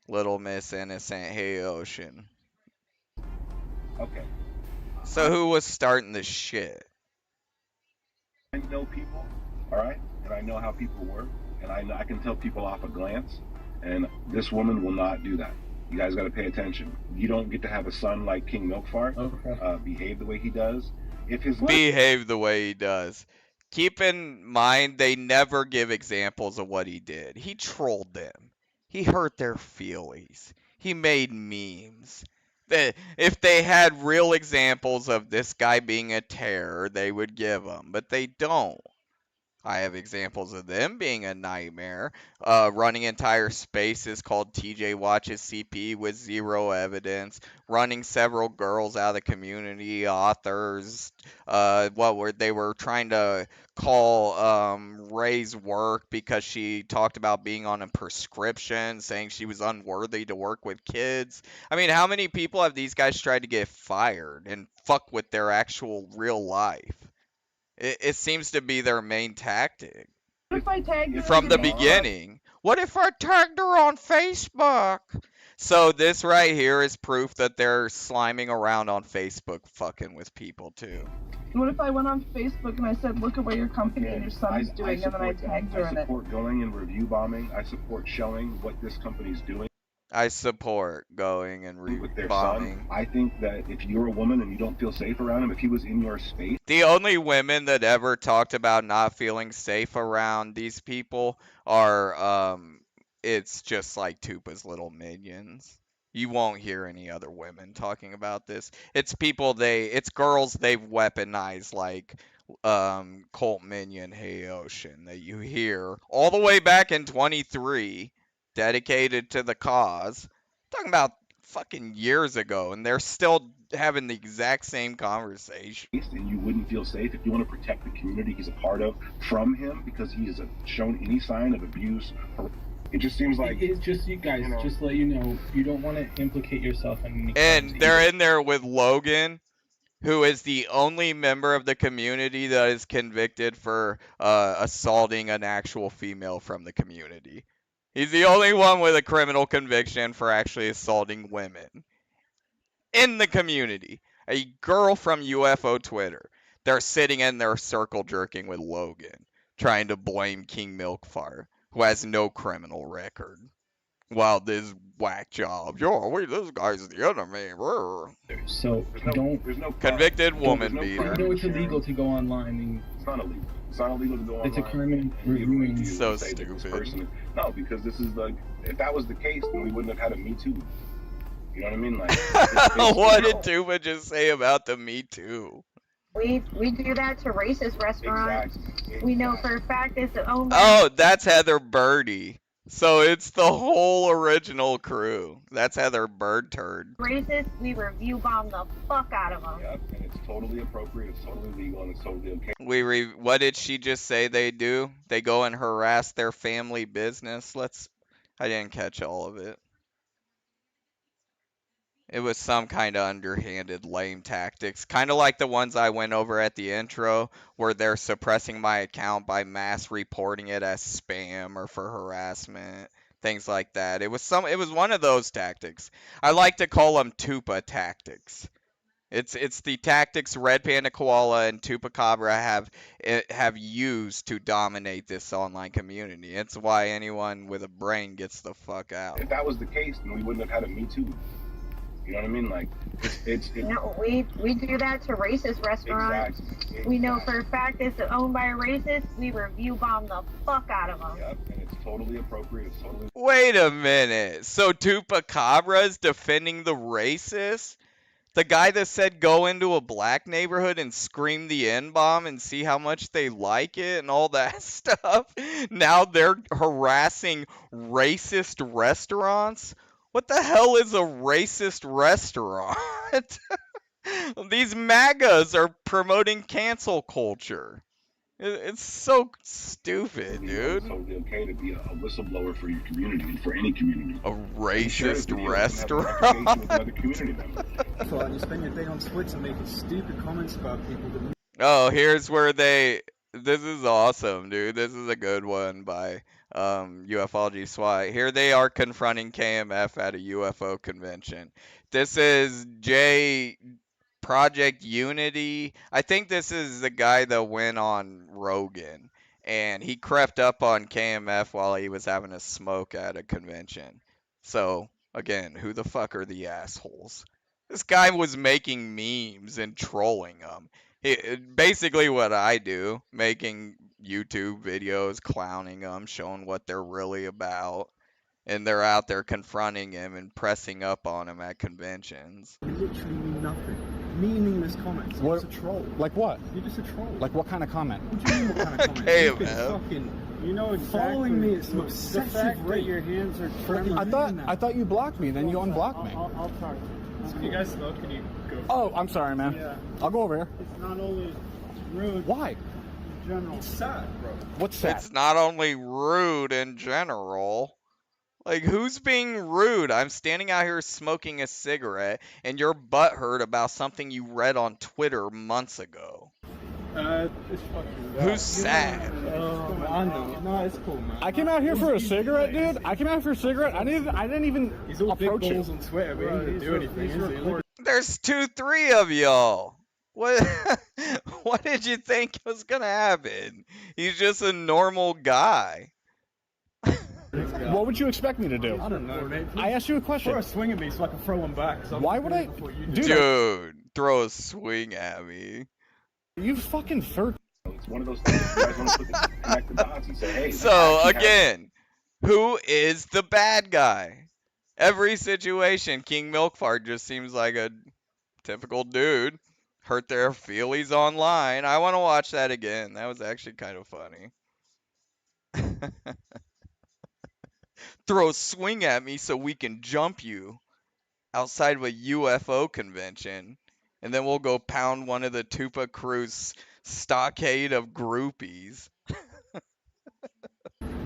Little Miss Innocent Hey Ocean. Okay. So who was starting this shit? I know people, all right? And I know how people work. And I can tell people off a glance. And this woman will not do that. You guys got to pay attention. You don't get to have a son like King Milkfart behave the way he does. Behave the way he does. Keep in mind, they never give examples of what he did. He trolled them. He hurt their feelings. He made memes. If they had real examples of this guy being a terror, they would give them. But they don't. I have examples of them being a nightmare, running entire spaces called TeeJay Watches CP with zero evidence, running several girls out of the community, authors, they were trying to call Ray's work because she talked about being on a prescription, saying she was unworthy to work with kids. I mean, how many people have these guys tried to get fired and fuck with their actual real life? It seems to be their main tactic. What if I tagged her From the in it? beginning. What if I tagged her on Facebook? So this right here is proof that they're sliming around on Facebook fucking with people too. What if I went on Facebook and I said, look at what your company and your son is doing, and then I tagged her in it? I support going and review bombing. I support showing what this company's doing. I support going and with their bombing. son. I think that if you're a woman and you don't feel safe around him, if he was in your space. The only women that ever talked about not feeling safe around these people are, it's just like Tupa's little minions. You won't hear any other women talking about this. It's girls they've weaponized like, Cult Minion Hey Ocean that you hear all the way back in 23. Dedicated to the cause. Talking about fucking years ago, and they're still having the exact same conversation. And you wouldn't feel safe if you want to protect the community he's a part of from him because he has shown any sign of abuse. It just seems like it's just you guys. Just let you know, you don't want to implicate yourself in any. And they're in there with Logan, who is the only member of the community that is convicted for assaulting an actual female from the community. He's the only one with a criminal conviction for actually assaulting women in the community. A girl from UFO Twitter. They're sitting in there circle jerking with Logan, trying to blame King Milkfire, who has no criminal record. While this whack job, this guy's the enemy. So there's no convicted woman beater. You know it's illegal to go online. I mean, it's not illegal. It's not illegal to go online. It's a crime in reviewing. So stupid. No, because this is like, if that was the case, then we wouldn't have had a Me Too. You know what I mean? Like, what did Tuba just say about the Me Too? We do that to racist restaurants. Exactly. We know for a fact it's owned by... Oh, that's Heather Birdie. So it's the whole original crew. That's Heather Bird Turd. Racist, we review bomb the fuck out of them. Yep, and it's totally appropriate, it's totally legal, and it's totally okay. What did she just say they do? They go and harass their family business. I didn't catch all of it. It was some kind of underhanded lame tactics, kind of like the ones I went over at the intro, where they're suppressing my account by mass reporting it as spam or for harassment, things like that. It was one of those tactics. I like to call them Tupa tactics. It's the tactics Red Panda Koala and Tupacabra have used to dominate this online community. It's why anyone with a brain gets the fuck out. If that was the case, then we wouldn't have had a Me Too. You know what I mean? Like, No, we do that to racist restaurants. Exactly. We know for a fact it's owned by a racist. We review bomb the fuck out of them. Yep, and it's totally appropriate. It's totally... Wait a minute. So Tupacabra is defending the racist? The guy that said go into a black neighborhood and scream the N-bomb and see how much they like it and all that stuff? Now they're harassing racist restaurants? What the hell is a racist restaurant? These MAGAs are promoting cancel culture. It's so stupid, dude. It's totally okay to be a whistleblower for your community and for any community. A racist restaurant? So you spend your day on Twitter making stupid comments about people that... Oh, here's where this is awesome, dude. This is a good one by ufology SWAT. Here they are confronting KMF at a UFO convention. This is Project Unity. I think this is the guy that went on Rogan, and he crept up on KMF while he was having a smoke at a convention. So, again, who the fuck are the assholes? This guy was making memes and trolling them. Basically what I do, making YouTube videos, clowning them, showing what they're really about. And they're out there confronting him and pressing up on him at conventions. You literally mean nothing. Meaningless comments. You're just a troll. Like what? You're just a troll. Like what kind of comment? What do you mean what kind of comment? Okay, You've been man. fucking, you know exactly. Following me, it's an obsessive rate. Your hands are trembling. I thought you blocked me, then you unblocked me. I'll talk. So you guys know, can you go? Oh, I'm sorry, man. Yeah. I'll go over here. It's not only rude. Why? In general. It's sad, bro. What's sad? It's not only rude in general. Like, who's being rude? I'm standing out here smoking a cigarette, and you're butthurt about something you read on Twitter months ago. It's fucking bad. Who's sad? I know. No, it's cool, man. I came out here for a cigarette, dude. I came out for a cigarette. I didn't even He's all big approach balls it. on Twitter, but he didn't do anything. Is he? There's 2-3 of y'all. What? What did you think was gonna happen? He's just a normal guy. What would you expect me to do? I don't know, mate. I asked you a question. Throw a swing at me so I can throw one back. Why would I? Dude, throw a swing at me. You fucking third. It's one of those things you guys want to connect the dots and say, hey. So again, who is the bad guy? Every situation, King Milkfart just seems like a typical dude. Hurt their feelies online. I want to watch that again. That was actually kind of funny. Throw a swing at me so we can jump you. outside of a UFO convention, and then we'll go pound one of the Tupa crew's stockade of groupies.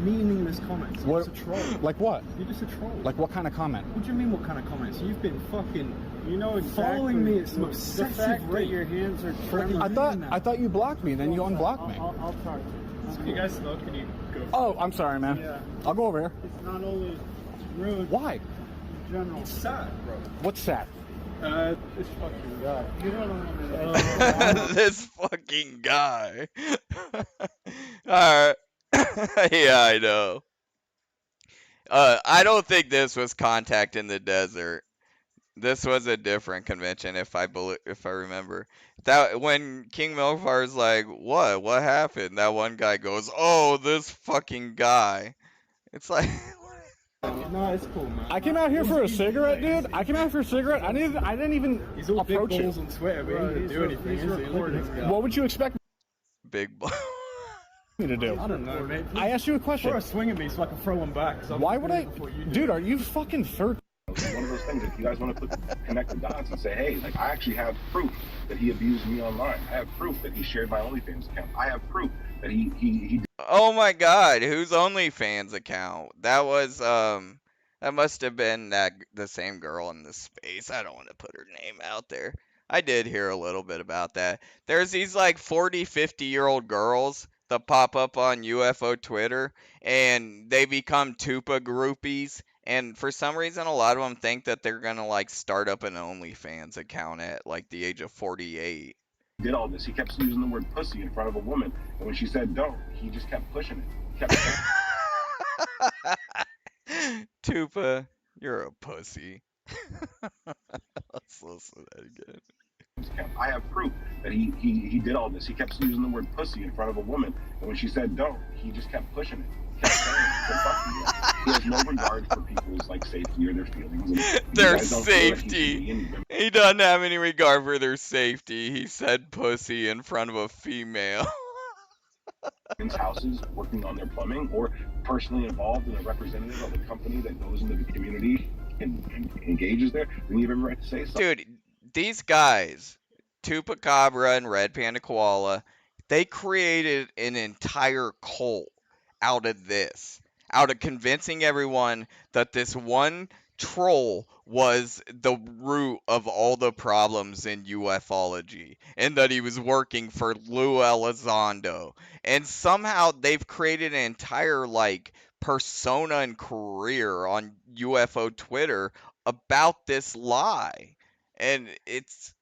Meaningless comments. You're What? just a troll. Like what? You're just a troll. Like what kind of comment? What do you mean what kind of comments? You've been fucking exactly following me at some the obsessive fact that rate. your hands are trembling. I thought you blocked me, then you unblocked me. I'll talk to you. Can you guys smoke? Can you go? Oh, I'm sorry, man. Yeah. I'll go over here. It's not only rude. Why? In general. It's sad, bro. What's that? This fucking guy. You don't know. This fucking guy. Alright. Yeah, I know. I don't think this was Contact in the Desert. This was a different convention, if I remember. That when King Milfar's like, what happened? That one guy goes, oh, this fucking guy. It's like, No, it's cool, man. I came out here for a cigarette, dude. I came out for a cigarette. I didn't even He's all big approach balls it. on Twitter, but he didn't do anything. He's recording. What would you expect big ball. me to do? I don't know, mate. I asked you a question. Throw a swing at me so I can throw him back. Why would I? Dude, are you fucking third? It's one of those things, if you guys want to connect the dots and say, hey, like, I actually have proof that he abused me online. I have proof that he shared my OnlyFans account. I have proof that he Oh my god, whose OnlyFans account? That was, that must have been the same girl in the space. I don't want to put her name out there. I did hear a little bit about that. There's these like 40, 50-year-old girls that pop up on UFO Twitter, and they become Tupa groupies. And for some reason, a lot of them think that they're gonna like start up an OnlyFans account at like the age of 48. did all this. He kept using the word pussy in front of a woman. And when she said don't, he just kept pushing it. He kept Tupa, you're a pussy. Let's listen to that again. I have proof that he did all this. He kept using the word pussy in front of a woman. And when she said don't, he just kept pushing it. He kept saying it. So fuck you. He has no regard for people's like safety or their feelings. And Their safety. He doesn't have any regard for their safety. He said pussy in front of a female. Houses working on their plumbing, or personally involved in a representative of a company that goes into the community and engages there, then you have every right to say something. Dude, these guys, Tupacabra and Red Panda Koala, they created an entire cult out of this. Out of convincing everyone that this one troll was the root of all the problems in ufology, and that he was working for Lou Elizondo. And somehow they've created an entire like persona and career on UFO Twitter about this lie. And it's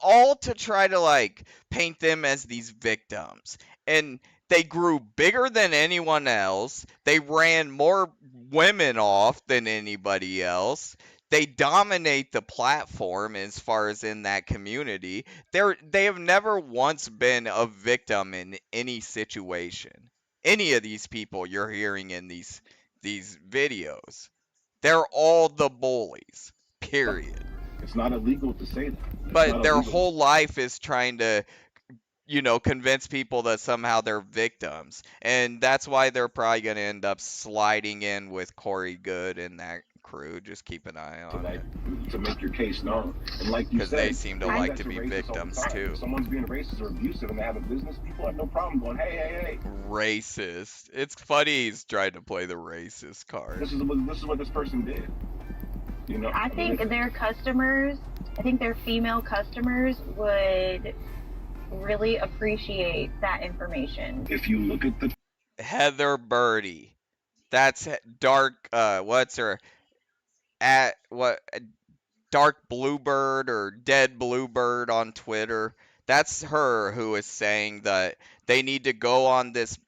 all to try to like paint them as these victims. And they grew bigger than anyone else. They ran more women off than anybody else. They dominate the platform as far as in that community. They have never once been a victim in any situation. Any of these people you're hearing in these videos, they're all the bullies. Period. It's not illegal to say that. But their whole life is trying to, convince people that somehow they're victims. And that's why they're probably going to end up sliding in with Corey Good and that crew. Just keep an eye on it. To make your case known. And like you said, because they seem to like to be victims too. If someone's being racist or abusive and they have a business, people have no problem going, hey. Racist. It's funny he's trying to play the racist card. This is what this person did. I think their customers, their female customers would really appreciate that information. If you look at the Heather Birdie, that's dark. What's her? Dark Bluebird or Dead Bluebird on Twitter. That's her who is saying that they need to go on this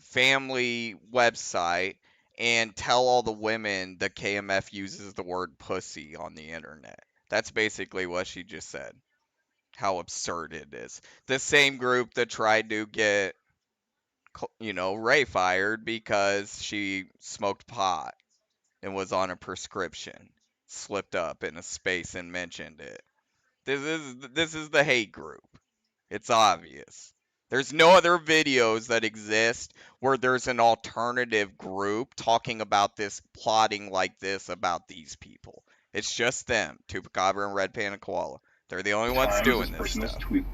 family website and tell all the women the KMF uses the word pussy on the internet. That's basically what she just said. How absurd it is. The same group that tried to get, Ray fired because she smoked pot and was on a prescription. Slipped up in a space and mentioned it. This is the hate group. It's obvious. There's no other videos that exist where there's an alternative group talking about this, plotting like this about these people. It's just them, Chupacabra and Red Panda Koala. They're the only ones doing this stuff. Tweet.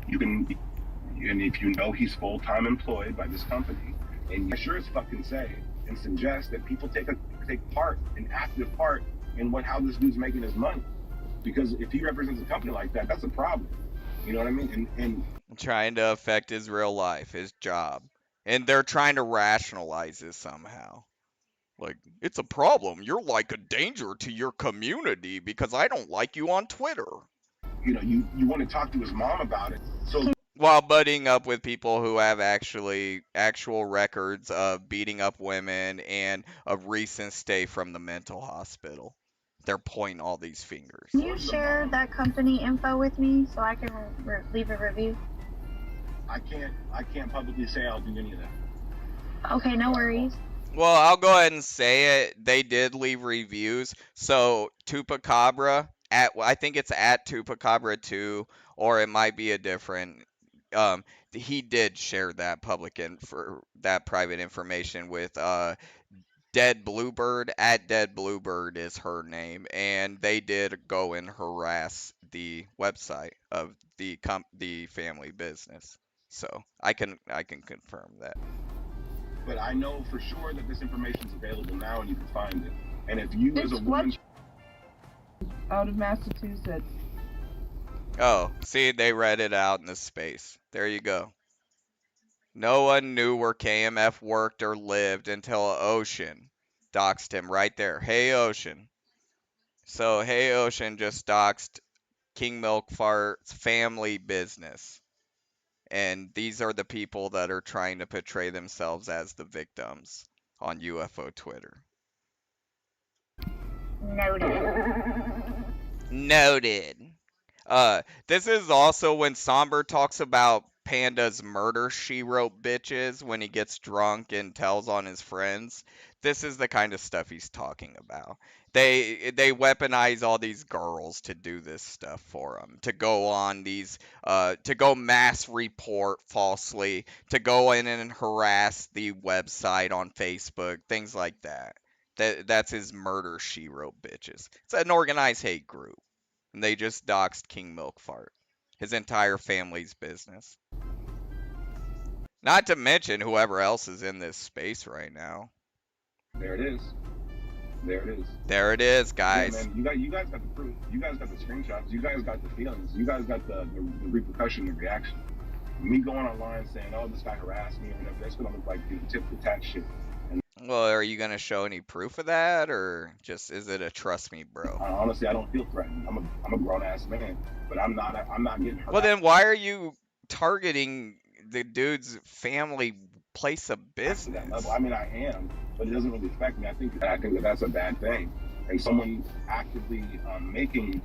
You can, and if you know he's full-time employed by this company, and you sure as fucking say and suggest that people take part, an active part in how this dude's making his money. Because if he represents a company like that, that's a problem. You know what I mean? And trying to affect his real life, his job. And they're trying to rationalize this somehow. Like, it's a problem. You're like a danger to your community because I don't like you on Twitter. You know, you want to talk to his mom about it. So while butting up with people who have actual records of beating up women and a recent stay from the mental hospital. They're pointing all these fingers. Can you share that company info with me so I can leave a review? I can't publicly say I'll do any of that. Okay, no worries. Well, I'll go ahead and say it. They did leave reviews. So Chupacabra, I think it's at Chupacabra 2, or it might be a different. He did share that private information with Dead Bluebird. At Dead Bluebird is her name, and they did go and harass the website of the family business. So I can confirm that. But I know for sure that this information is available now, and you can find it. And if you, as a woman, out of Massachusetts. Oh, see, they read it out in the space. There you go. No one knew where KMF worked or lived until Ocean doxed him right there. Hey, Ocean. So, Hey, Ocean just doxed King Milk Fart's family business. And these are the people that are trying to portray themselves as the victims on UFO Twitter. Noted. This is also when Somber talks about Panda's murder she wrote bitches when he gets drunk and tells on his friends. This is the kind of stuff he's talking about. They weaponize all these girls to do this stuff for them, to go on these, to go mass report falsely, to go in and harass the website on Facebook, things like that. That's his murder she wrote bitches. It's an organized hate group. And they just doxed King Milk Fart. His entire family's business. Not to mention whoever else is in this space right now. there it is. There it is. There it is, guys. Yeah, man, you guys got the proof. You guys got the screenshots. You guys got the feelings. You guys got the repercussion, the reaction. Me going online saying, "Oh, this guy harassed me," or whatever. That's gonna look like the tip for tat shit. Well, are you gonna show any proof of that, or just is it a trust me, bro? Honestly, I don't feel threatened. I'm a grown ass man, but I'm not getting harassed. Well, then why are you targeting the dude's family place of business? I mean, I am, but it doesn't really affect me. I think that that's a bad thing, and someone actively making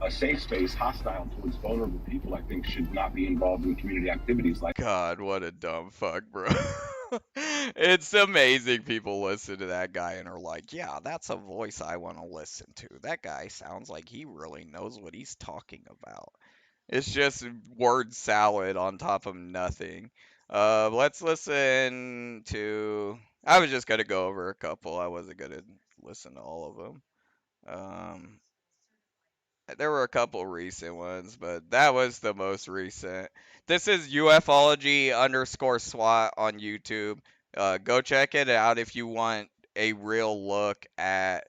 a safe space hostile towards vulnerable people, I think, should not be involved in community activities like. God, what a dumb fuck, bro. It's amazing people listen to that guy and are like, yeah, that's a voice I want to listen to. That guy sounds like he really knows what he's talking about. It's just word salad on top of nothing. Let's listen to... I was just going to go over a couple. I wasn't going to listen to all of them. There were a couple recent ones, but that was the most recent. This is ufology_SWAT on YouTube. Go check it out if you want a real look at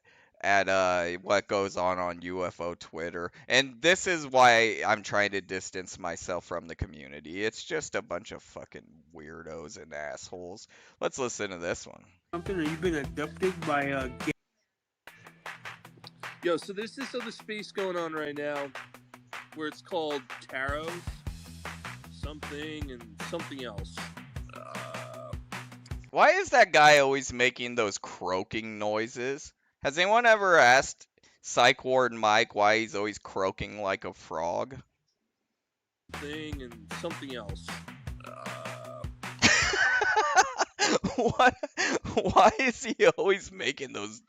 what goes on UFO Twitter. And this is why I'm trying to distance myself from the community. It's just a bunch of fucking weirdos and assholes. Let's listen to this one. Something that you've been abducted by a Yo, so there's this other space going on right now where it's called Tarot something and something else. Why is that guy always making those croaking noises? Has anyone ever asked Psych Ward Mike why he's always croaking like a frog? Thing and something else. What? Why is he always making those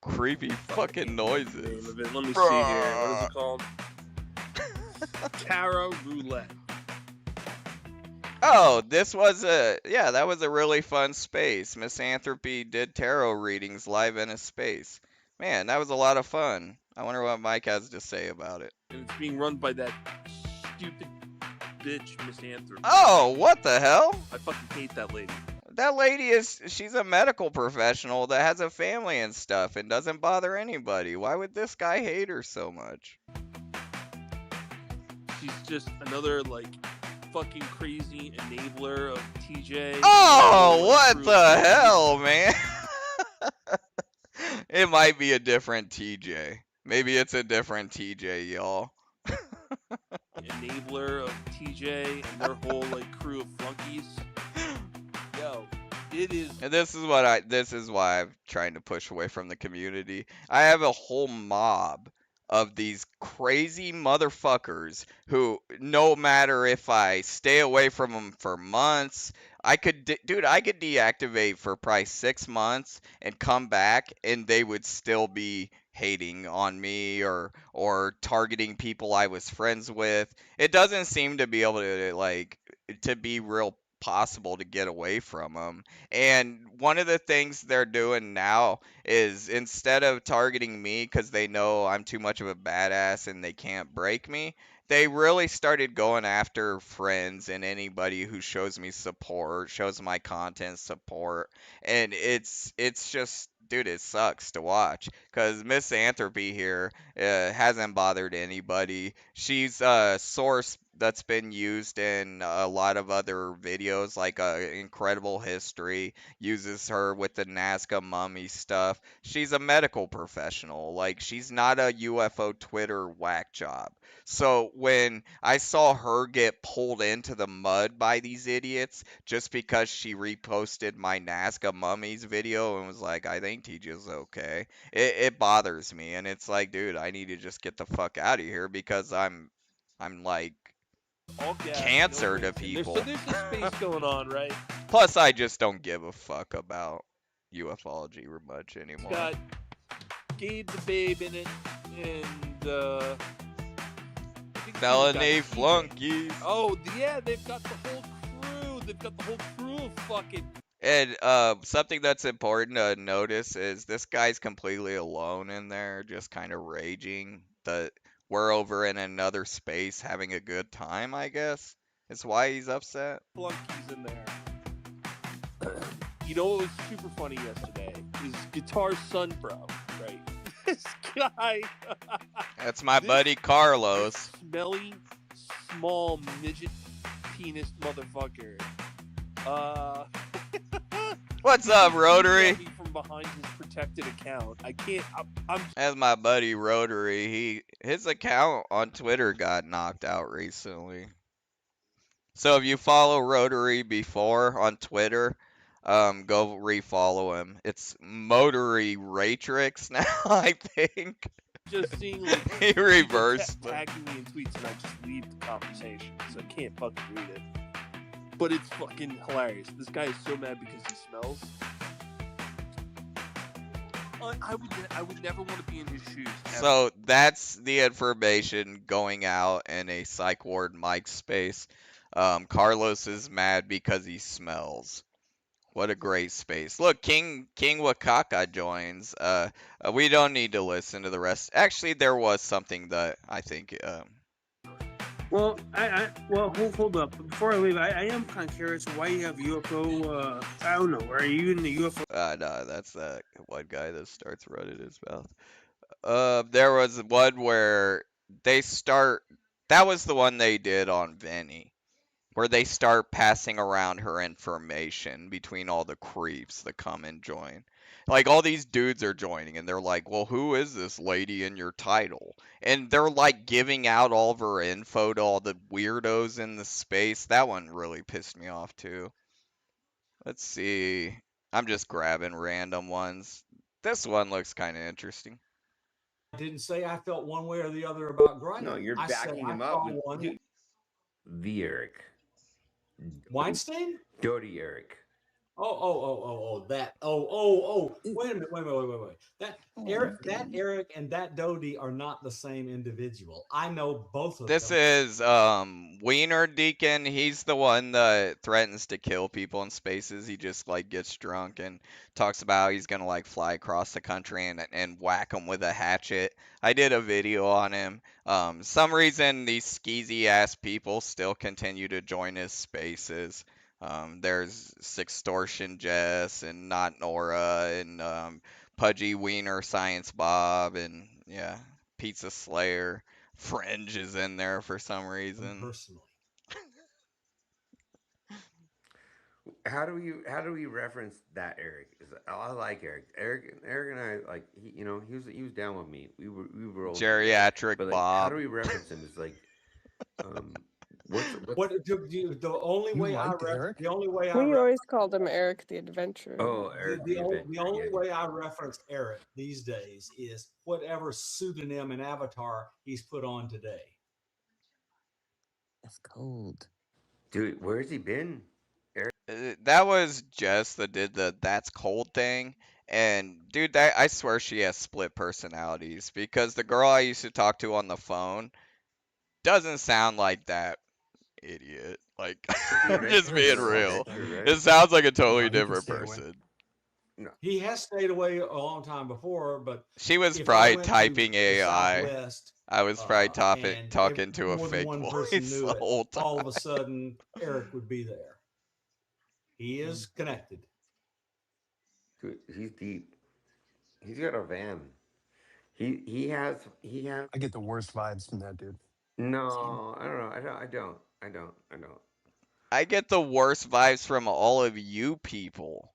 creepy fucking noises? Let me see here. What is it called? Tarot Roulette. Oh, this was that was a really fun space. Misanthropy did tarot readings live in a space. Man, that was a lot of fun. I wonder what Mike has to say about it. And it's being run by that stupid bitch Misanthropy. Oh, what the hell? I fucking hate that lady. That lady she's a medical professional that has a family and stuff and doesn't bother anybody. Why would this guy hate her so much? She's just another, like, fucking crazy enabler of TeeJay. Oh, what the hell, man? It might be a different TeeJay. Maybe it's a different TeeJay, y'all. Enabler of TeeJay and their whole, like, crew of flunkies. Yo, it is. And this is why I'm trying to push away from the community. I have a whole mob of these crazy motherfuckers who, no matter if I stay away from them for months, I could deactivate for probably 6 months and come back and they would still be hating on me or targeting people I was friends with. It doesn't seem to be able to be real possible to get away from them. And one of the things they're doing now is, instead of targeting me because they know I'm too much of a badass and they can't break me, they really started going after friends and anybody who shows me support, shows my content support. And it's just, dude, it sucks to watch because Misanthropy here hasn't bothered anybody. She's a source that's been used in a lot of other videos, like Incredible History uses her with the Nazca mummy stuff. She's a medical professional. Like, she's not a UFO Twitter whack job. So when I saw her get pulled into the mud by these idiots just because she reposted my Nazca mummies video and was like, I think TeeJay's okay, it bothers me. And it's like, dude, I need to just get the fuck out of here because I'm like cancer to people. There's a space going on, right? Plus, I just don't give a fuck about ufology much anymore. It's got Gabe the Babe in it, and Felony flunkies. Oh yeah, they've got the whole crew. They've got the whole crew of fucking. And something that's important to notice is this guy's completely alone in there, just kind of raging. We're over in another space having a good time, I guess. That's why he's upset. Flunkies in there. You know what was super funny yesterday? Is Guitar Son Bro, right? This guy. That's my buddy Carlos. Smelly, small midget penis motherfucker. What's up, Rotary? From behind his protected account. I can't. I'm. As my buddy Rotary, his account on Twitter got knocked out recently. So if you follow Rotary before on Twitter, go refollow him. It's Motory Ratrix now, I think. Just seeing like he reversed tagging me in tweets and I just leave the conversation, so I can't fucking read it. But it's fucking hilarious. This guy is so mad because he smells. I would never want to be in his shoes. Ever. So that's the information going out in a Psych Ward Mike space. Carlos is mad because he smells. What a great space. Look, King Wakaka joins. We don't need to listen to the rest. Actually, there was something that I think... Well, hold up. Before I leave, I am kind of curious why you have UFO. I don't know. Are you in the UFO? No, that's that one guy that starts running his mouth. There was one where they start. That was the one they did on Vinny, where they start passing around her information between all the creeps that come and join. Like, all these dudes are joining, and they're like, well, who is this lady in your title? And they're, like, giving out all of her info to all the weirdos in the space. That one really pissed me off, too. Let's see. I'm just grabbing random ones. This one looks kind of interesting. I didn't say I felt one way or the other about Grindr. No, you're backing him up. The Eric. Weinstein? Dirty Eric. Wait a minute. Wait. That Eric and that Dodie are not the same individual. I know both of This them. is Wiener Deacon. He's the one that threatens to kill people in spaces. He just like gets drunk and talks about how he's gonna like fly across the country and whack them with a hatchet. I did a video on him. Some reason these skeezy ass people still continue to join his spaces. There's Sextortion Jess and Not Nora and Pudgy Wiener Science Bob and yeah, Pizza Slayer. Fringe is in there for some reason. Personally. How do we reference that Eric? I like Eric. Eric and I like he was down with me. We were old Geriatric but like, Bob. How do we reference him? It's like The only way We always called him Eric the Adventurer. Oh, Eric the Adventurer. The only way I reference Eric these days is whatever pseudonym and avatar he's put on today. That's cold. Dude, where's he been? Eric? That was Jess that did the "that's cold" thing. And dude, I swear she has split personalities because the girl I used to talk to on the phone doesn't sound like that idiot. Like, I'm just being real. It sounds like a totally different person. No. He has stayed away a long time before, but she was probably typing AI. I was probably talking to a fake voice the whole time. All of a sudden, Eric would be there. He is connected. Dude, he's deep. He's got a van. He has. I get the worst vibes from that dude. No, I don't know. I don't. I get the worst vibes from all of you people.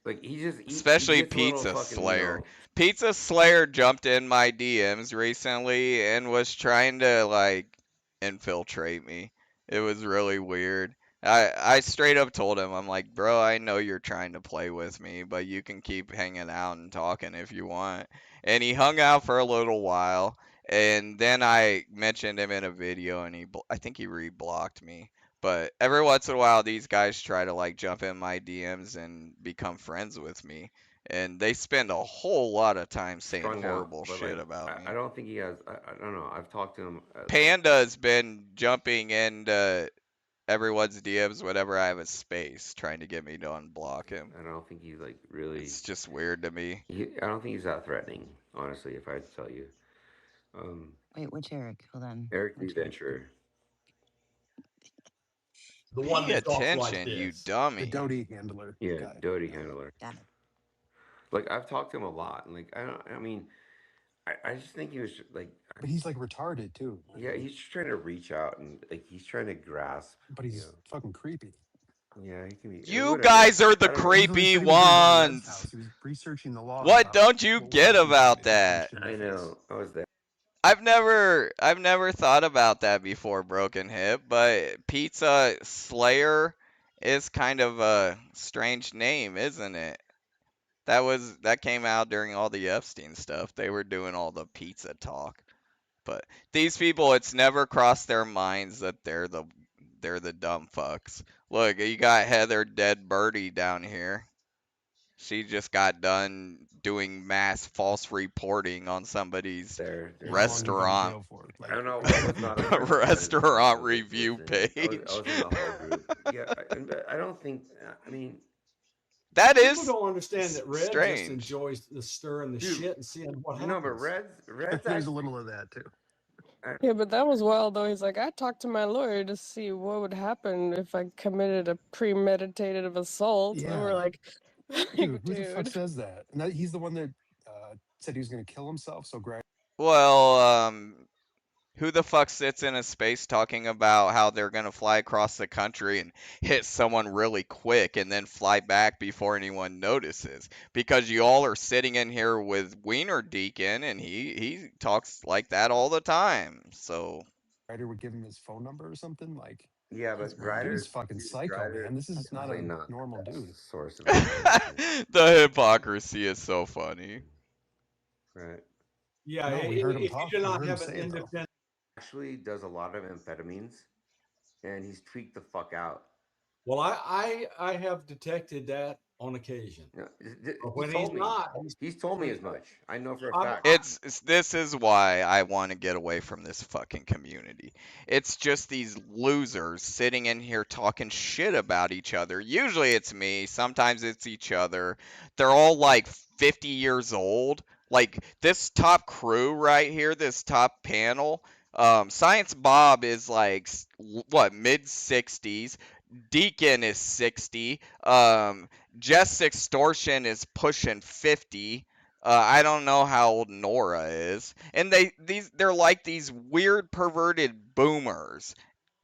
Like especially Pizza Slayer. Pizza Slayer jumped in my DMs recently and was trying to like infiltrate me. It was really weird. I straight up told him, I'm like, bro, I know you're trying to play with me, but you can keep hanging out and talking if you want. And he hung out for a little while, and then I mentioned him in a video, and I think he reblocked me. But every once in a while, these guys try to like jump in my DMs and become friends with me, and they spend a whole lot of time saying horrible shit about me. I don't think he has. I don't know. I've talked to him. Panda's been jumping into everyone's DMs whenever I have a space, trying to get me to unblock him. I don't think he's like really. It's just weird to me. I don't think he's that threatening, honestly. If I had to tell you. Wait, which Eric? Hold on. Eric the Adventurer. The one Pay attention, you dummy. The Dodie handler. Yeah, Dodie handler. Got it. Like I've talked to him a lot, and like I just think he was like. But he's like retarded too. Yeah, he's just trying to reach out and like he's trying to grasp. But he's fucking creepy. Yeah, he can be. You guys are the creepy ones. He was researching the law. What don't you get about that? I know. I was there. I've never thought about that before, Broken Hip, but Pizza Slayer is kind of a strange name, isn't it? That came out during all the Epstein stuff. They were doing all the pizza talk. But these people, it's never crossed their minds that they're the dumb fucks. Look, you got Heather Dead Birdie down here. She just got done doing mass false reporting on somebody's restaurant. I don't know. What was not restaurant review page. I was in the whole group. Yeah, I don't think. I mean, that people is don't understand that Red strange. just enjoys the stir and the shit and seeing what happens. No, but Red's there's a little of that too. Yeah, but that was wild though. He's like, I talked to my lawyer to see what would happen if I committed a premeditated assault. Yeah. And we're like, Dude, who the fuck says that? And he's the one that said he was going to kill himself. So great. Well, who the fuck sits in a space talking about how they're gonna fly across the country and hit someone really quick and then fly back before anyone notices? Because you all are sitting in here with Wiener Deacon, and he talks like that all the time. So Ryder would give him his phone number or something like. Yeah, but Ryder's fucking psycho, man. This is not a normal dude. Source of the hypocrisy is so funny. Right. Yeah, No, we heard him if talk. you do We not heard him have an say it, though. independent. Actually does a lot of amphetamines, and he's tweaked the fuck out. Well, I have detected that on occasion. But when he's not, He's told me as much. I know for a I'm- fact. This is why I want to get away from this fucking community. It's just these losers sitting in here talking shit about each other. Usually it's me, sometimes it's each other. They're all like 50 years old. Like this top crew right here, this top panel, Science Bob is like what, mid 60s. Deacon is 60. Jess Extortion is pushing 50. I don't know how old Nora is. And they're like these weird perverted boomers.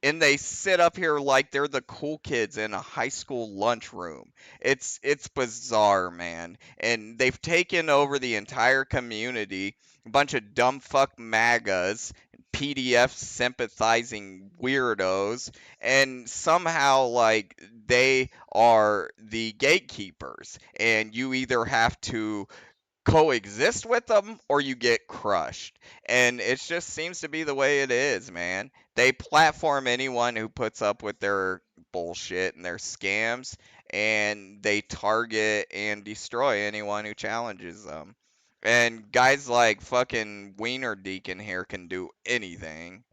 And they sit up here like they're the cool kids in a high school lunchroom. It's bizarre, man. And they've taken over the entire community. A bunch of dumb fuck MAGAs, PDF sympathizing weirdos, and somehow like they are the gatekeepers, and you either have to coexist with them or you get crushed. And it just seems to be the way it is, man. They platform anyone who puts up with their bullshit and their scams, and they target and destroy anyone who challenges them. And guys like fucking Wiener Deacon here can do anything.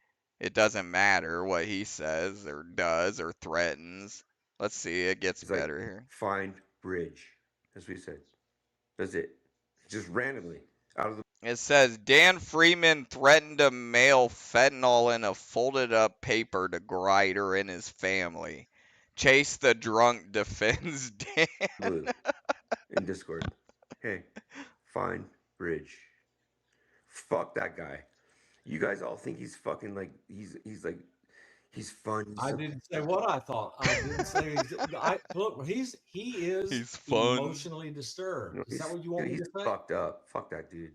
It doesn't matter what he says or does or threatens. Let's see, it gets It's like, better here. find bridge. That's what he said. That's it. Just randomly out of the. It says Dan Freeman threatened to mail fentanyl in a folded up paper to Grider and his family. Chase the drunk defends Dan. Blue in Discord. Hey, find bridge. Fuck that guy. You guys all think he's fucking like he's like he's fun. I didn't say what I thought. I didn't say. Look, he is He's fun. emotionally disturbed. Is that what you want me he's to say? fucked up. Fuck that dude.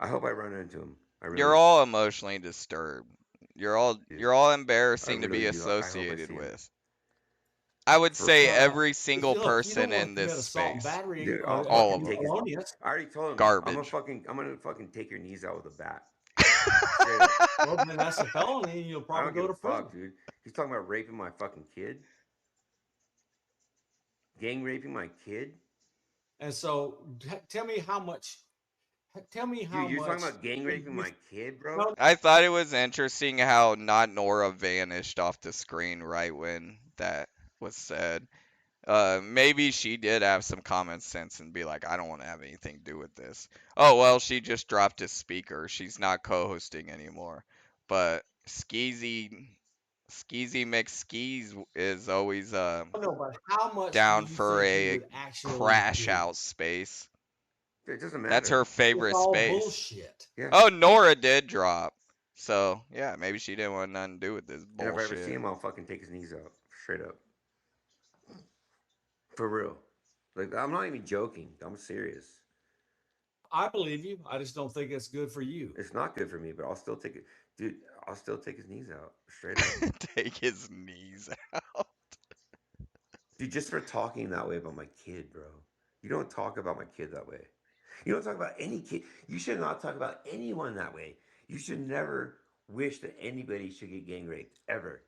I hope I run into him. I really You're all emotionally disturbed. You're all embarrassing to be really do. I hope I associated see him. with. I would For- say every single Look, you don't person want in to commit this assault and space. battery, Dude, all of them. felonious. I already told him. Garbage. I'm gonna fucking take your knees out with a bat. Well, then that's a felony, and you'll I probably don't give go a to prison. fuck, dude. He's talking about raping my fucking kid. Gang raping my kid. And so, tell me how much. Tell me how Dude, you're much. talking about gang raping my kid, bro? No, I thought it was interesting how not Nora vanished off the screen right when that was said. Maybe she did have some common sense and be like, I don't want to have anything to do with this. Oh, well, she just dropped his speaker. She's not co-hosting anymore. But Skeezy McSkeez is always no, but how much down do you for think he a would actually crash do? out space. It doesn't matter. That's her favorite It's all space. bullshit. Yeah. Oh, Nora did drop. So, yeah, maybe she didn't want nothing to do with this And if I ever see bullshit. him, I'll fucking take his knees out. Straight up. For real. Like, I'm not even joking. I'm serious. I believe you. I just don't think it's good for you. It's not good for me, but I'll still take it. Dude, I'll still take his knees out. Straight up. Take his knees out. Dude, just for talking that way about my kid, bro. You don't talk about my kid that way. You don't talk about any kid. You should not talk about anyone that way. You should never wish that anybody should get gang raped, ever.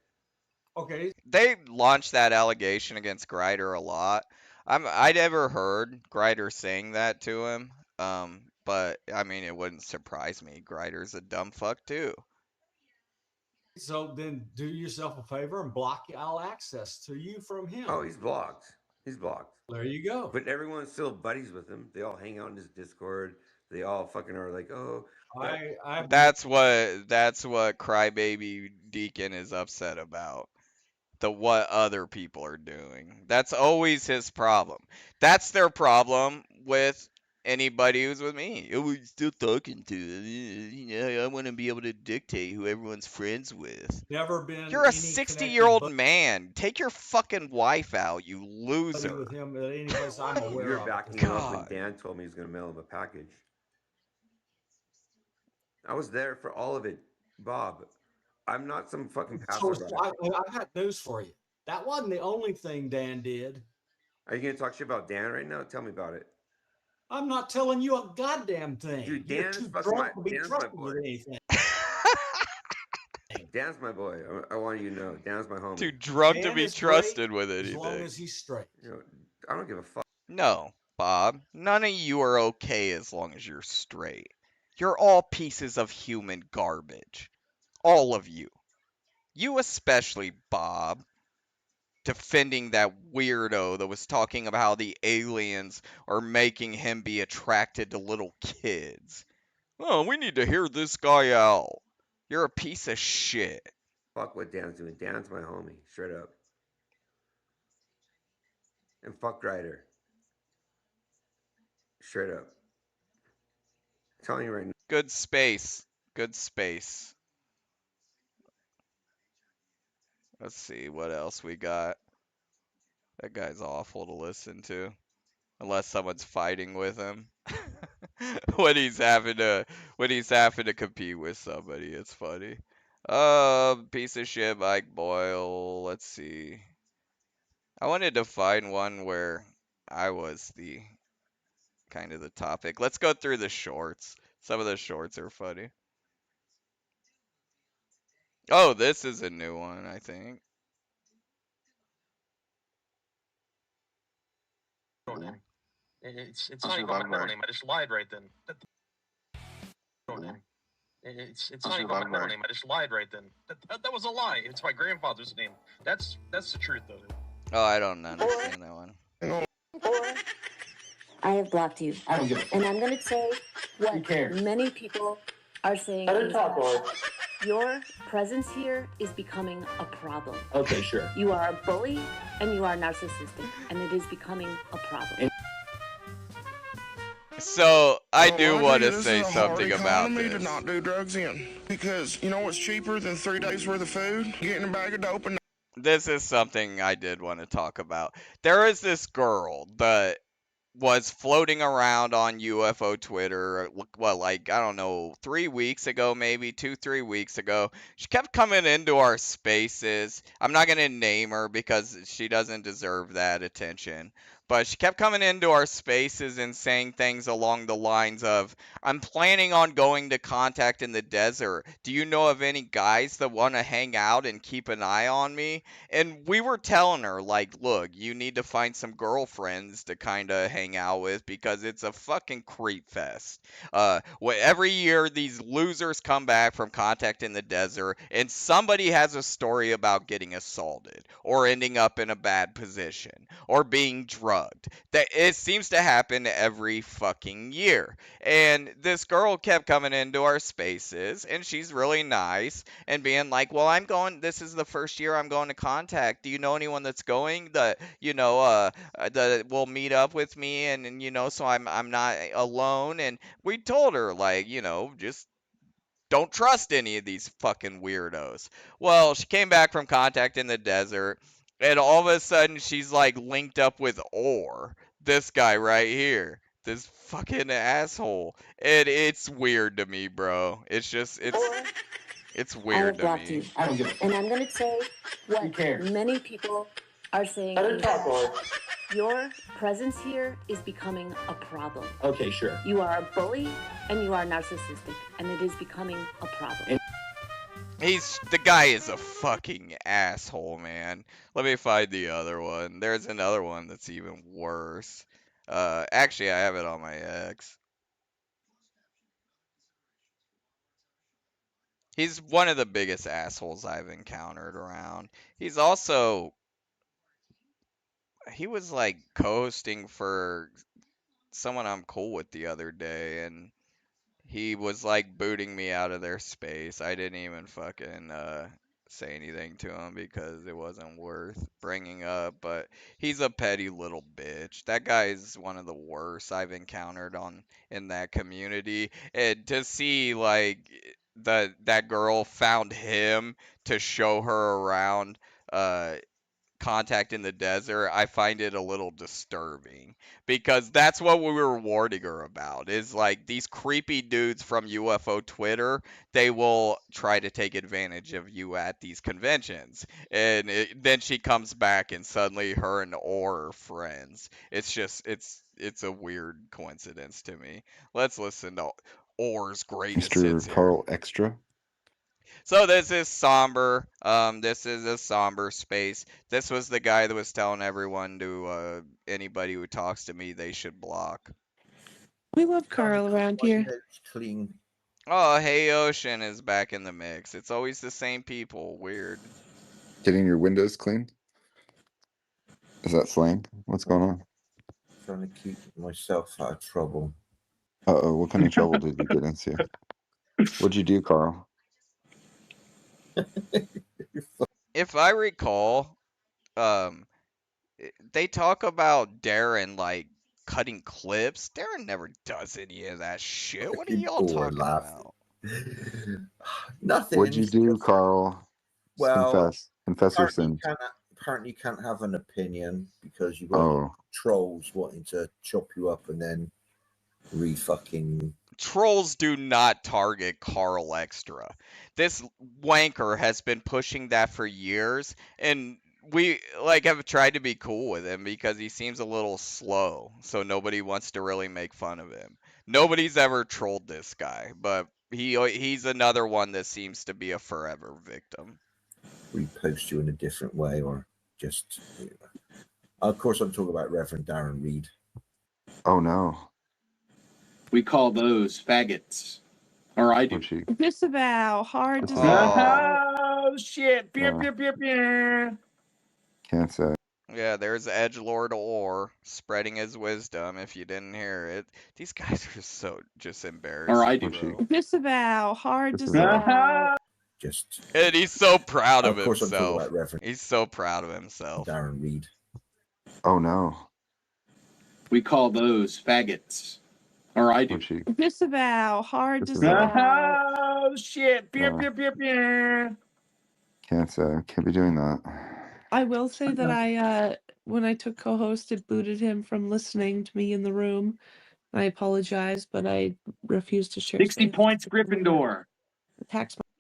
Okay. They launched that allegation against Grider a lot. I never heard Grider saying that to him. But I mean, it wouldn't surprise me. Grider's a dumb fuck too. So then do yourself a favor and block all access to you from him. Oh, he's blocked. He's blocked. There you go. But everyone's still buddies with him. They all hang out in his Discord. They all fucking are like, oh. That's what Crybaby Deacon is upset about. What other people are doing. That's always his problem. That's their problem with anybody who's with me. Oh, we're still talking to them. I want to be able to dictate who everyone's friends with. Never been. You're a 60-year-old man. Take your fucking wife out, you loser. With him at any place I'm aware You're of. backing up when Dan told me he was going to mail him a package. I was there for all of it, Bob. I'm not some fucking So passerby. I got news for you. That wasn't the only thing Dan did. Are you going to talk shit about Dan right now? Tell me about it. I'm not telling you a goddamn thing. Dude, You're Dan's too fucking drunk to be Dan's my trusted boy. with anything. Dan's my boy. I want you to know. Dan's my homie. Too drunk to Dan be is trusted great with as long anything. as he's straight. You know, I don't give a fuck. No, Bob. None of you are okay as long as you're straight. You're all pieces of human garbage. All of you. You especially, Bob. Defending that weirdo that was talking about how the aliens are making him be attracted to little kids. Oh, we need to hear this guy out. You're a piece of shit. Fuck what Dan's doing. Dan's my homie, straight up. And fuck Ryder. Straight up. I'm telling you right now. Good space. Good space. Let's see what else we got. That guy's awful to listen to. Unless someone's fighting with him. when he's having to compete with somebody, it's funny. Piece of shit Mike Boyle. Let's see. I wanted to find one where I was the kind of the topic. Let's go through the shorts. Some of the shorts are funny. Oh, this is a new one, I think. It's not even my middle name. I just lied right then. It's not even my middle name. I just lied right then. That was a lie. It's my grandfather's name. That's the truth though. Oh, I don't understand that one. I have blocked you. I don't give a And I'm going to say Who what cares? many people are saying. Let her is talk, that Lord. Your presence here is becoming a problem. Okay, sure. You are a bully and you are narcissistic, and it is becoming a problem. So I do Well, want to this say is a something hard about economy this. to not do drugs in, because you know what's cheaper than 3 days worth of food? Getting a bag of dope and This is something I did want to talk about. There is this girl that was floating around on UFO Twitter, what, like, I don't know, 3 weeks ago, maybe 2, 3 weeks ago. She kept coming into our spaces. I'm not going to name her because she doesn't deserve that attention. But she kept coming into our spaces and saying things along the lines of, I'm planning on going to Contact in the Desert. Do you know of any guys that want to hang out and keep an eye on me? And we were telling her, like, look, you need to find some girlfriends to kind of hang out with because it's a fucking creep fest. Every year, these losers come back from Contact in the Desert, and somebody has a story about getting assaulted, or ending up in a bad position, or being drugged. That it seems to happen every fucking year. And this girl kept coming into our spaces, and she's really nice, and being like, well, I'm going, this is the first year I'm going to Contact. Do you know anyone that's going that, that will meet up with me, and so I'm not alone? And we told her, like, just don't trust any of these fucking weirdos. Well, she came back from Contact in the Desert, and all of a sudden she's like linked up with Orr, this guy right here, this fucking asshole. And it's weird to me, bro. It's just it's I have weird to blocked me. you. And I'm going to say what cares? many people are saying. Let her is talk, that Lord. Your presence here is becoming a problem. Okay, sure. You are a bully and you are narcissistic, and it is becoming a problem. The guy is a fucking asshole, man. Let me find the other one. There's another one that's even worse. Actually, I have it on my X. He's one of the biggest assholes I've encountered around. He was like co-hosting for someone I'm cool with the other day, and he was like booting me out of their space. I didn't even fucking say anything to him because it wasn't worth bringing up, but he's a petty little bitch. That guy's one of the worst I've encountered in that community. And to see like that girl found him to show her around Contact in the Desert, I find it a little disturbing because that's what we were warning her about, is like these creepy dudes from UFO Twitter, they will try to take advantage of you at these conventions. And then she comes back and suddenly her and Orr are friends. It's a weird coincidence to me. Let's listen to Orr's greatest Mr. hits here. Carl Extra. So this is somber. This is a somber space. This was the guy that was telling everyone to anybody who talks to me they should block. We love Carl around here. Clean. Oh, Hey Ocean is back in the mix. It's always the same people. Weird. Getting your windows clean? Is that slang? What's going on? Trying to keep myself out of trouble. Uh-oh, what kind of trouble did you get into? What'd you do, Carl? If I recall, they talk about Darren like cutting clips. Darren never does any of that shit. What are y'all talking about? Nothing. What'd you do, Carl? Just Well, confess. Confess your sin. Apparently you can't have an opinion because you've got trolls wanting to chop you up and then re-fucking... Trolls do not target Carl Extra. This wanker has been pushing that for years, and we have tried to be cool with him because he seems a little slow, so nobody wants to really make fun of him. Nobody's ever trolled this guy, but he's another one that seems to be a forever victim. Repost you in a different way, or just... Of course, I'm talking about Reverend Darren Reed. Oh, no. We call those faggots. Or I do. Disavow. Hard Disavow. disavow. Oh, shit. Pew, pew, pew, pew. Can't say. Yeah, there's Edgelord Orr spreading his wisdom. If you didn't hear it, these guys are so just embarrassing. Or I do. Disavow. Hard disavow. Just... And he's so proud of course, I'm talking himself. about Reverend He's so proud of himself. Darren Reed. Oh, no. We call those faggots. Or I do. Disavow. Hard disavow. Oh, shit. Pew, pew, pew, pew. Can't say. Can't be doing that. I will say that I, when I took co-host, it booted him from listening to me in the room. I apologize, but I refuse to share. 60 points, Gryffindor.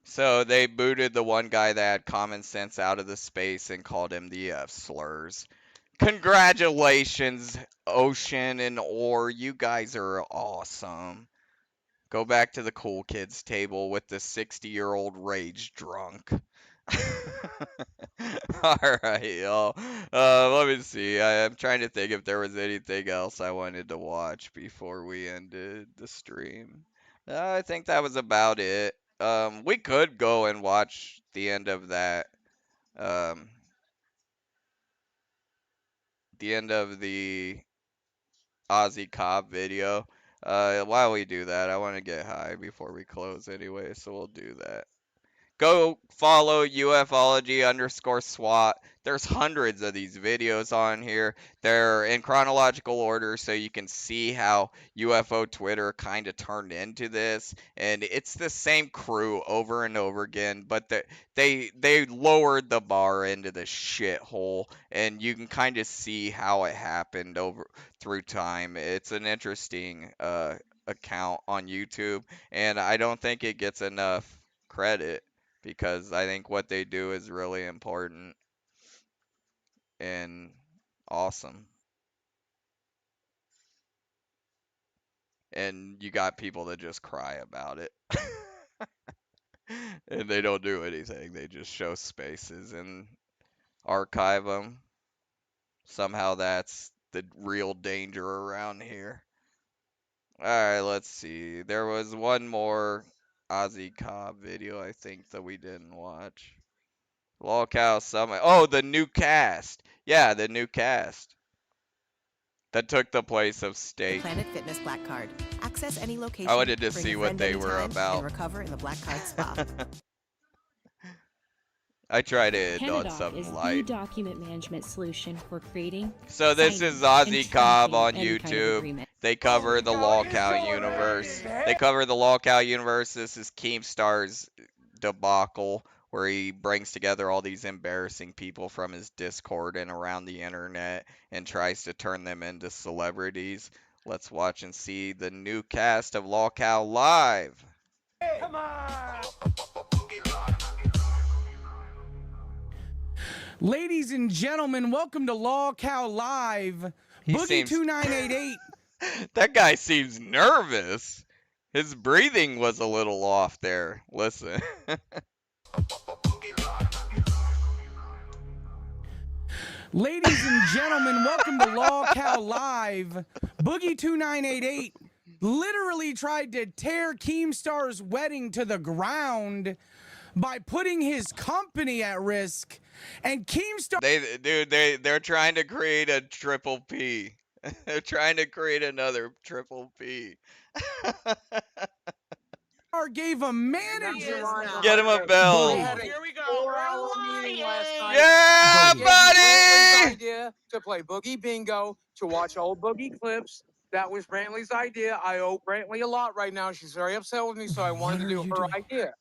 So they booted the one guy that had common sense out of the space and called him the F slurs. Congratulations, Ocean and Orr. You guys are awesome. Go back to the cool kids table with the 60-year-old rage drunk. Alright, y'all. Let me see. I'm trying to think if there was anything else I wanted to watch before we ended the stream. I think that was about it. We could go and watch the end of that. The end of the Ozzy Cobb video. While we do that, I want to get high before we close anyway, so we'll do that. Go follow ufology_SWAT. There's hundreds of these videos on here. They're in chronological order so you can see how UFO Twitter kind of turned into this. And it's the same crew over and over again, but they lowered the bar into the shithole, and you can kind of see how it happened through time. It's an interesting account on YouTube, and I don't think it gets enough credit, because I think what they do is really important and awesome. And you got people that just cry about it. And they don't do anything. They just show spaces and archive them. Somehow that's the real danger around here. Alright, let's see. There was one more Ozzy Cobb video, I think, that we didn't watch. Lolcow Summit. Oh, the new cast. Yeah, the new cast. That took the place of State. Planet Fitness Black Card. Access any location. I wanted to bring see a what friend they were anytime, about. And recover in the Black Card spa. I tried to end on Panadoc something is the light. document management solution for creating. So this is signing, Ozzy and Cobb on tracking any kind of YouTube. agreement. They cover the Lolcow universe. They cover the Lolcow universe. This is Keemstar's debacle, where he brings together all these embarrassing people from his Discord and around the internet and tries to turn them into celebrities. Let's watch and see the new cast of Lolcow live. Come on! Ladies and gentlemen, welcome to Lolcow Live. Boogie 2988. That guy seems nervous. His breathing was a little off there. Listen. Ladies and gentlemen, welcome to Law Cow Live. Boogie2988 literally tried to tear Keemstar's wedding to the ground by putting his company at risk. And Keemstar... They're trying to create a triple P. They're trying to create another triple P. gave a manager... Get him a bell. Here we go. 4-hour meeting last night. Yeah, Brantley's buddy! idea to play Boogie Bingo, to watch old Boogie clips. That was Brantley's idea. I owe Brantley a lot right now. She's very upset with me, so I wanted to do her idea.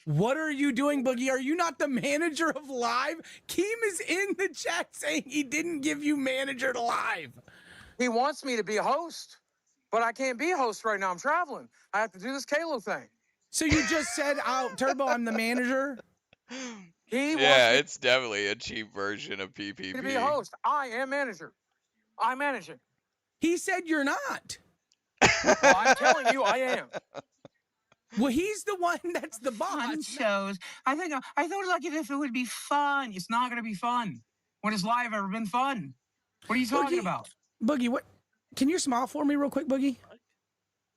What are you doing, Boogie? Are you not the manager of Live? Keem is in the chat saying he didn't give you manager to Live. He wants me to be a host, but I can't be a host right now. I'm traveling. I have to do this Kalo thing. So you just said, Turbo, I'm the manager? Yeah, it's definitely a cheap version of PPP. To be a host. I am manager. I'm managing. He said you're not. Well, I'm telling you, I am. Well, he's the one that's the boss. Fun shows. I thought like if it would be fun. It's not going to be fun. When has Live ever been fun? What are you talking about? Boogie, what? Can you smile for me real quick, Boogie?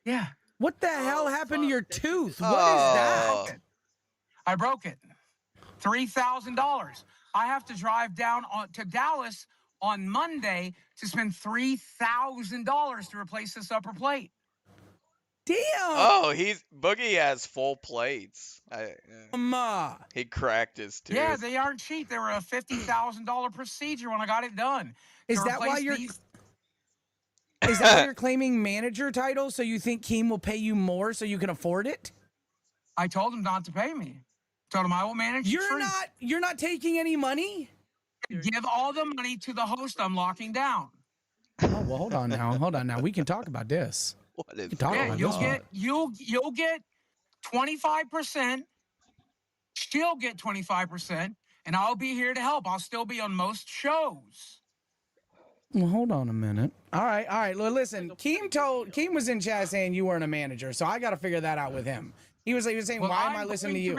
Yeah. What the hell happened to your tooth? What is that? I broke it. $3,000. I have to drive down to Dallas on Monday to spend $3,000 to replace this upper plate. Damn. Oh, Boogie has full plates. He cracked his tooth. Yeah, they aren't cheap. They were a $50,000 procedure when I got it done. Is that why you're? Is that why you're claiming manager title? So you think Keem will pay you more so you can afford it? I told him not to pay me. Told him I will manage. You're not taking any money? Give all the money to the host I'm locking down. Oh well, hold on now. We can talk about this. What is you'll get 25%. She'll get 25%, and I'll be here to help. I'll still be on most shows. Well, hold on a minute. All right. Well, listen, Keem was in chat saying you weren't a manager, so I got to figure that out with him. He was saying, well, why am I listening to you?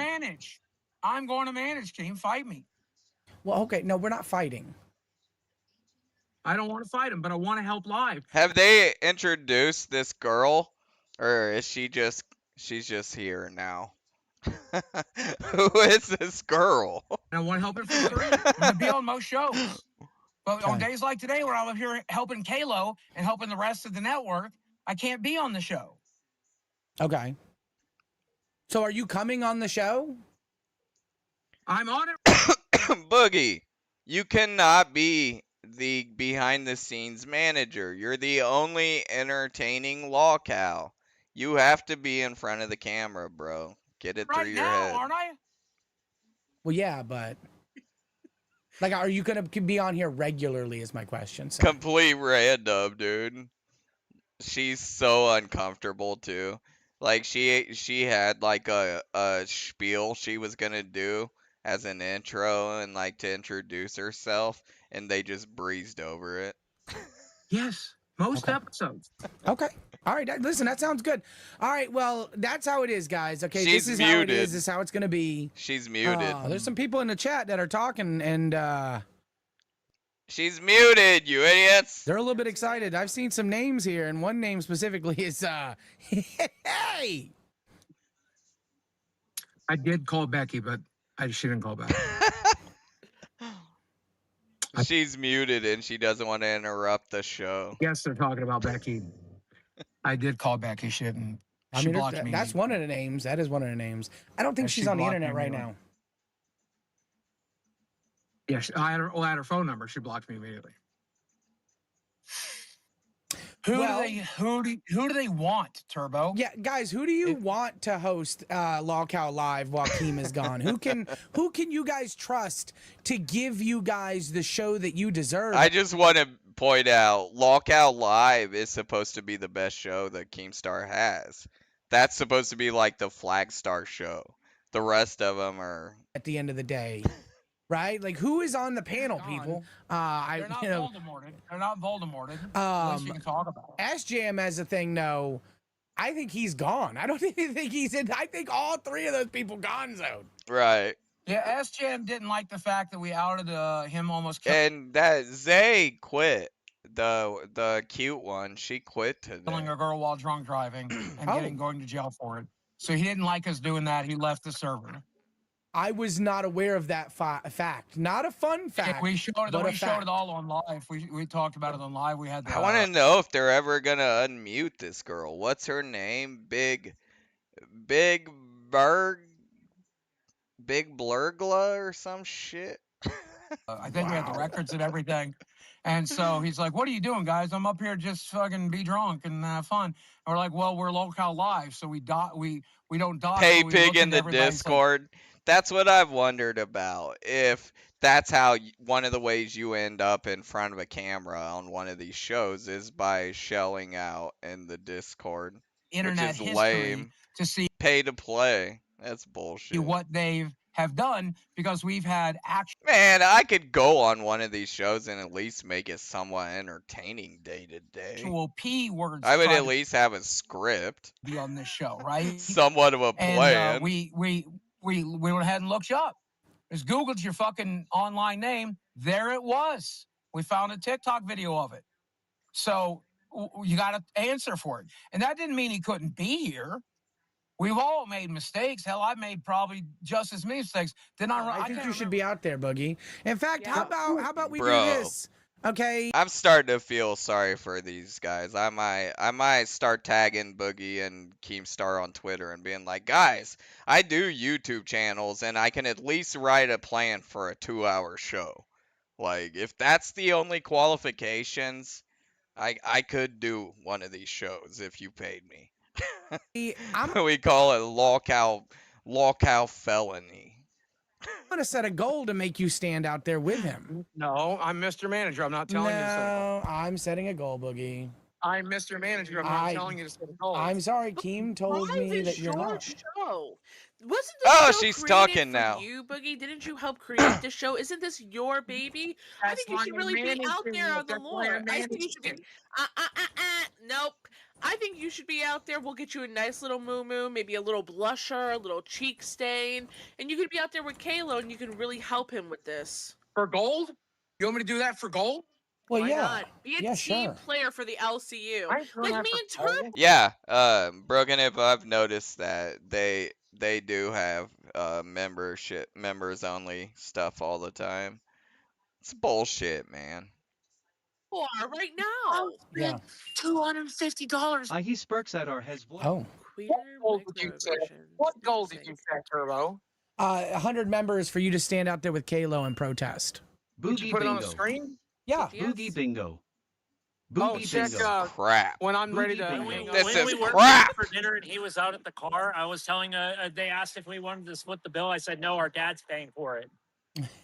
I'm going to manage, Keem. Fight me. Well, okay. No, we're not fighting. I don't want to fight him, but I want to help Live. Have they introduced this girl, or is she's just here now? Who is this girl? And I want to help him for free. I'm going to be on most shows. But on days like today where I'm here helping Kalo and helping the rest of the network, I can't be on the show. Okay. So are you coming on the show? I'm on it. Boogie, you cannot be the behind-the-scenes manager. You're the only entertaining law cow. You have to be in front of the camera, bro. Get it through your head. Aren't I? Well, yeah, but like, are you gonna be on here regularly? Is my question. So. Complete random, dude. She's so uncomfortable too. Like she had like a spiel she was gonna do as an intro and like to introduce herself, and they just breezed over it. Yes, most episodes. Okay. All right. Listen, that sounds good. All right. Well, that's how it is, guys. Okay. She's this is muted. how it is. This is how it's gonna be. She's muted. There's some people in the chat that are talking, and she's muted. You idiots. They're a little bit excited. I've seen some names here, and one name specifically is hey. I did call Becky, but she didn't call back. She's muted and she doesn't want to interrupt the show. Yes, they're talking about Becky. I did call Becky. She didn't. She blocked me. That's one of the names. That is one of the names. I don't think she's on the internet right now. Yeah, I had her phone number. She blocked me immediately. Who do they want, Turbo? Yeah, guys, who do you want to host Law Cow Live while Keem is gone? Who can you guys trust to give you guys the show that you deserve? I just want to point out, Law Cow Live is supposed to be the best show that Keemstar has. That's supposed to be like the Flagstar show. The rest of them are at the end of the day. Right? Like, who is on the panel, people? They're not Voldemorted. They're not Voldemorted. At least you can talk about it. SJM has a thing, though. I think he's gone. I don't even think he's in. I think all three of those people gone zone. Right. Yeah, SJM didn't like the fact that we outed him almost killing And that Zay quit. The cute one, she quit today. a girl while drunk driving and going to jail for it. So he didn't like us doing that. He left the server. I was not aware of that fact. Not a fun fact. We showed it. but We a showed fact. it all on live. We talked about it on live. We had. I want to know if they're ever gonna unmute this girl. What's her name? Big Blurgla or some shit. I think we had the records and everything. And so he's like, "What are you doing, guys? I'm up here just fucking be drunk and have fun." And we're like, "Well, we're local live, so we don't dodge." Pay pig in the Discord. That's what I've wondered about. If that's how one of the ways you end up in front of a camera on one of these shows is by shelling out in the Discord, Internet which is history lame. to see Pay to play. That's bullshit. what they have done because we've had actual. Man, I could go on one of these shows and at least make it somewhat entertaining day to day. P words. I would at least have a script. Be on this show, right? Somewhat of a plan. And we went ahead and looked you up. Just Googled your fucking online name. There it was. We found a TikTok video of it. So you got to answer for it. And that didn't mean he couldn't be here. We've all made mistakes. Hell, I made probably just as many mistakes. I think you should be out there, Boogie. In fact, how about we do Bro. this? Okay. I'm starting to feel sorry for these guys. I might start tagging Boogie and Keemstar on Twitter and being like, guys, I do YouTube channels and I can at least write a plan for a 2-hour show. Like, if that's the only qualifications, I could do one of these shows if you paid me. We call it lockout felony. I'm gonna set a goal to make you stand out there with him. No, I'm Mr. Manager. I'm not telling you to set a goal. No, I'm setting a goal, Boogie. I'm Mr. Manager. I'm not telling you to set a goal. I'm sorry, Keem told me that you're not. Show. Wasn't Oh, this show she's created talking for now. You, Boogie, didn't you help create the show? Isn't this your baby? I think you should really be out there on the lore. I think you should be. Nope. I think you should be out there. We'll get you a nice little moo-moo, maybe a little blusher, a little cheek stain, and you could be out there with Kalo, and you can really help him with this. For gold? You want me to do that for gold? Well, Why yeah. not? Be a team player for the LCU. Like me and Turbo. Yeah, Brogan, if I've noticed that they do have members only stuff all the time. It's bullshit, man. Right now. Yeah. $250. He sparks at our heads. Oh. What goal did you set, Turbo? 100 members for you to stand out there with Kalo and protest. Boogie Put it on the bingo. screen? Yeah. Boogie bingo. Oh, Boogie check bingo. Crap. when I'm ready to. This when is we were crap. for dinner and he was out at the car, I was telling they asked if we wanted to split the bill. I said no, our dad's paying for it.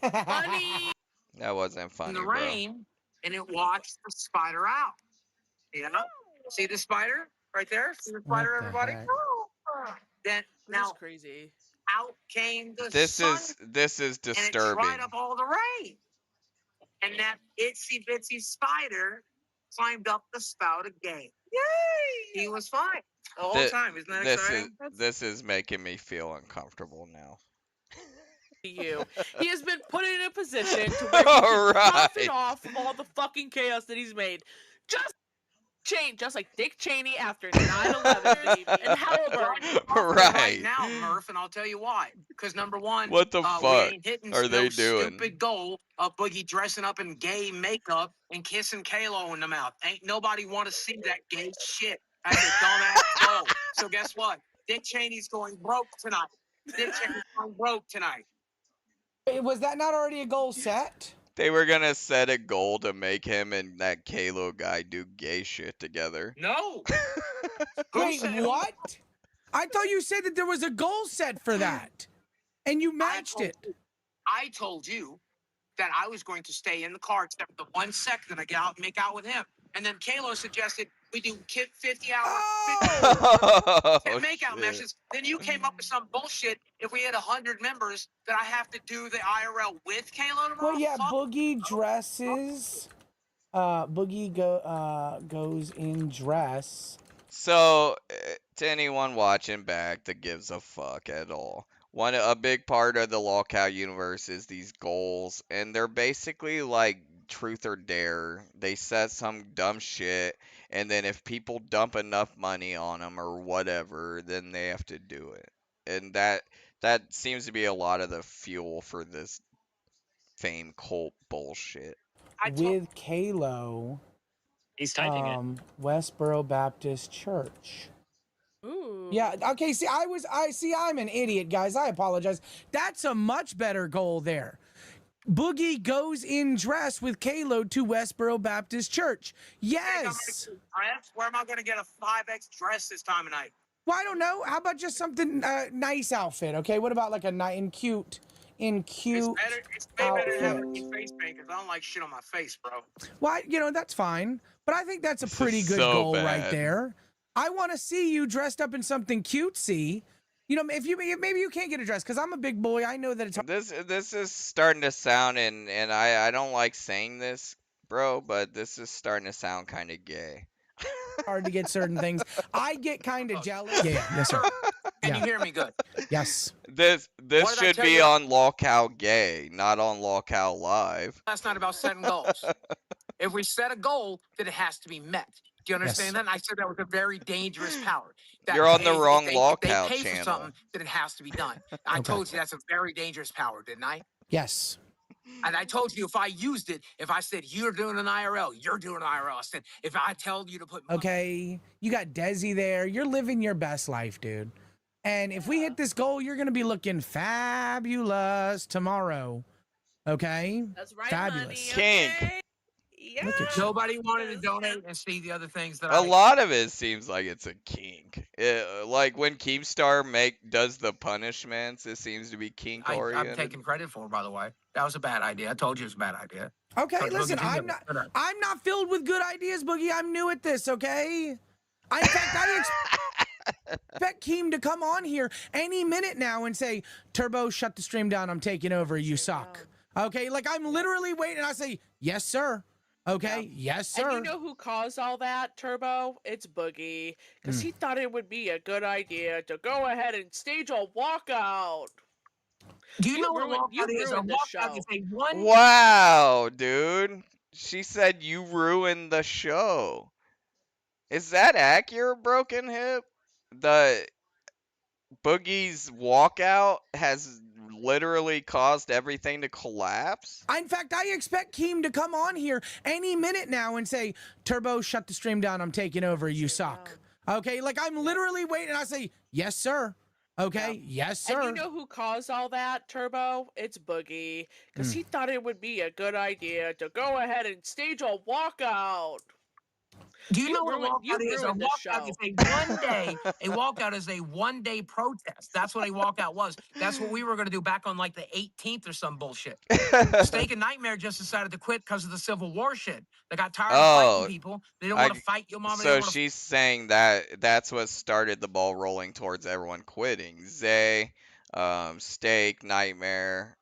Funny. That wasn't funny, in the bro. rain, and it walks the spider out. You know? See the spider right there? See the spider, everybody? Then now crazy. Out came the This sun, is and it disturbing. dried up all the rain. And that itsy bitsy spider climbed up the spout again. Yay! He was fine the whole time. Isn't that exciting? This is making me feel uncomfortable now. You. He has been put in a position to where he can profit off of all the fucking chaos that he's made. Just like Dick Cheney after 9/11, baby. And Halliburton. Right now, Murph, and I'll tell you why. Because number one, What the we fuck ain't hitting are they no doing? Stupid goal of Boogie dressing up in gay makeup and kissing Kalo in the mouth. Ain't nobody want to see that gay shit. That's a dumbass goal. So guess what? Dick Cheney's going broke tonight. Dick Cheney's going broke tonight. Was that not already a goal set? They were gonna set a goal to make him and that Kalo guy do gay shit together. No. Wait, what? I thought you said that there was a goal set for that, and you matched it. I told you that I was going to stay in the car except for the 1 second that I get out and make out with him. And then Kalo suggested we do 50 hour make out meshes. Then you came up with some bullshit. If we had 100 members, that I have to do the IRL with Kalo tomorrow. Well, yeah, Boogie dresses. Boogie goes in dress. So, to anyone watching back that gives a fuck at all, a big part of the lolcow universe is these goals, and they're basically like truth or dare. They set some dumb shit, and then if people dump enough money on them or whatever, then they have to do it. And that seems to be a lot of the fuel for this fame cult bullshit. With Kalo, He's typing it. Westboro Baptist Church. Ooh. Yeah. Okay. See, I'm an idiot, guys. I apologize. That's a much better goal there. Boogie goes in dress with Kalo to Westboro Baptist Church. Yes. Where am I going to get a 5X dress this time of night? Well, I don't know. How about just something nice outfit? Okay. What about like a nice and cute It's way better to have a face paint because I don't like shit on my face, bro. Well, that's fine. But I think that's a pretty good so goal right bad. there. I want to see you dressed up in something cutesy. You know, if maybe you can't get a dress because I'm a big boy. I know that it's This is starting to sound, and I don't like saying this, bro, but this is starting to sound kind of gay. hard to get certain things. I get kind of jealous. Yeah. Yes, sir. Can you hear me good? Yes. This What did I should tell be you? on Lolcow Gay, not on Lolcow Live. Last night about setting goals. If we set a goal, then it has to be met. Do you understand that? And I said that was a very dangerous power. That You're on the if wrong if Lolcow they pay channel. for something, then it has to be done. I told you that's a very dangerous power, didn't I? Yes. And I told you if I used it, if I said you're doing an IRL, you're doing an IRL. I said if I tell you to put Okay. You got Desi there. You're living your best life, dude. And if we hit this goal, you're going to be looking fabulous tomorrow. Okay? That's right, Fabulous. Kink. Look at you. Nobody wanted to donate and see the other things that A lot of it seems like it's a kink. Like when Keemstar does the punishments, it seems to be kink I'm oriented. taking credit for, by the way. That was a bad idea. I told you it was a bad idea. Okay, Coach listen, Boogie, I'm not filled with good ideas, Boogie. I'm new at this, okay? In fact, I expect Keem to come on here any minute now and say, Turbo, shut the stream down. I'm taking over. You suck. Okay, like I'm literally waiting. I say, yes, sir. Okay, yes, sir. And you know who caused all that, Turbo? It's Boogie. Because he thought it would be a good idea to go ahead and stage a walkout. Do you know what a walkout is? A ruined the walkout is a one. Wow, dude. She said you ruined the show. Is that accurate, Broken Hip? The Boogie's walkout has literally caused everything to collapse? In fact, I expect Keem to come on here any minute now and say, Turbo, shut the stream down. I'm taking over. You suck. Okay, like I'm literally waiting. I say, yes, sir. Okay, yes, sir. And you know who caused all that, Turbo? It's Boogie. Because he thought it would be a good idea to go ahead and stage a walkout. Do you know what a walkout is? A ruined the walkout is show. a 1 day. A walkout is a 1 day protest. That's what a walkout was. That's what we were going to do back on like the 18th or some bullshit. Steak and Nightmare just decided to quit because of the Civil War shit. They got tired of fighting people. They don't want to fight your mom. So she's saying that's what started the ball rolling towards everyone quitting. Zay, Steak, Nightmare,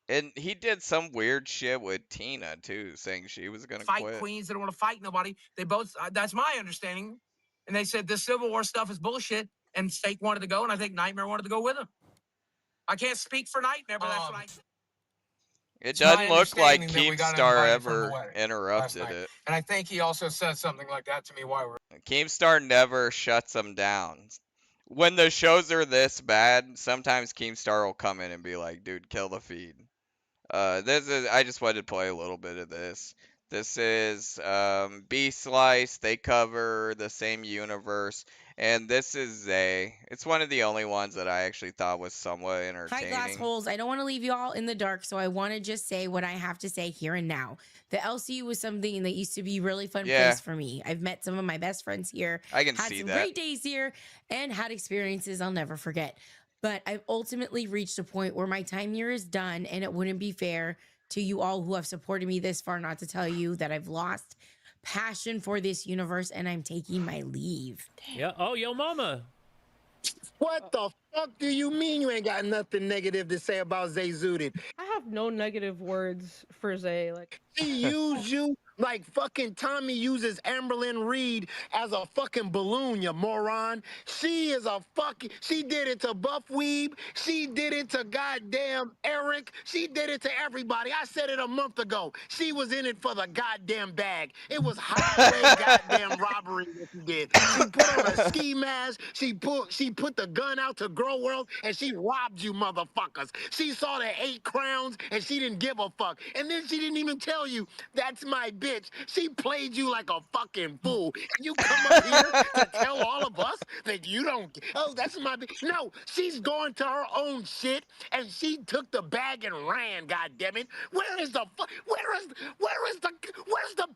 and he did some weird shit with Tina too, saying she was gonna fight quit. queens. They don't want to fight nobody. They both. That's my understanding. And they said this Civil War stuff is bullshit. And Steak wanted to go, and I think Nightmare wanted to go with him. I can't speak for Nightmare, but that's what I. It It's my doesn't look like understanding that we got Keemstar invited from the ever wedding interrupted last night. it. And I think he also said something like that to me while we were. Keemstar never shuts them down. When the shows are this bad, sometimes Keemstar will come in and be like, dude, kill the feed. I just wanted to play a little bit of this. This is B-Slice. They cover the same universe. And this is Zay. It's one of the only ones that I actually thought was somewhat Hi, entertaining. glass holes. I don't want to leave you all in the dark, so I want to just say what I have to say here and now. The LCU was something that used to be a really fun place for me. I've met some of my best friends here. I can had see some that. great days here and had experiences I'll never forget. But I've ultimately reached a point where my time here is done, and it wouldn't be fair to you all who have supported me this far not to tell you that I've lost passion for this universe and I'm taking my leave. Yeah. Oh, yo, mama. What the Fuck do you mean you ain't got nothing negative to say about Zay Zooted? I have no negative words for Zay. Like She used you like fucking Tommy uses Amberlynn Reed as a fucking balloon, you moron. She is a fucking. She did it to Buff Weeb. She did it to goddamn Eric. She did it to everybody. I said it a month ago. She was in it for the goddamn bag. It was highway goddamn robbery that she did. She put on a ski mask. She put the gun out to Grow World and she robbed you motherfuckers. She saw the 8 crowns and she didn't give a fuck. And then she didn't even tell you that's my bitch. She played you like a fucking fool. And you come up here to tell all of us that you don't. Oh, that's my bitch. No, she's going to her own shit and she took the bag and ran. God damn it! Where's the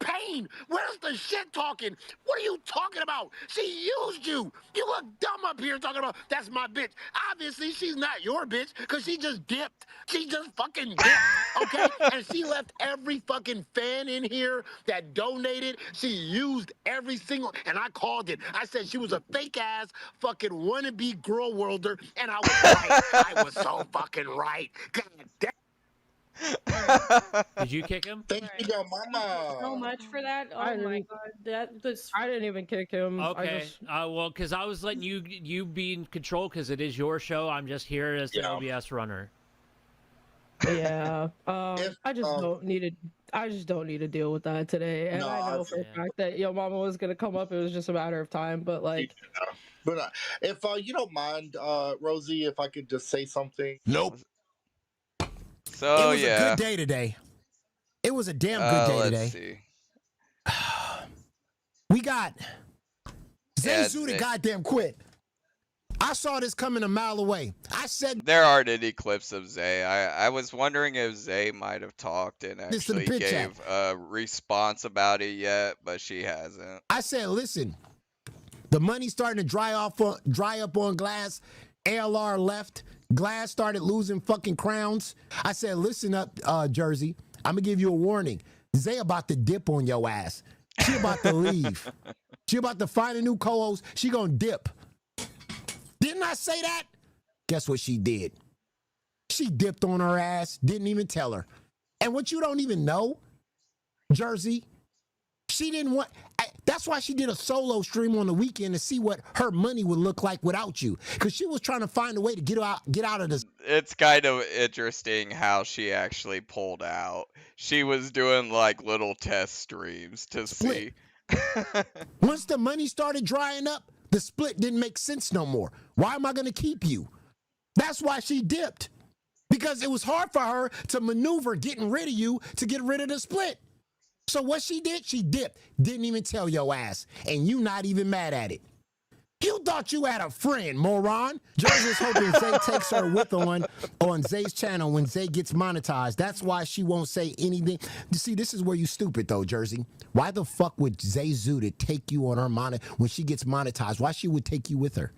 pain? Where's the shit talking? What are you talking about? She used you. You look dumb up here talking about that's my bitch. Obviously, she's not your bitch because she just dipped. She just fucking dipped, okay? And she left every fucking fan in here that donated. She used every single, and I called it. I said she was a fake ass fucking wannabe girl worlder, and I was right. I was so fucking right. God damn. Did you kick him? Thank you, your mama. so much for that. Oh my god, I didn't even kick him. Okay. Well, because I was letting you be in control because it is your show. I'm just here as the OBS runner. Yeah. I just don't need to deal with that today. And No, I know for a fact that your mama was gonna come up. It was just a matter of time. But like, But if you don't mind, Rosie, if I could just say something. Nope. So it was yeah, a good day today. It was a damn good day let's today. see. We got Zay Yeah, Zooted goddamn quit. I saw this coming a mile away. I said there aren't any clips of Zay. I was wondering if Zay might have talked and This to the actually pit chat. gave a response about it yet, but she hasn't. I said, listen, the money's starting to dry up on Glass. ALR left. Glass started losing fucking crowns. I said, listen up, Jersey. I'm gonna give you a warning. Zay about to dip on your ass. She about to leave. She about to find a new co-host. She gonna dip. Didn't I say that? Guess what she did? She dipped on her ass, didn't even tell her. And what you don't even know, Jersey, she didn't want, that's why she did a solo stream on the weekend to see what her money would look like without you. Because she was trying to find a way to get out of this. It's kind of interesting how she actually pulled out. She was doing like little test streams to see. Once the money started drying up, the split didn't make sense no more. Why am I going to keep you? That's why she dipped. Because it was hard for her to maneuver getting rid of you to get rid of the split. So what she did, she dipped. Didn't even tell your ass. And you not even mad at it. You thought you had a friend, moron. Jersey's hoping Zay takes her with on Zay's channel when Zay gets monetized. That's why she won't say anything. You see, this is where you stupid, though, Jersey. Why the fuck would Zay Zooted take you on her when she gets monetized? Why she would take you with her?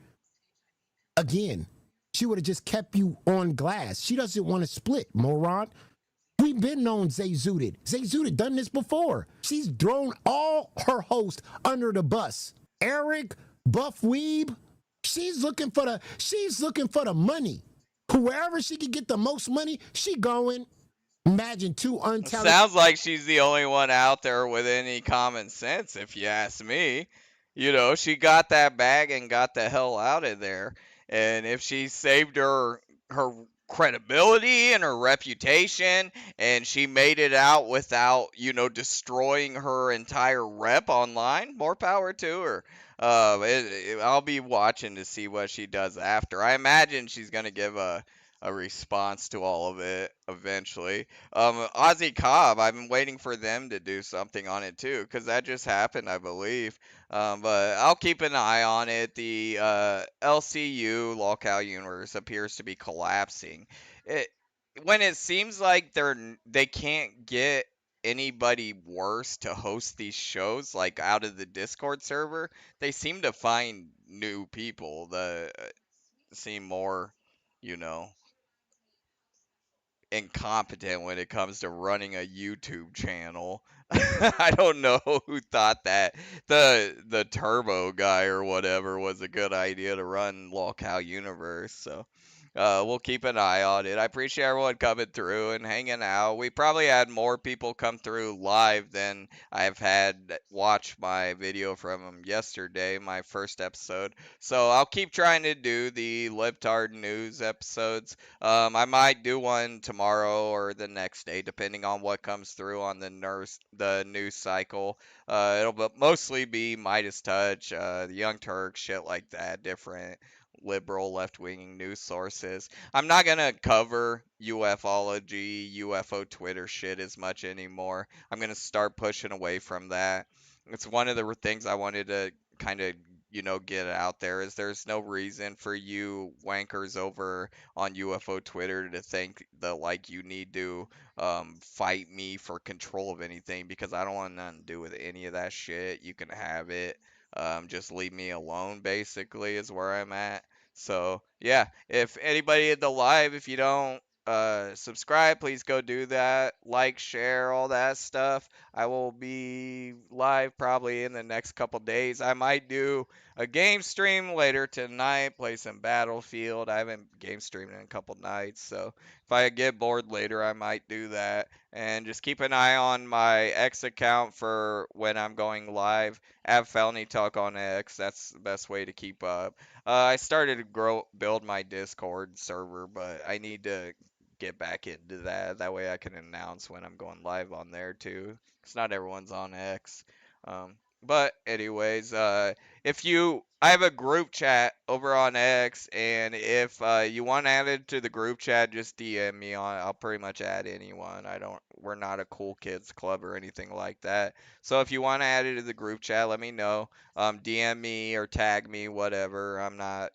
Again, she would have just kept you on Glass. She doesn't want to split, moron. We've been known Zay Zooted. Zay Zooted done this before. She's thrown all her hosts under the bus. Eric, Buff Weeb, she's looking for the money. Whoever she can get the most money, she going. Imagine two untalented. Sounds like she's the only one out there with any common sense, if you ask me. You know, she got that bag and got the hell out of there. And if she saved her credibility and her reputation and she made it out without, destroying her entire rep online, more power to her. I'll be watching to see what she does after. I imagine she's going to give a response to all of it eventually. Ozzy Cobb, I've been waiting for them to do something on it too, because that just happened, I believe. But I'll keep an eye on it. The LCU, Lockout Universe, appears to be collapsing. When it seems like they can't get anybody worse to host these shows, like out of the Discord server, they seem to find new people that seem more, incompetent when it comes to running a YouTube channel. I don't know who thought that the Turbo guy or whatever was a good idea to run Lolcow Universe. So we'll keep an eye on it. I appreciate everyone coming through and hanging out. We probably had more people come through live than I've had watch my video from them yesterday, my first episode. So I'll keep trying to do the Libtard news episodes. I might do one tomorrow or the next day, depending on what comes through on the news cycle. It'll mostly be Midas Touch, the Young Turks, shit like that, different liberal left-wing news sources. I'm not gonna cover ufology, UFO Twitter shit as much anymore. I'm gonna start pushing away from that. It's one of the things I wanted to kind of get out there is there's no reason for you wankers over on UFO Twitter to think that like you need to fight me for control of anything because I don't want nothing to do with any of that shit. You can have it. Just leave me alone, basically, is where I'm at. So, yeah, if anybody in the live, if you don't subscribe, please go do that. Like, share, all that stuff. I will be live probably in the next couple days. I might do a game stream later tonight, play some Battlefield. I haven't game streamed in a couple nights, so if I get bored later, I might do that. And just keep an eye on my X account for when I'm going live. Have Felony Talk on X. That's the best way to keep up. I started to build my Discord server, but I need to get back into that. That way I can announce when I'm going live on there too. Cause not everyone's on X. But anyways, I have a group chat over on X, and if you want added to the group chat, just DM me on. I'll pretty much add anyone. We're not a cool kids club or anything like that. So if you want to add it to the group chat, let me know. DM me or tag me, whatever. I'm not,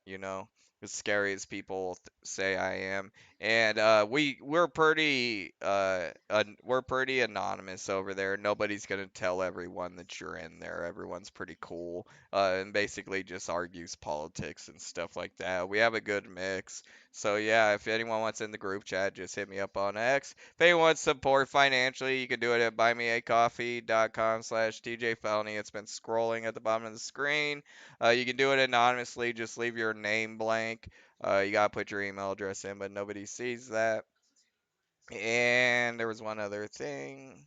as scary as people say I am. And we're pretty anonymous over there. Nobody's gonna tell everyone that you're in there. Everyone's pretty cool, and basically just argues politics and stuff like that. We have a good mix. So yeah, if anyone wants in the group chat, just hit me up on X. If anyone wants support financially, you can do it at buymeacoffee.com/TeeJay Felony. It's been scrolling at the bottom of the screen. You can do it anonymously. Just leave your name blank. You gotta put your email address in, but nobody sees that. And there was one other thing.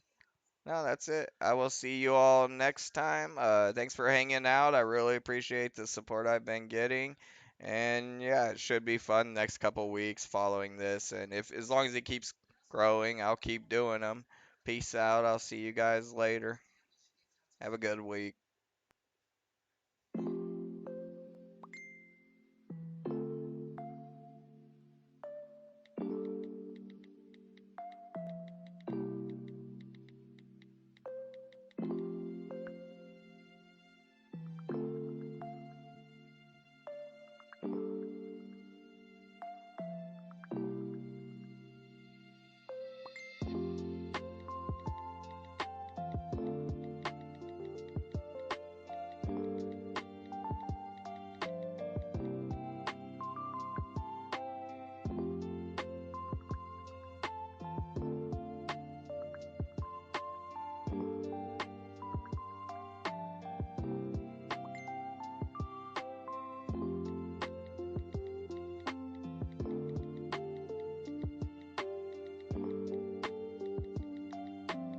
No, that's it. I will see you all next time. Thanks for hanging out. I really appreciate the support I've been getting. And yeah, it should be fun next couple weeks following this. And if as long as it keeps growing, I'll keep doing them. Peace out. I'll see you guys later. Have a good week.